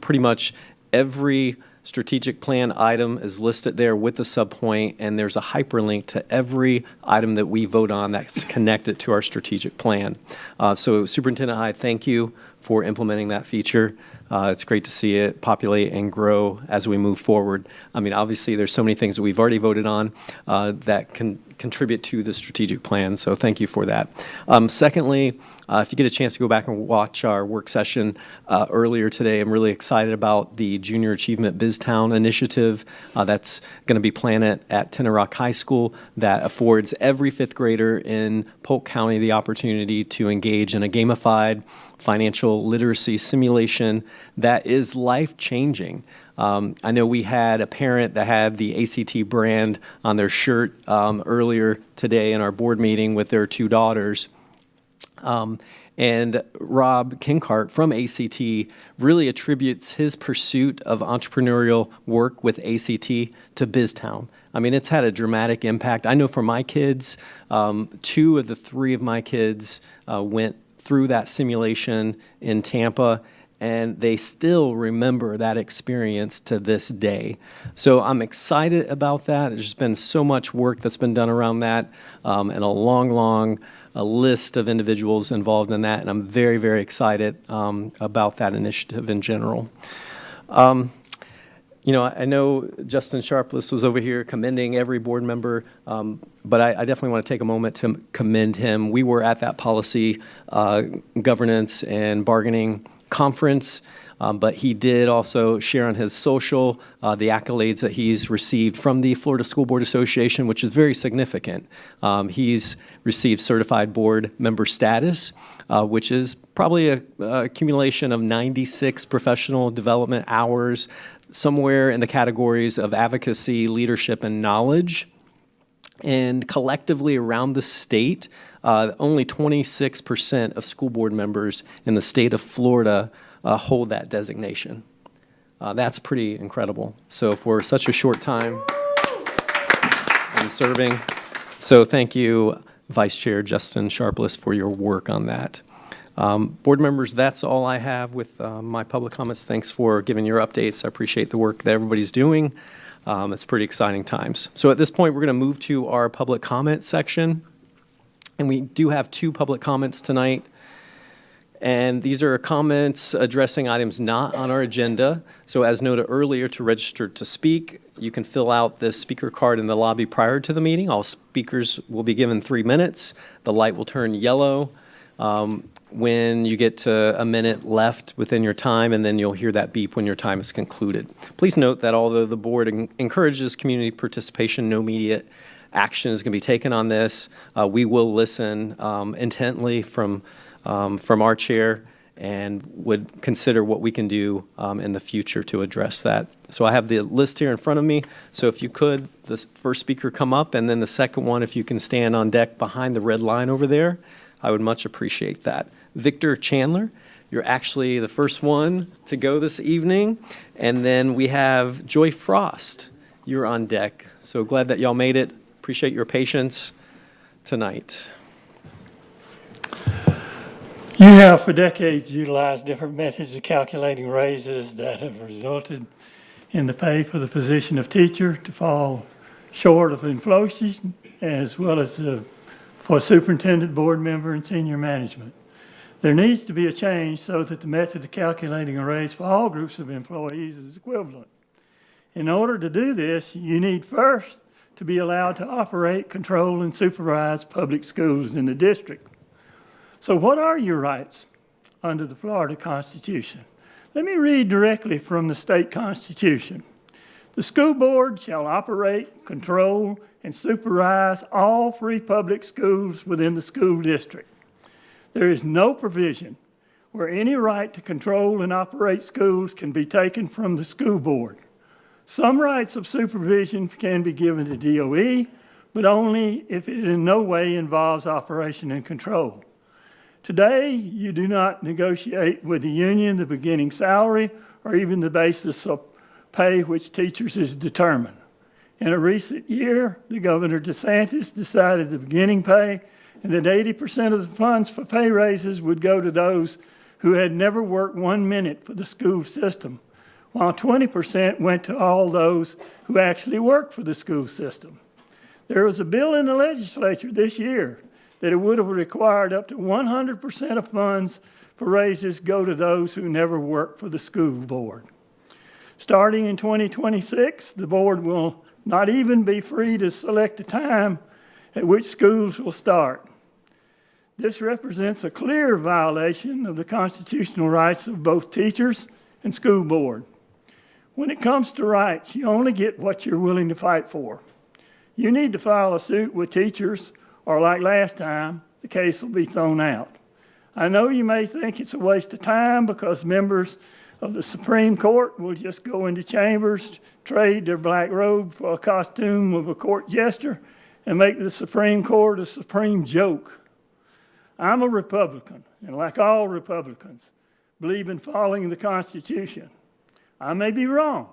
pretty much every strategic plan item is listed there with the subpoint, and there's a hyperlink to every item that we vote on that's connected to our strategic plan. So Superintendent Hyde, thank you for implementing that feature. It's great to see it populate and grow as we move forward. I mean, obviously, there's so many things that we've already voted on that can contribute to the strategic plan, so thank you for that. Secondly, if you get a chance to go back and watch our work session earlier today, I'm really excited about the Junior Achievement BizTown initiative that's going to be planned at Tenor Rock High School that affords every fifth grader in Polk County the opportunity to engage in a gamified financial literacy simulation that is life-changing. I know we had a parent that had the ACT brand on their shirt earlier today in our board meeting with their two daughters. And Rob Kinkart from ACT really attributes his pursuit of entrepreneurial work with ACT to BizTown. I mean, it's had a dramatic impact. I know for my kids, 2 of the 3 of my kids went through that simulation in Tampa, and they still remember that experience to this day. So I'm excited about that. There's been so much work that's been done around that, and a long list of individuals involved in that, and I'm very, very excited about that initiative in general. I know Justin Sharpless was over here commending every board member, but I definitely want to take a moment to commend him. We were at that policy governance and bargaining conference, but he did also share on his social the accolades that he's received from the Florida School Board Association, which is very significant. He's received certified board member status, which is probably a accumulation of 96 professional development hours, somewhere in the categories of advocacy, leadership, and knowledge. And collectively around the state, only 26% of school board members in the state of Florida hold that designation. That's pretty incredible. So for such a short time in serving, so thank you, Vice Chair Justin Sharpless, for your work on that. Board members, that's all I have with my public comments. Thanks for giving your updates. I appreciate the work that everybody's doing. It's pretty exciting times. So at this point, we're going to move to our public comment section. And we do have 2 public comments tonight. And these are comments addressing items not on our agenda. So as noted earlier, to register to speak, you can fill out this speaker card in the lobby prior to the meeting. All speakers will be given 3 minutes. The light will turn yellow. when you get to a minute left within your time, and then you'll hear that beep when your time is concluded. Please note that although the board encourages community participation, no immediate action is going to be taken on this. We will listen intently from our chair and would consider what we can do in the future to address that. So I have the list here in front of me. So if you could, the first speaker come up, and then the second one, if you can stand on deck behind the red line over there, I would much appreciate that. Victor Chandler, you're actually the first one to go this evening. And then we have Joy Frost, you're on deck. So glad that y'all made it. Appreciate your patience tonight. You have for decades utilized different methods of calculating raises that have resulted in the pay for the position of teacher to fall short of inflation, as well as for superintendent, board member, and senior management. There needs to be a change so that the method of calculating a raise for all groups of employees is equivalent. In order to do this, you need first to be allowed to operate, control, and supervise public schools in the district. So what are your rights under the Florida Constitution? Let me read directly from the state constitution. The school board shall operate, control, and supervise all free public schools within the school district. There is no provision where any right to control and operate schools can be taken from the school board. Some rights of supervision can be given to DOE, but only if it in no way involves operation and control. Today, you do not negotiate with the union the beginning salary or even the basis of pay which teachers is determined. In a recent year, the Governor DeSantis decided the beginning pay and that 80% of the funds for pay raises would go to those who had never worked 1 minute for the school system, while 20% went to all those who actually work for the school system. There was a bill in the legislature this year that it would have required up to 100% of funds for raises go to those who never worked for the school board. Starting in 2026, the board will not even be free to select the time at which schools will start. This represents a clear violation of the constitutional rights of both teachers and school board. When it comes to rights, you only get what you're willing to fight for. You need to file a suit with teachers, or like last time, the case will be thrown out. I know you may think it's a waste of time because members of the Supreme Court will just go into chambers, trade their black robe for a costume of a court jester, and make the Supreme Court a supreme joke. I'm a Republican, and like all Republicans, believe in following the Constitution. I may be wrong,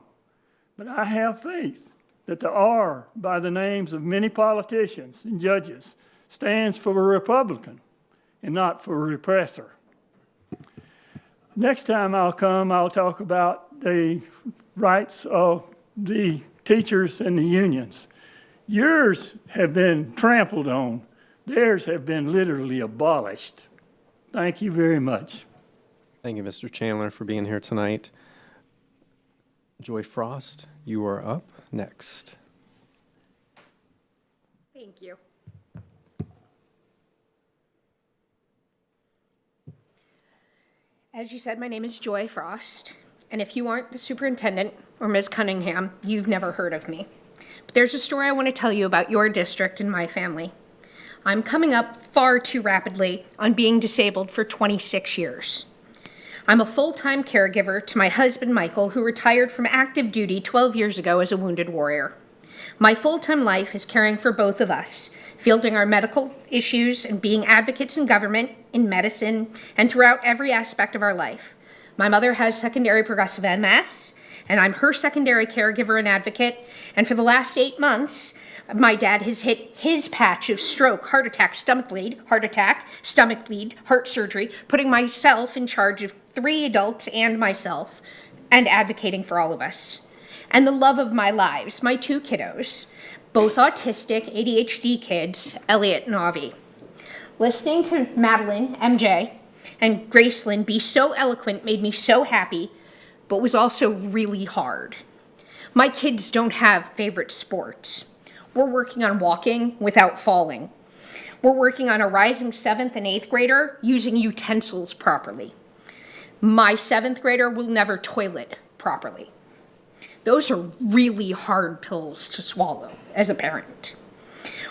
but I have faith that the R by the names of many politicians and judges stands for a Republican and not for a repressor. Next time I'll come, I'll talk about the rights of the teachers and the unions. Yours have been trampled on. Theirs have been literally abolished. Thank you very much. Thank you, Mr. Chandler, for being here tonight. Joy Frost, you are up next. Thank you. As you said, my name is Joy Frost, and if you aren't the superintendent or Ms. Cunningham, you've never heard of me. But there's a story I want to tell you about your district and my family. I'm coming up far too rapidly on being disabled for 26 years. I'm a full-time caregiver to my husband, Michael, who retired from active duty 12 years ago as a wounded warrior. My full-time life is caring for both of us, fielding our medical issues and being advocates in government, in medicine, and throughout every aspect of our life. My mother has secondary progressive MS, and I'm her secondary caregiver and advocate, and for the last 8 months, my dad has hit his patch of stroke, heart attack, stomach bleed, heart surgery, putting myself in charge of 3 adults and myself, and advocating for all of us. And the love of my lives, my 2 kiddos, both autistic ADHD kids, Elliot and Avi. Listening to Madeline, MJ, and Gracelyn be so eloquent made me so happy, but was also really hard. My kids don't have favorite sports. We're working on walking without falling. We're working on a rising 7th and 8th grader using utensils properly. My 7th grader will never toilet properly. Those are really hard pills to swallow as a parent.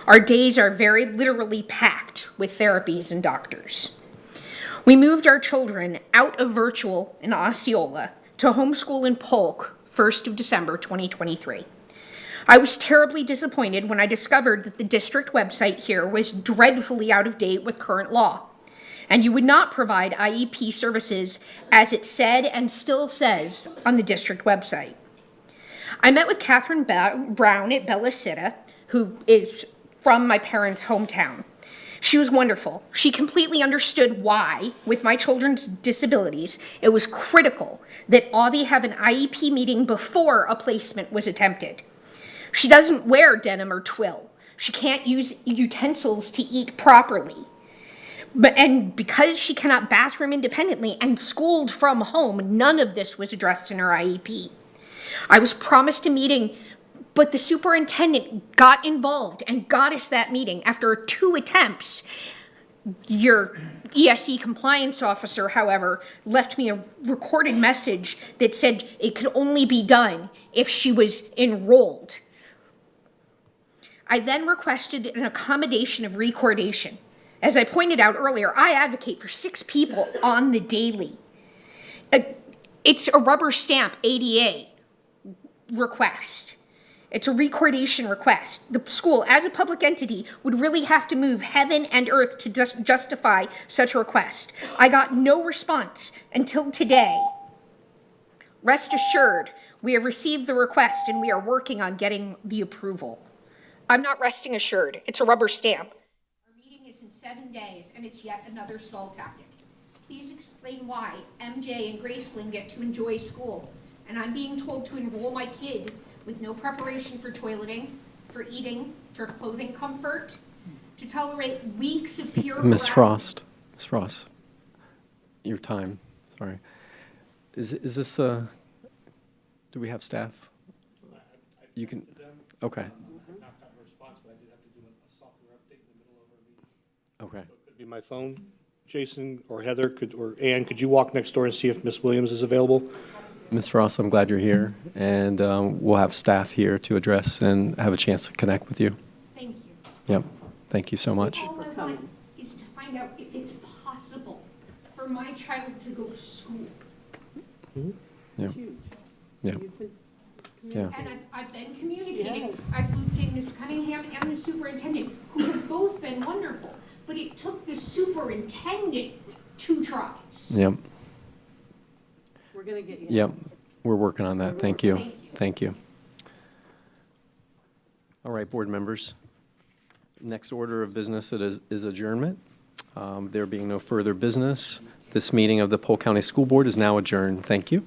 Our days are very literally packed with therapies and doctors. We moved our children out of virtual in Osceola to homeschool in Polk 1st of December 2023. I was terribly disappointed when I discovered that the district website here was dreadfully out of date with current law, and you would not provide IEP services as it said and still says on the district website. I met with Catherine Brown at Bella Citta, who is from my parents' hometown. She was wonderful. She completely understood why, with my children's disabilities, it was critical that Avi have an IEP meeting before a placement was attempted. She doesn't wear denim or twill. She can't use utensils to eat properly. And because she cannot bathroom independently and schooled from home, none of this was addressed in her IEP. I was promised a meeting, but the superintendent got involved and got us that meeting after 2 attempts. Your ESE compliance officer, however, left me a recorded message that said it could only be done if she was enrolled. I then requested an accommodation of recordation. As I pointed out earlier, I advocate for 6 people on the daily. It's a rubber stamp ADA request. It's a recordation request. The school, as a public entity, would really have to move heaven and earth to justify such a request. I got no response until today. Rest assured, we have received the request and we are working on getting the approval. I'm not resting assured. It's a rubber stamp. Our meeting is in 7 days and it's yet another stall tactic. Please explain why MJ and Graceland get to enjoy school and I'm being told to enroll my kid with no preparation for toileting, for eating, for clothing comfort, to tolerate weeks of peer harassment. Ms. Frost, your time, sorry. Is this, do we have staff? You can, okay. Okay. Could be my phone. Jason or Heather or Ann, could you walk next door and see if Ms. Williams is available? Ms. Frost, I'm glad you're here, and we'll have staff here to address and have a chance to connect with you. Thank you. Yep, thank you so much. All I want is to find out if it's possible for my child to go to school. Yeah. Yeah. Yeah. And I've been communicating. I've looped in Ms. Cunningham and the superintendent, who have both been wonderful. But it took the superintendent 2 tries. Yep. We're going to get you. Yep, we're working on that. Thank you. Thank you. All right, board members. Next order of business is adjournment. There being no further business, this meeting of the Polk County School Board is now adjourned. Thank you.